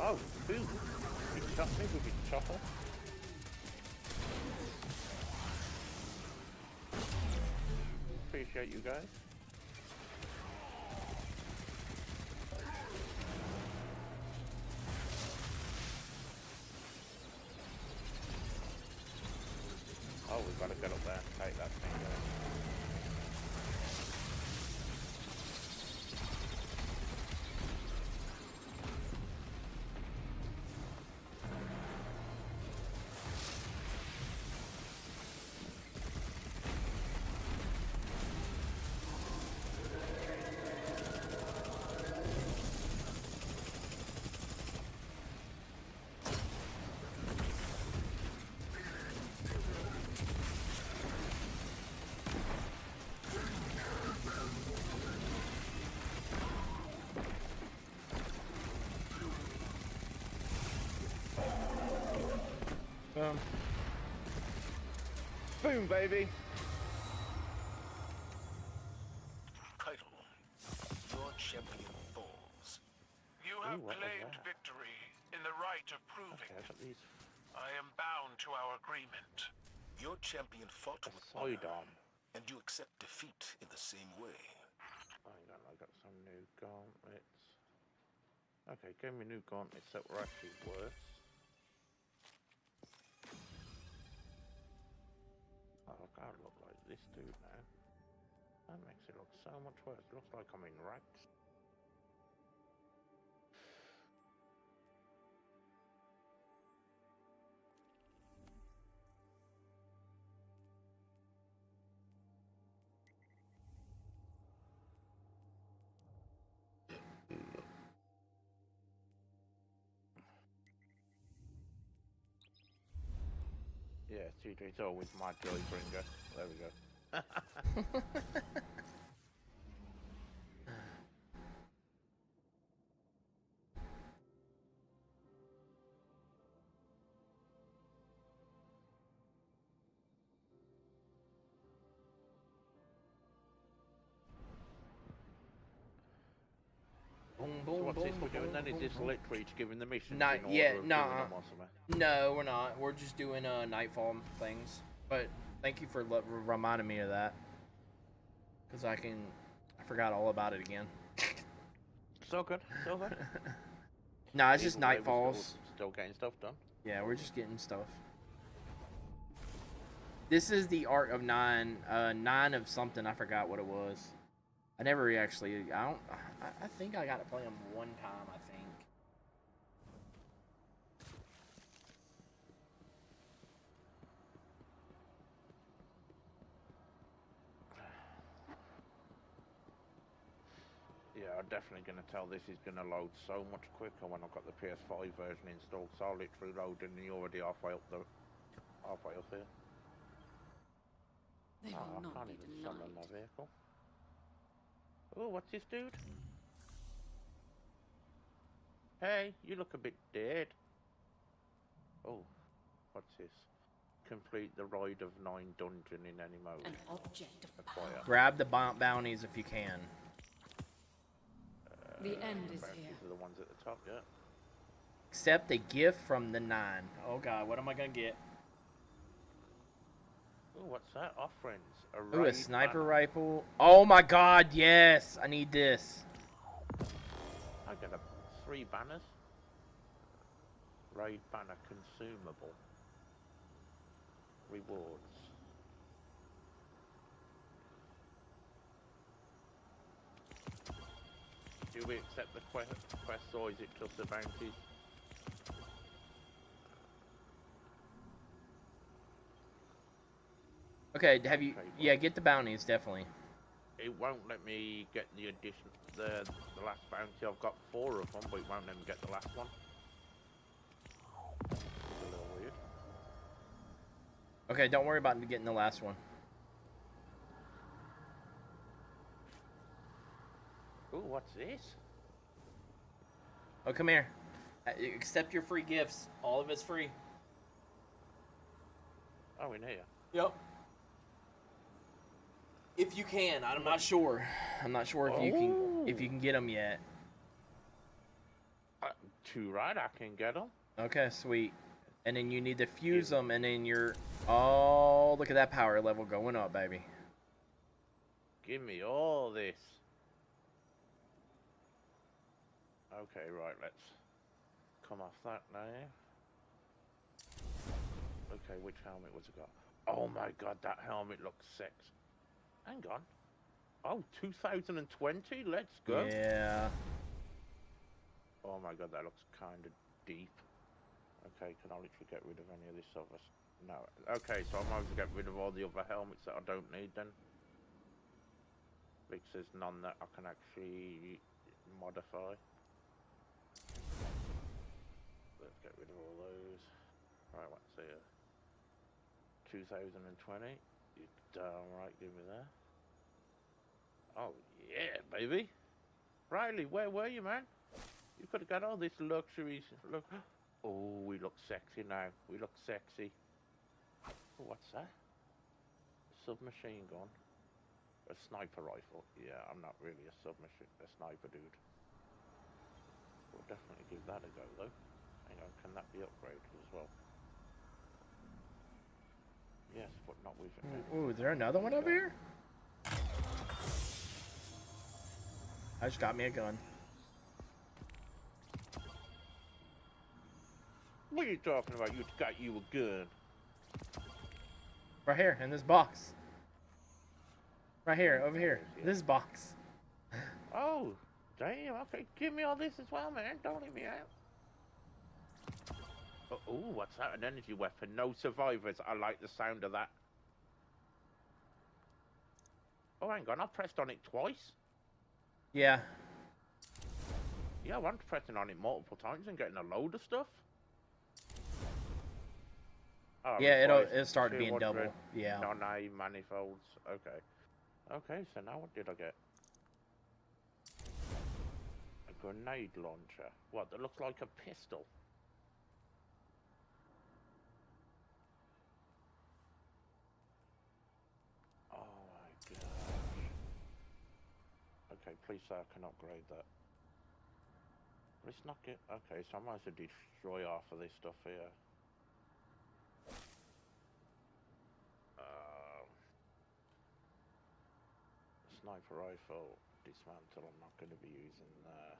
Oh, Boo! You shot me with your chopper. Appreciate you guys. Oh, we've got to get up there and take that thing down. Boom, baby! Keitel, your champion falls. You have Ooh, what was claimed that? victory in the right of proving. Okay, I got these I am bound to our agreement. Your champion fought with Sidearm. and you accept defeat in the same way. Hang on, I got some new gauntlets. Okay, give me new gauntlets that were actually worse. Oh, I can't look like this dude now. That makes it look so much worse. It looks like I'm in rags. Yeah, it's always my joy bringer. There we go. Boom, So boom, what's boom, this we're boom, doing then? boom, Is this boom. literally to giving the missions Not in yet, order of nah. doing them or something? No, we're not. We're just doing Nightfall things. But thank you for reminding me of that. Because I forgot all about it again. So good, so good. No, it's just Either way, we're Nightfalls. Still getting stuff done. Yeah, we're just getting stuff. This is the Art of 9. 9 of something. I forgot what it was. I never actually. I think I got to play them one time. I think. Yeah, I'm definitely going to tell this is going to load so much quicker when I've got the PS5 version installed. So I'll literally load and you're already halfway up here. They will I not can't be even denied. summon my vehicle. Oh, what's this dude? Hey, you look a bit dead. Oh, what's this? Complete the Ride of 9 dungeon in any mode. An object of Acquire. Grab the bounties if you can. The end is Bounties here. are the ones at the top, yeah. Accept a gift from the 9. Oh god, what am I gonna get? Oh, what's that? Offerings. Ooh, a raid sniper banner. rifle. Oh my god, yes! I need this. I got 3 banners. Raid banner consumable. Rewards. Do we accept the quests or is it just the bounties? Okay, have you... Yeah, get the bounties, definitely. It won't let me get the addition, the last bounty. I've got 4 of them, but it won't let me get the last one. It's a little weird. Okay, don't worry about getting the last one. Ooh, what's this? Oh, come here. Accept your free gifts. All of it's free. Oh, in here. Yep. If you can, I'm not sure. I'm not sure if you can get them yet. Too right, I can get them. Okay, sweet. And then you need to fuse them, and then you're... Oh, look at that power level going up, baby. Give me all this. Okay, right, let's come off that now. Okay, which helmet was it got? Oh my god, that helmet looks sexy. Hang on. Oh, 2020? Let's go. Yeah. Oh my god, that looks kind of deep. Okay, can I literally get rid of any of this other? No. Okay, so I might as well get rid of all the other helmets that I don't need then. Because there's none that I can actually modify. Let's get rid of all those. Right, let's see. 2020. You damn right, give me that. Oh yeah, baby. Riley, where were you, man? You could have got all this luxuries. Look. Oh, we look sexy now. We look sexy. Oh, what's that? Submachine gun. A sniper rifle. Yeah, I'm not really a sniper dude. We'll definitely give that a go though. Hang on, can that be upgraded as well? Yes, but not with it. Ooh, is there another one over here? I just got me a gun. What are you talking about? You got you a gun. Right here, in this box. Right here, over here. This box. Oh, damn. Okay, give me all this as well, man. Don't leave me out. Oh, what's that? An energy weapon. No survivors. I like the sound of that. Oh, hang on. I pressed on it twice. Yeah. Yeah, I'm pressing on it multiple times and getting a load of stuff. Oh, Yeah, it'll start being double. Yeah. Non-A manifolds. Okay. Okay, so now what did I get? A grenade launcher. What, that looks like a pistol? Oh my gosh. Okay, please say I can upgrade that. Let's not get... Okay, so I might as well destroy half of this stuff here. Sniper rifle, dismantle, I'm not going to be using that.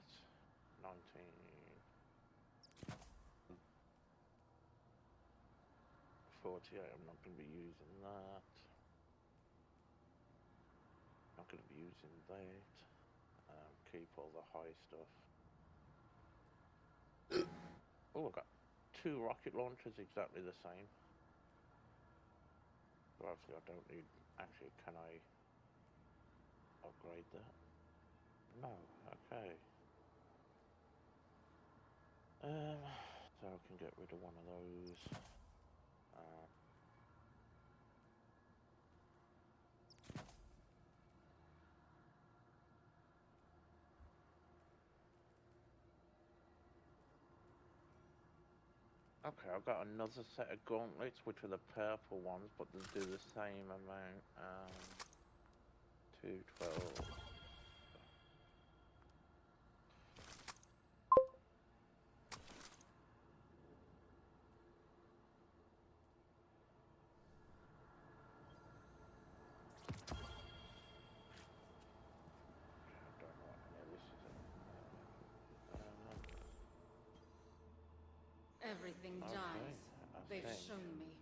1948, I'm not going to be using that. Not going to be using that. Keep all the high stuff. Oh, I've got 2 rocket launchers exactly the same. So obviously I don't need... Actually, can I upgrade that? No, okay. So I can get rid of one of those. Okay, I've got another set of gauntlets, which are the purple ones, but they do the same amount. 212. Everything dies. They've shown me.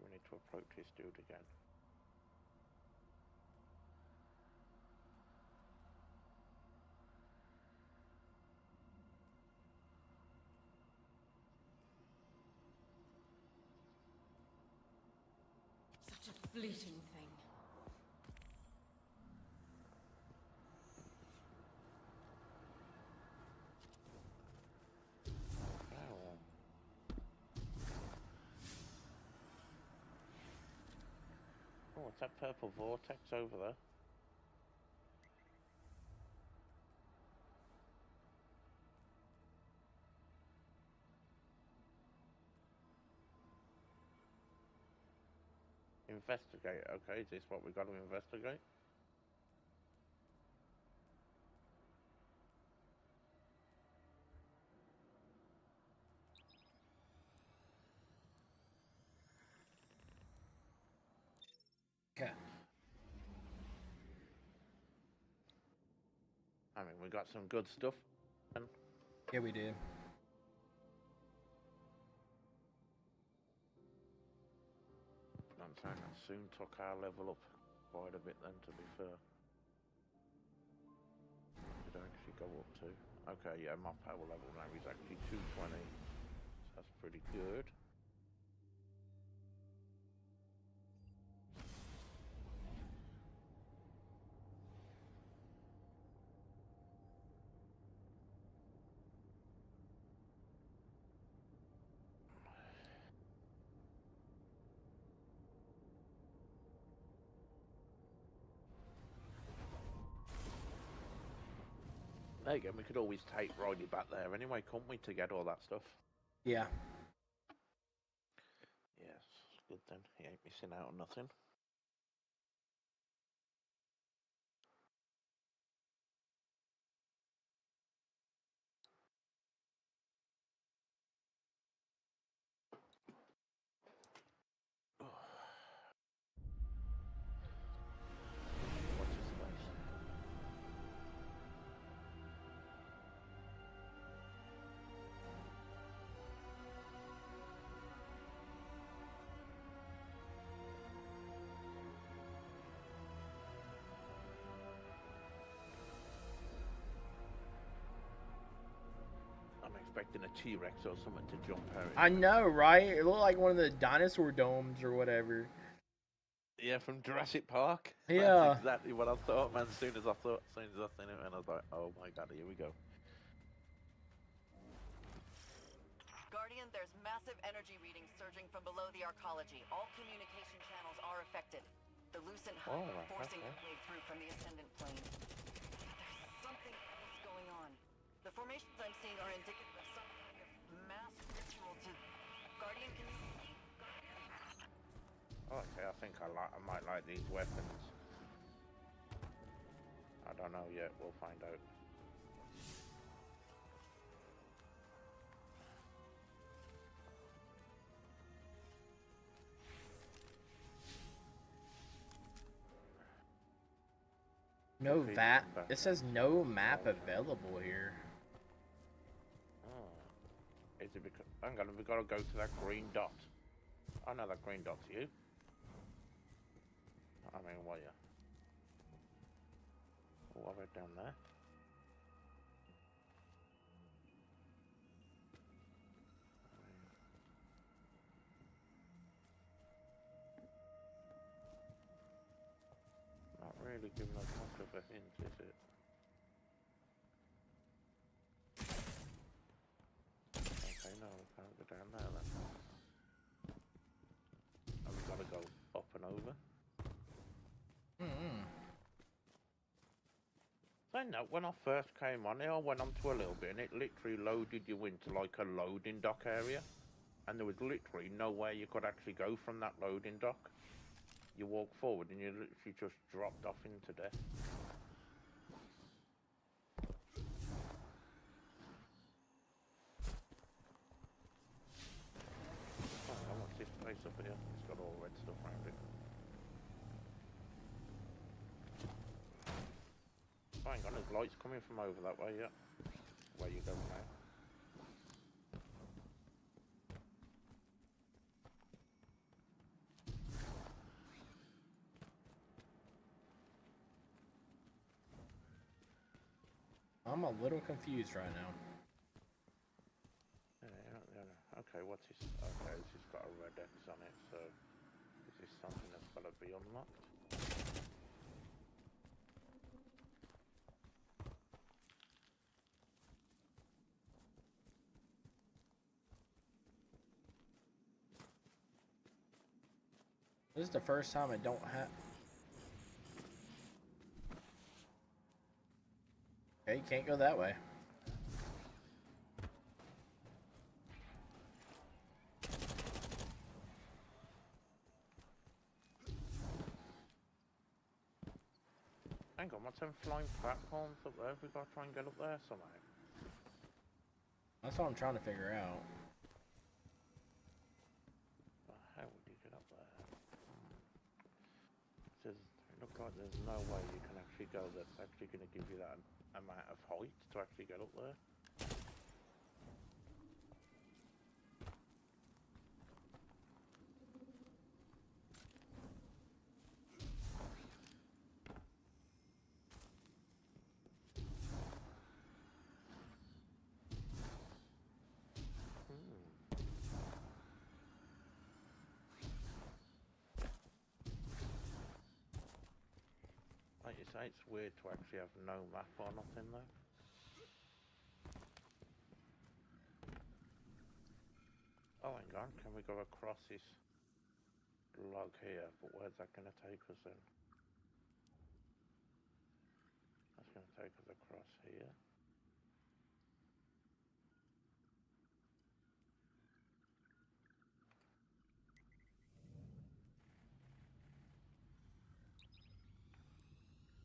We need to approach this dude again. Such a fleeting thing. Oh, what's that purple vortex over there? Investigate. Okay, is this what we got to investigate? Okay. I mean, we got some good stuff. Yeah, we did. I'm saying that soon took our level up quite a bit then, to be fair. Did I actually go up to? Okay, yeah, my power level now is actually 220. So that's pretty good. There you go, we could always take Roddy back there anyway, couldn't we, to get all that stuff? Yeah. Yes, good then. He ain't missing out on nothing. expecting a T-Rex or something to jump out. I know, right? It looked like one of the dinosaur domes or whatever. Yeah, from Jurassic Park. Yeah. That's exactly what I thought, man. As soon as I seen it, and I was like, oh my god, here we go. Guardian, there's massive energy readings surging from below the arcology. All communication channels are affected. The lucent hive are forcing their way through from the ascendant plane. There's something else going on. The formations I'm seeing are indicative of some kind of mass ritual to... Guardian, can you see? Okay, I think I might like these weapons. I don't know yet. We'll find out. No VAT. It says no map available here. Oh. Is it because... Hang on, we've got to go to that green dot. I know that green dot's you. I mean, what you? What about down there? Not really giving us much of a hint, is it? Okay, no, we can't go down there then. And we've got to go up and over. Saying that, when I first came on here, I went on to a little bit and it literally loaded you into like a loading dock area. And there was literally nowhere you could actually go from that loading dock. You walk forward and you literally just dropped off into death. Oh, what's this place up here? It's got all red stuff around it. Hang on, there's lights coming from over that way, yeah. Where you going now? I'm a little confused right now. Yeah. Okay, what's this? Okay, this has got a red X on it, so is this something that's got to be unlocked? This is the first time I don't have... Okay, you can't go that way. Hang on, what's them flying platforms up there? We've got to try and get up there somehow. That's what I'm trying to figure out. How would you get up there? It looks like there's no way you can actually go that's actually going to give you that amount of height to actually get up there. Like you say, it's weird to actually have no map or nothing though. Oh, hang on, can we go across this log here? But where's that going to take us then? That's going to take us across here.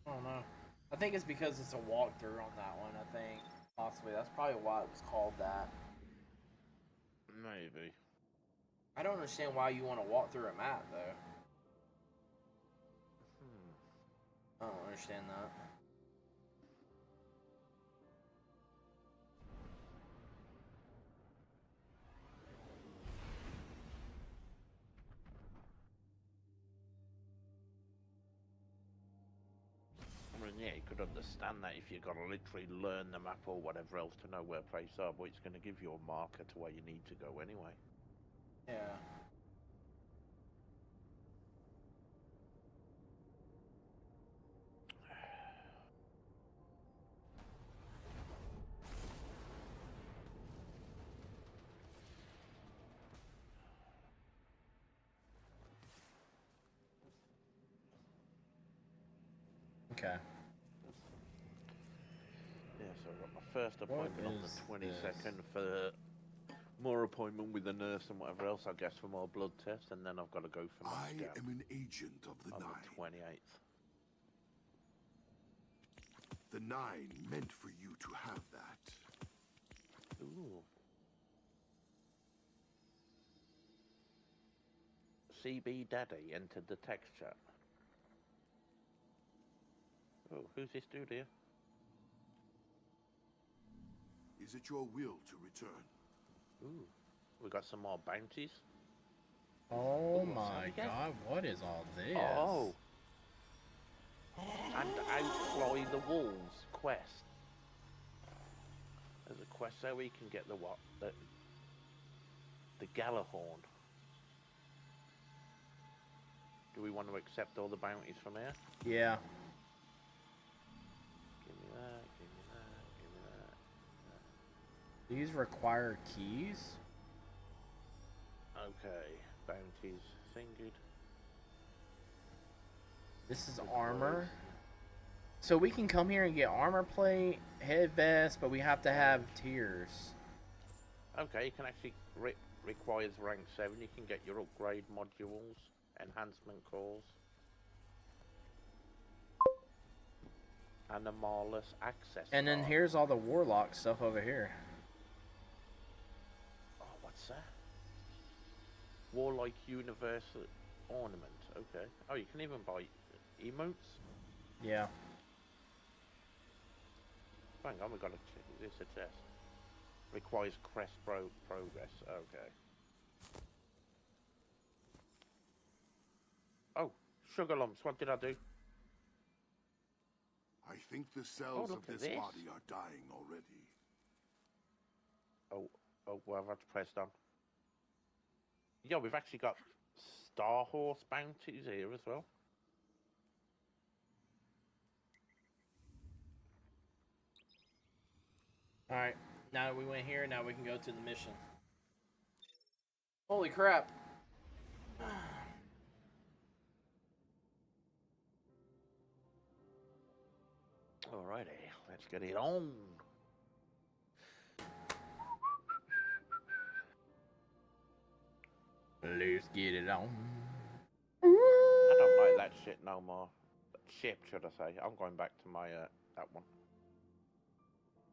I don't know. I think it's because it's a walkthrough on that one, I think. Possibly. That's probably why it was called that. Maybe. I don't understand why you want to walk through a map, though. I don't understand that. I mean, yeah, you could could understand that if you got to literally learn the map or whatever else to know where places are, but it's going to give you a marker to where you need to go anyway. Yeah. Okay. Yeah, so I got my first appointment on the 22nd for more appointment with the nurse and whatever else, I guess, for more blood tests, and then I've got to go for my scan. I am an agent of the on Nine. the 28th. The Nine meant for you to have that. Ooh. CB Daddy entered the text chat. Oh, who's this dude here? Is it your will to return? Ooh, we got some more bounties. Oh Ooh, my god, what is all this? Oh. And outfly the wolves quest. There's a quest there where you can get the what? The Galahorn. Do we want to accept all the bounties from here? Yeah. Give me that, give me that, give me that. These require keys? Okay, bounties thingied. This is armor. So we can come here and get armor plate, head vest, but we have to have tiers. Okay, you can actually requires rank 7. You can get your upgrade modules, enhancement cores, anomalous access. And then card. here's all the warlock stuff over here. Oh, what's that? Warlike universal ornament. Okay. Oh, you can even buy emotes. Yeah. Hang on, we got to check this a test. Requires crest progress. Okay. Oh, sugar lumps. What did I do? I think the cells look of at this this. body are dying already. Oh, well, I've had to press down. Yeah, we've actually got Star Horse bounties here as well. Alright, now that we went here, now we can go to the mission. Holy crap. Alrighty, let's get it on. Let's get it on. I don't like that shit no more. Ship, should I say. I'm going back to my, that one.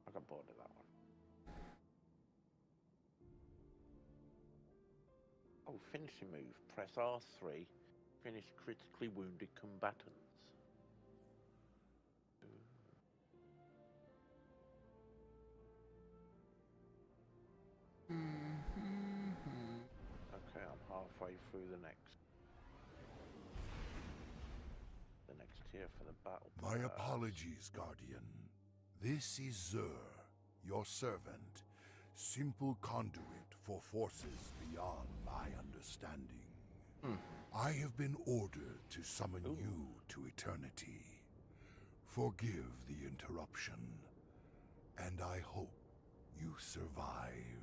I got bored of that one. Oh, finishing move. Press R3. Finish critically wounded combatants. Okay, I'm halfway through the next tier for the battle. My apologies, Guardian. This is Zur, your servant, simple conduit for forces beyond my understanding. I have been ordered to summon you to eternity. Forgive the interruption, and I hope you survive.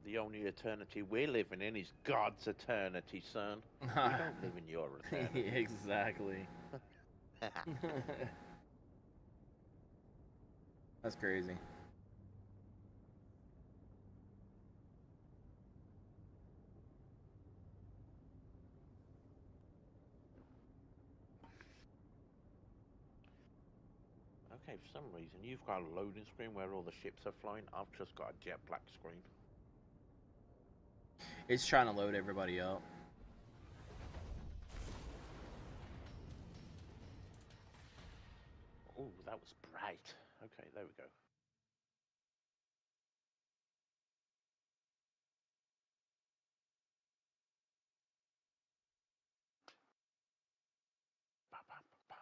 The only eternity we're living in is God's eternity, son. We don't live in your eternity. Exactly. That's crazy. Okay, for some reason, you've got a loading screen where all the ships are flying. I've just got a jet black screen. It's trying to load everybody up. Oh, that was bright. Okay, there we go.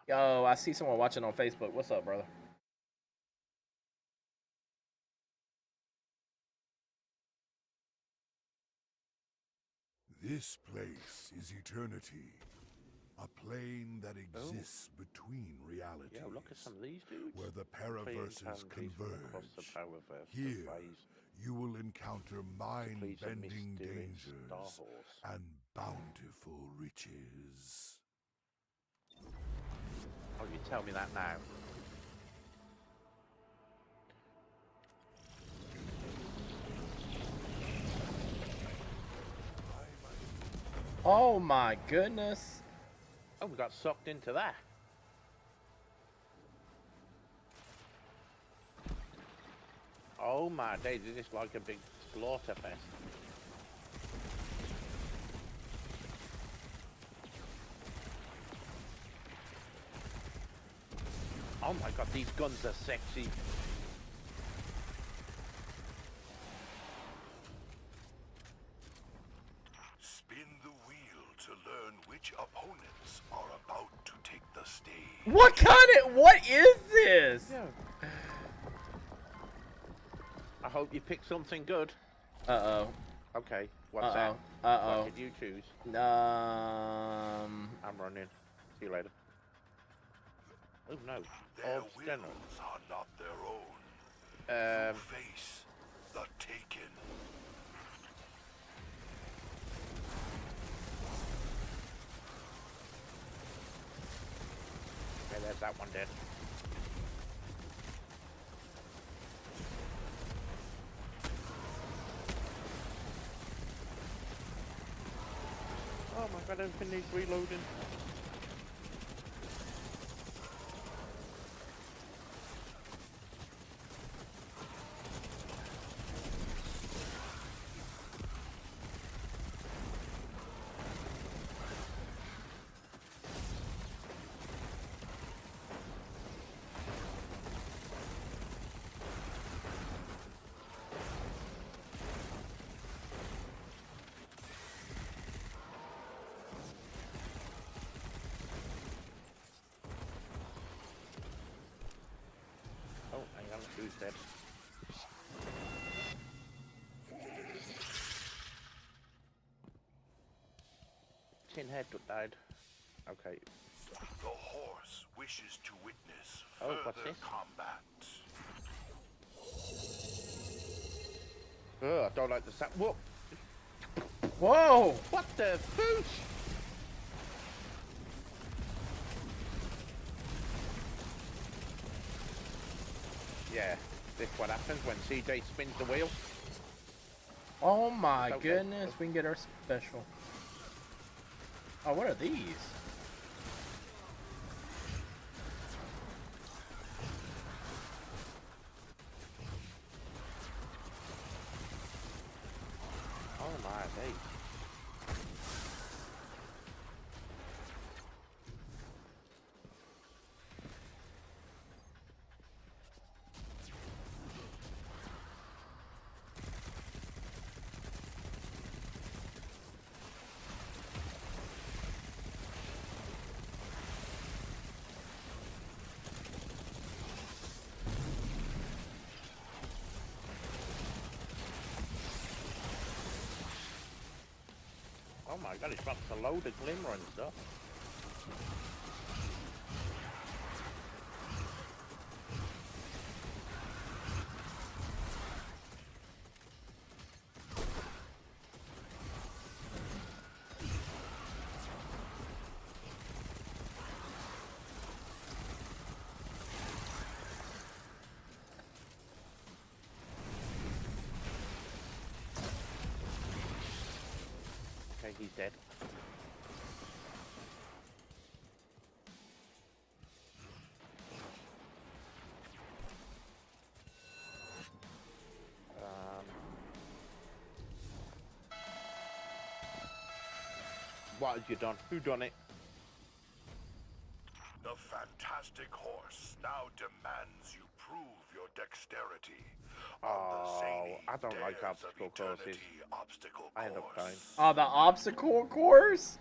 Yo, I see someone watching on Facebook. What's up, brother? This place is eternity. A plane that exists between realities. Yeah, look at some of these dudes. Where the paraverses converge. Here, you will encounter mind-bending dangers and bountiful riches. Oh, you tell me that now. Oh my goodness. Oh, we got sucked into that. Oh my days, is this like a big slaughter fest? Oh my god, these guns are sexy. Spin the wheel to learn which opponents are about to take the stage. What is this? Yeah. I hope you pick something good. Uh-oh. Okay, what's that? Uh-oh. What did you choose? I'm running. See you later. Oh no. Their External. wills are not their own. You face the Taken. Okay, there's that one dead. Oh my god, everything needs reloading. Oh, hang on, who's dead? Tin head died. Okay. The horse wishes to witness what's further this? combat. Oh, I don't like the sound. Whoa! Whoa! What the boosh? Yeah, this what happens when CJ spins the wheel. Oh my Okay. goodness, we can get our special. Oh, what are these? Oh my days. Oh my god, it's dropped a load of glimmer and stuff. Okay, he's dead. What have you done? Who done it? The fantastic horse now demands you prove your dexterity. Oh, I don't like obstacle courses. I end up dying. Oh, the obstacle course?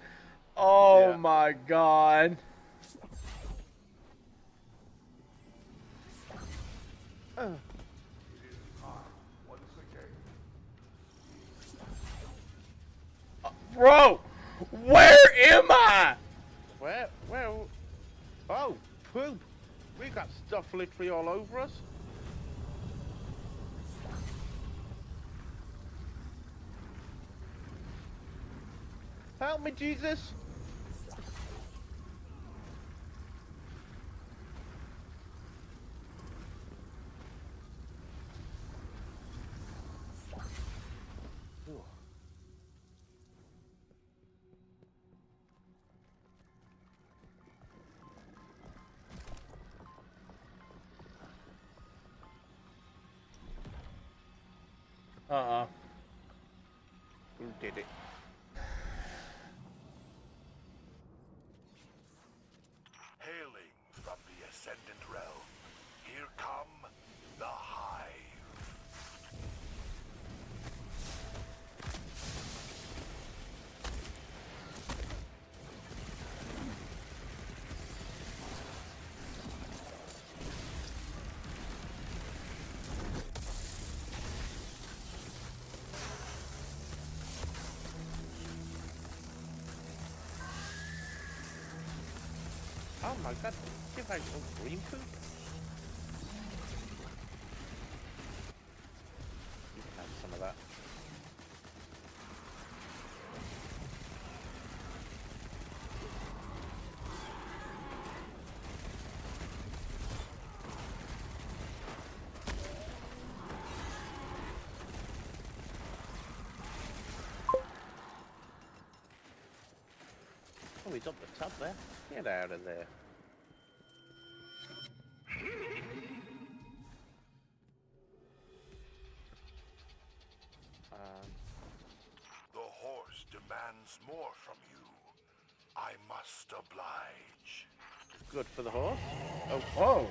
Oh Yeah. my god. Bro, where am I? Where? Oh, poop. We got stuff literally all over us. Help me, Jesus. Who did it? Hailing from the Ascendant Realm, here come the Hive. Oh my god, give out some green poop. You can have some of that. Oh, he's up the top there. Get out of there. The horse demands more from you. I must oblige. Good for the horse. Oh, whoa.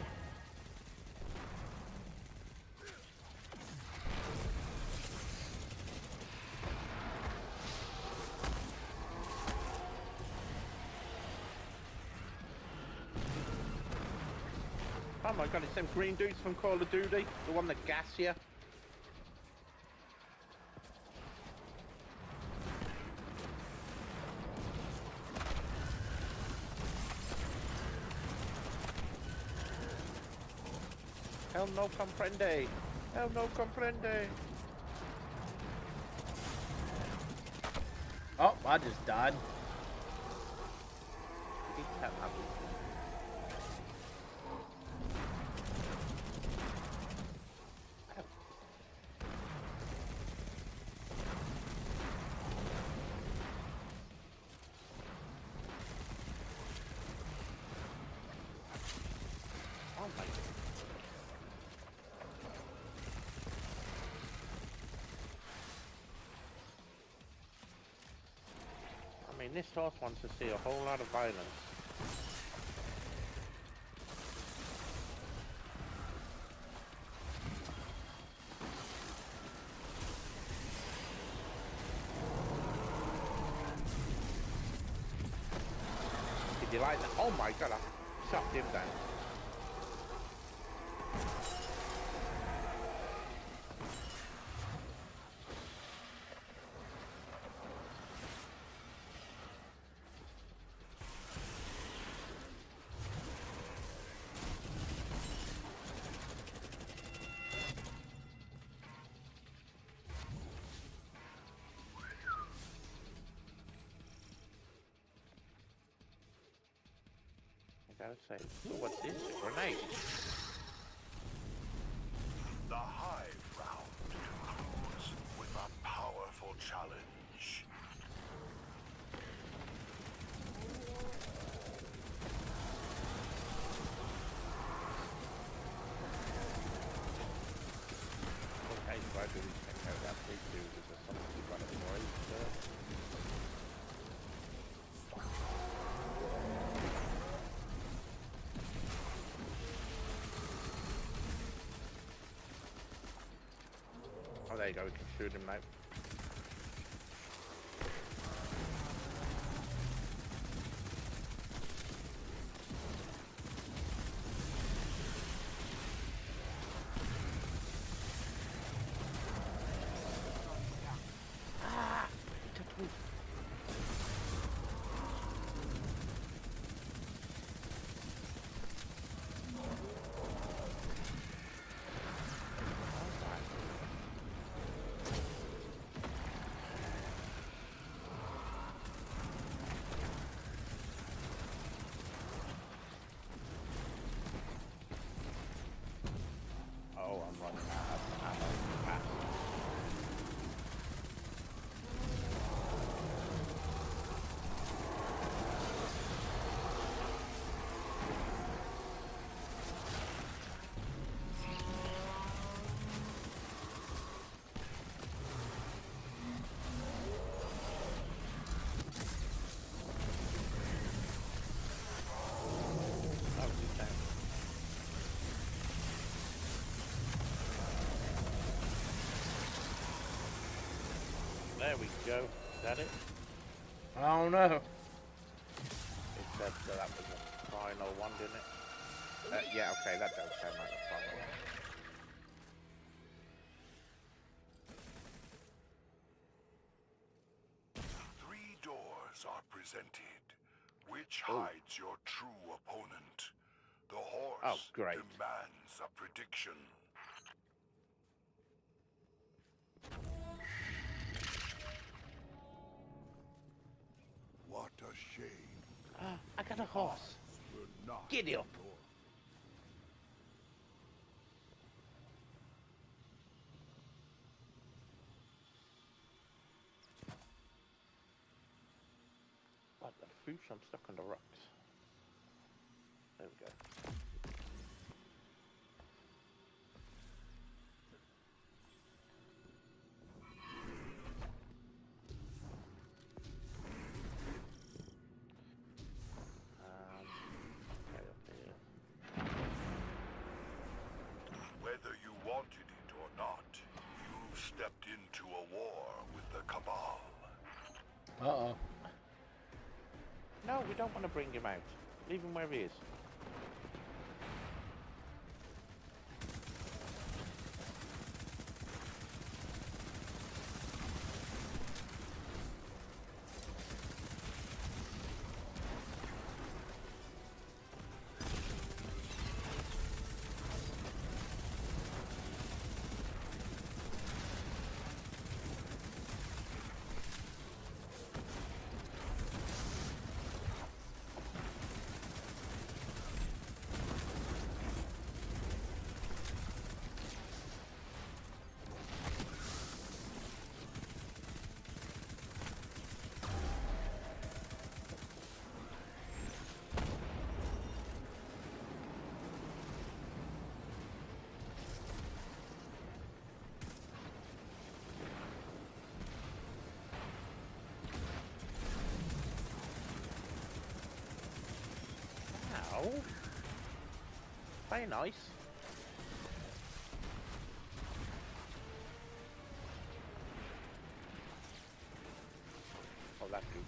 Oh my god, it's them green dudes from Call of Duty, the one that gas you. Hell no comprende. Hell no comprende. Oh, I just died. Oh my god. I mean, this horse wants to see a whole lot of violence. Did you like that? Oh my god, I shot him down. I gotta say, oh, what's this? A grenade. The Hive round concludes with a powerful challenge. Okay, why do we check out that big dude? Is there something you want to avoid? Oh, there you go, we can shoot him now. There we go. Is that it? I don't know. It said that was a final one, didn't it? Yeah, okay, that does sound like the final one. Three doors are presented. Which hides your true opponent? The horse demands a prediction. What a shame. I got a horse. Giddy up. What the fish? I'm stuck on the rocks. There we go. Whether you wanted it or not, you stepped into a war with the Cabal. Uh-oh. No, we don't want to bring him out. Leave him where he is. Ow. Very nice. Oh, that's good.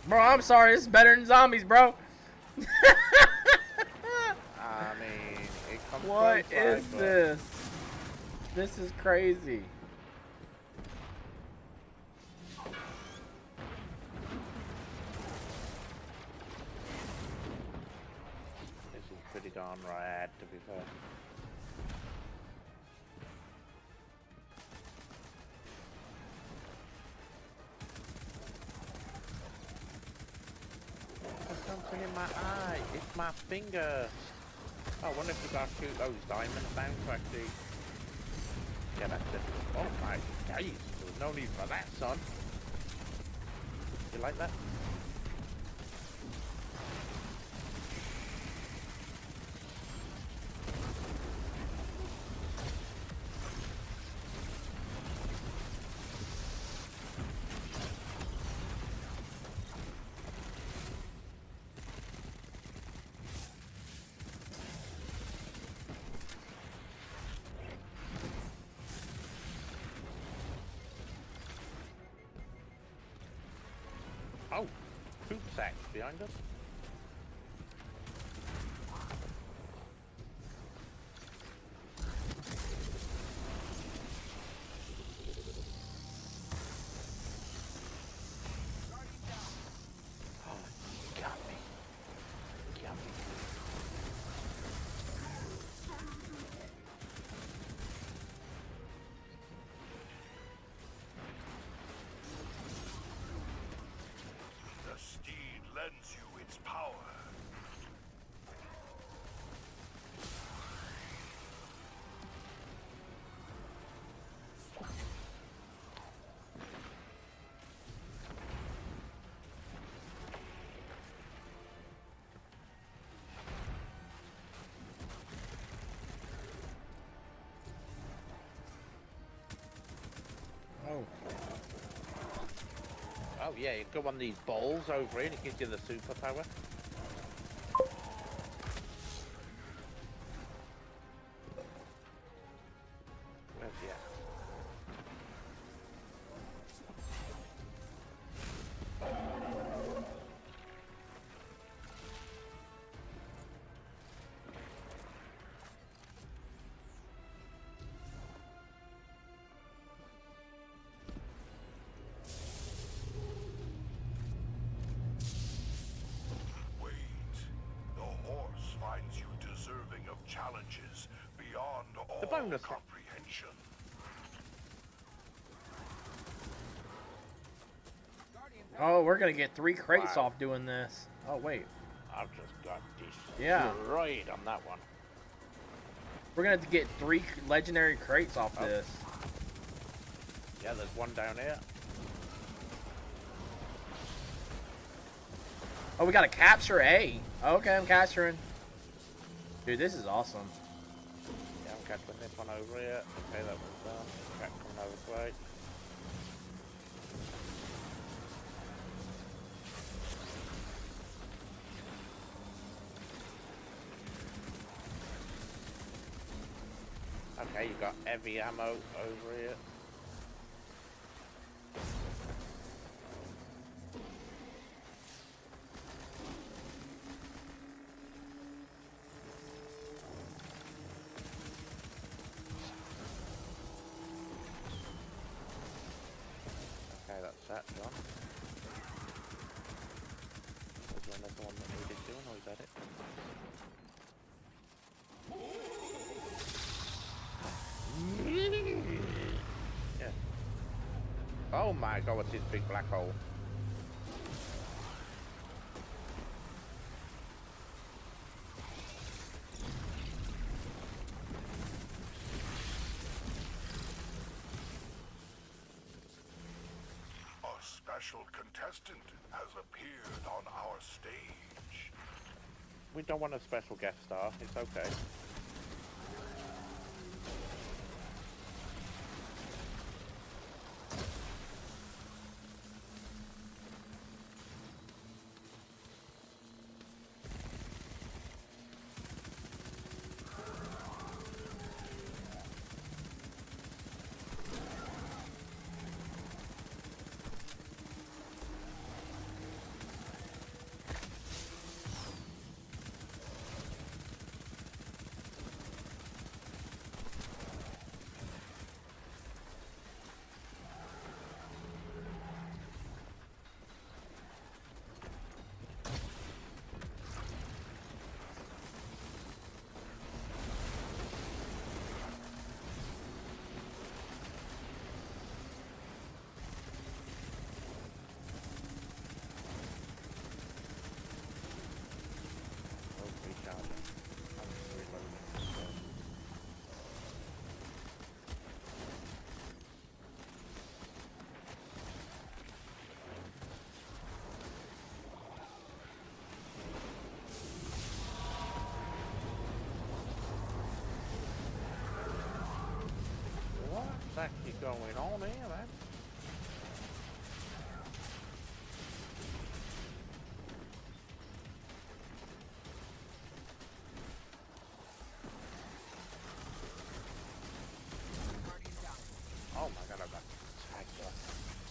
Bro, I'm sorry. This is better than zombies, bro. I mean, it comes What close, is but this? This is crazy. This is pretty darn rad, to be fair. There's something in my eye. It's my finger. I wonder if we gotta shoot those diamonds down to actually get at it. Oh my days. There was no need for that, son. You like that? Oh, poop sacks behind us. Oh, you got me. Oh. Oh yeah, you go on these balls over here and it gives you the superpower. Where's he at? Challenges beyond all The bonus comprehension. Oh, we're gonna get 3 crates off doing this. Oh wait. I've just got destroyed on that one. We're gonna have to get 3 legendary crates off this. Yeah, there's one down here. Oh, we gotta capture A. Okay, I'm capturing. Dude, this is awesome. Yeah, I'm capturing this one over here. Okay, that one's done. Capturing another crate. Okay, you got heavy ammo over here. Okay, that's that done. Was there another one that needed doing, or is that it? Yeah. Oh my god, what's this big black hole? A special contestant has appeared on our stage. We don't want a special guest star, it's okay. What's actually going on here, man? Oh my god, I got tagged up.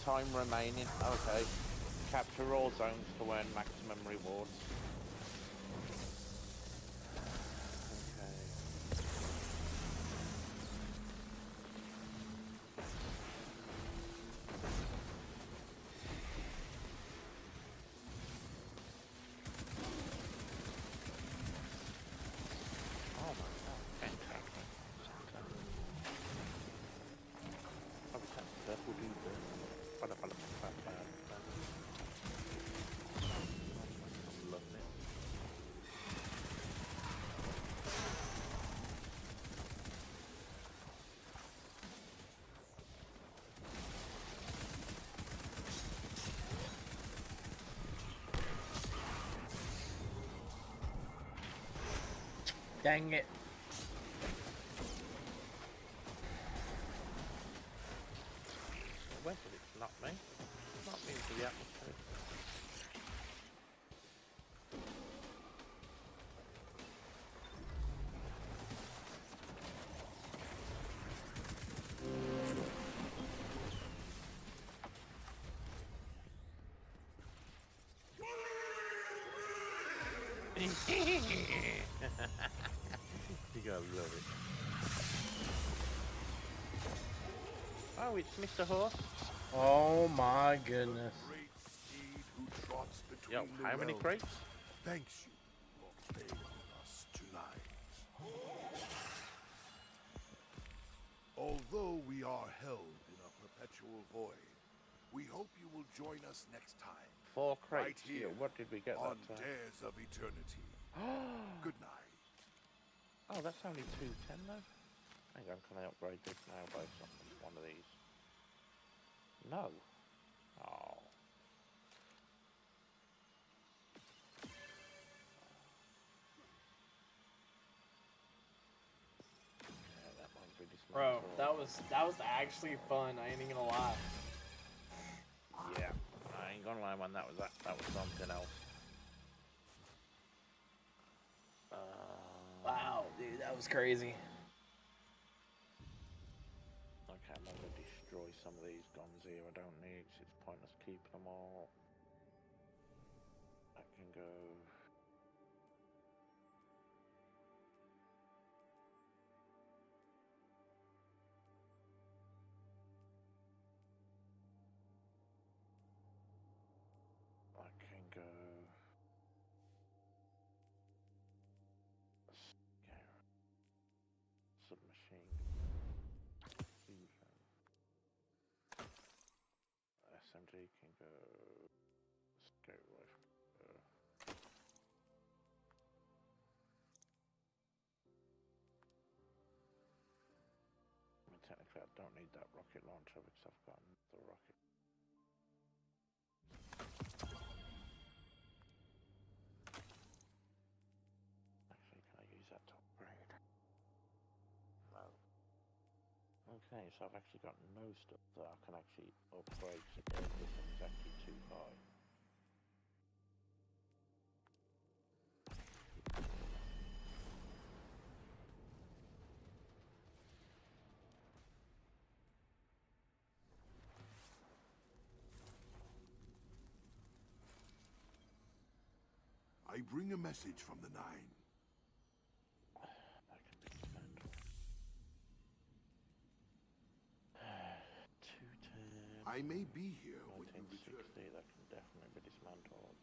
Time remaining. Okay. Capture all zones to earn maximum rewards. Dang it. where did it knock me? Knock me into the atmosphere. You gotta love it. Oh, it's Mr. Horse. Oh my goodness. Yo, how many crates? Thanks you for playing with us tonight. Although we are held in a perpetual void, we hope you will join us next time. 4 crates. Right here, what did we get on that time? Dares of Eternity. Good night. Oh, that's only 210 though. Hang on, can I upgrade this now by something? One of these. No. Oh. Yeah, that might be Bro, dismantled. that was actually fun. I ain't even gonna lie. Yeah, I ain't gonna lie, man. That was something else. Wow, dude, that was crazy. Okay, I'm gonna destroy some of these guns here. I don't need. It's pointless keeping them all. I can go. I can go. Submachine. Fusion. SMG can go. Scout rifle. I mean, technically, I don't need that rocket launcher because I've got another rocket. Actually, can I use that to upgrade? No. Okay, so I've actually got no stuff that I can actually upgrade because this one's actually too high. I bring a message from the Nine. That can be dismantled. 210. I may be here when you 1960, return. that can definitely be dismantled.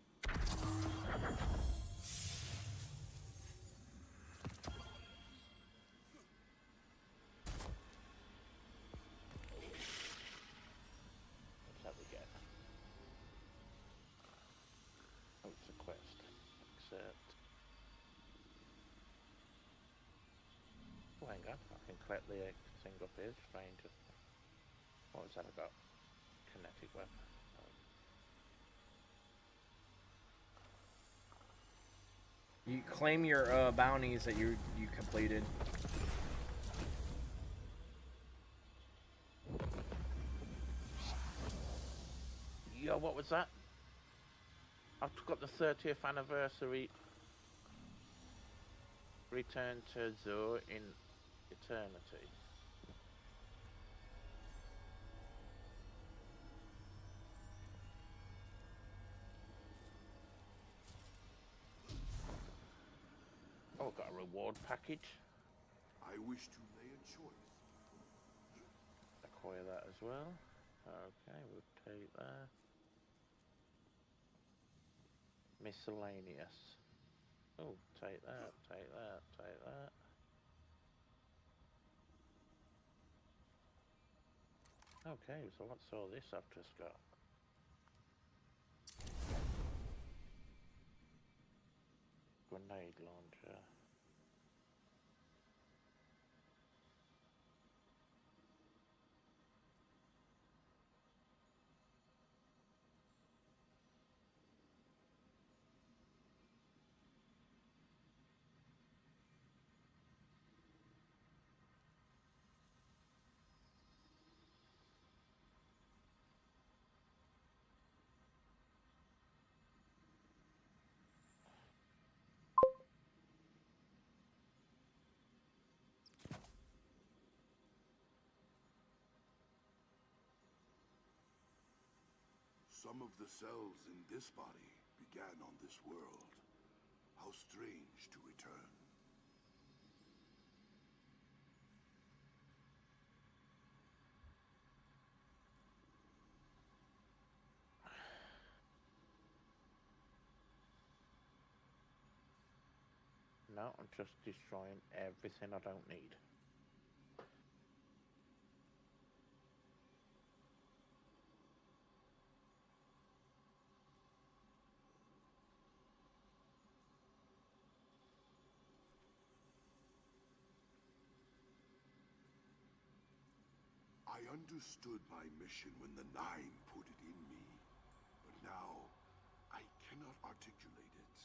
What's that we get? Oh, it's a quest. Accept. Oh, hang on. I can collect the thing up here. Stranger. What was that about? Kinetic weapon. You claim your bounties that you completed. Yo, what was that? I've got the 30th anniversary return to Zoo in Eternity. Oh, I've got a reward package. I wish to lay a choice. Acquire that as well. Okay, we'll take that. Miscellaneous. Oh, take that, take that, take that. Okay, so what's all this I've just got? Grenade launcher. Some of the cells in this body began on this world. How strange to return. No, I'm just destroying everything I don't need. I understood my mission when the Nine put it in me, but now I cannot articulate it.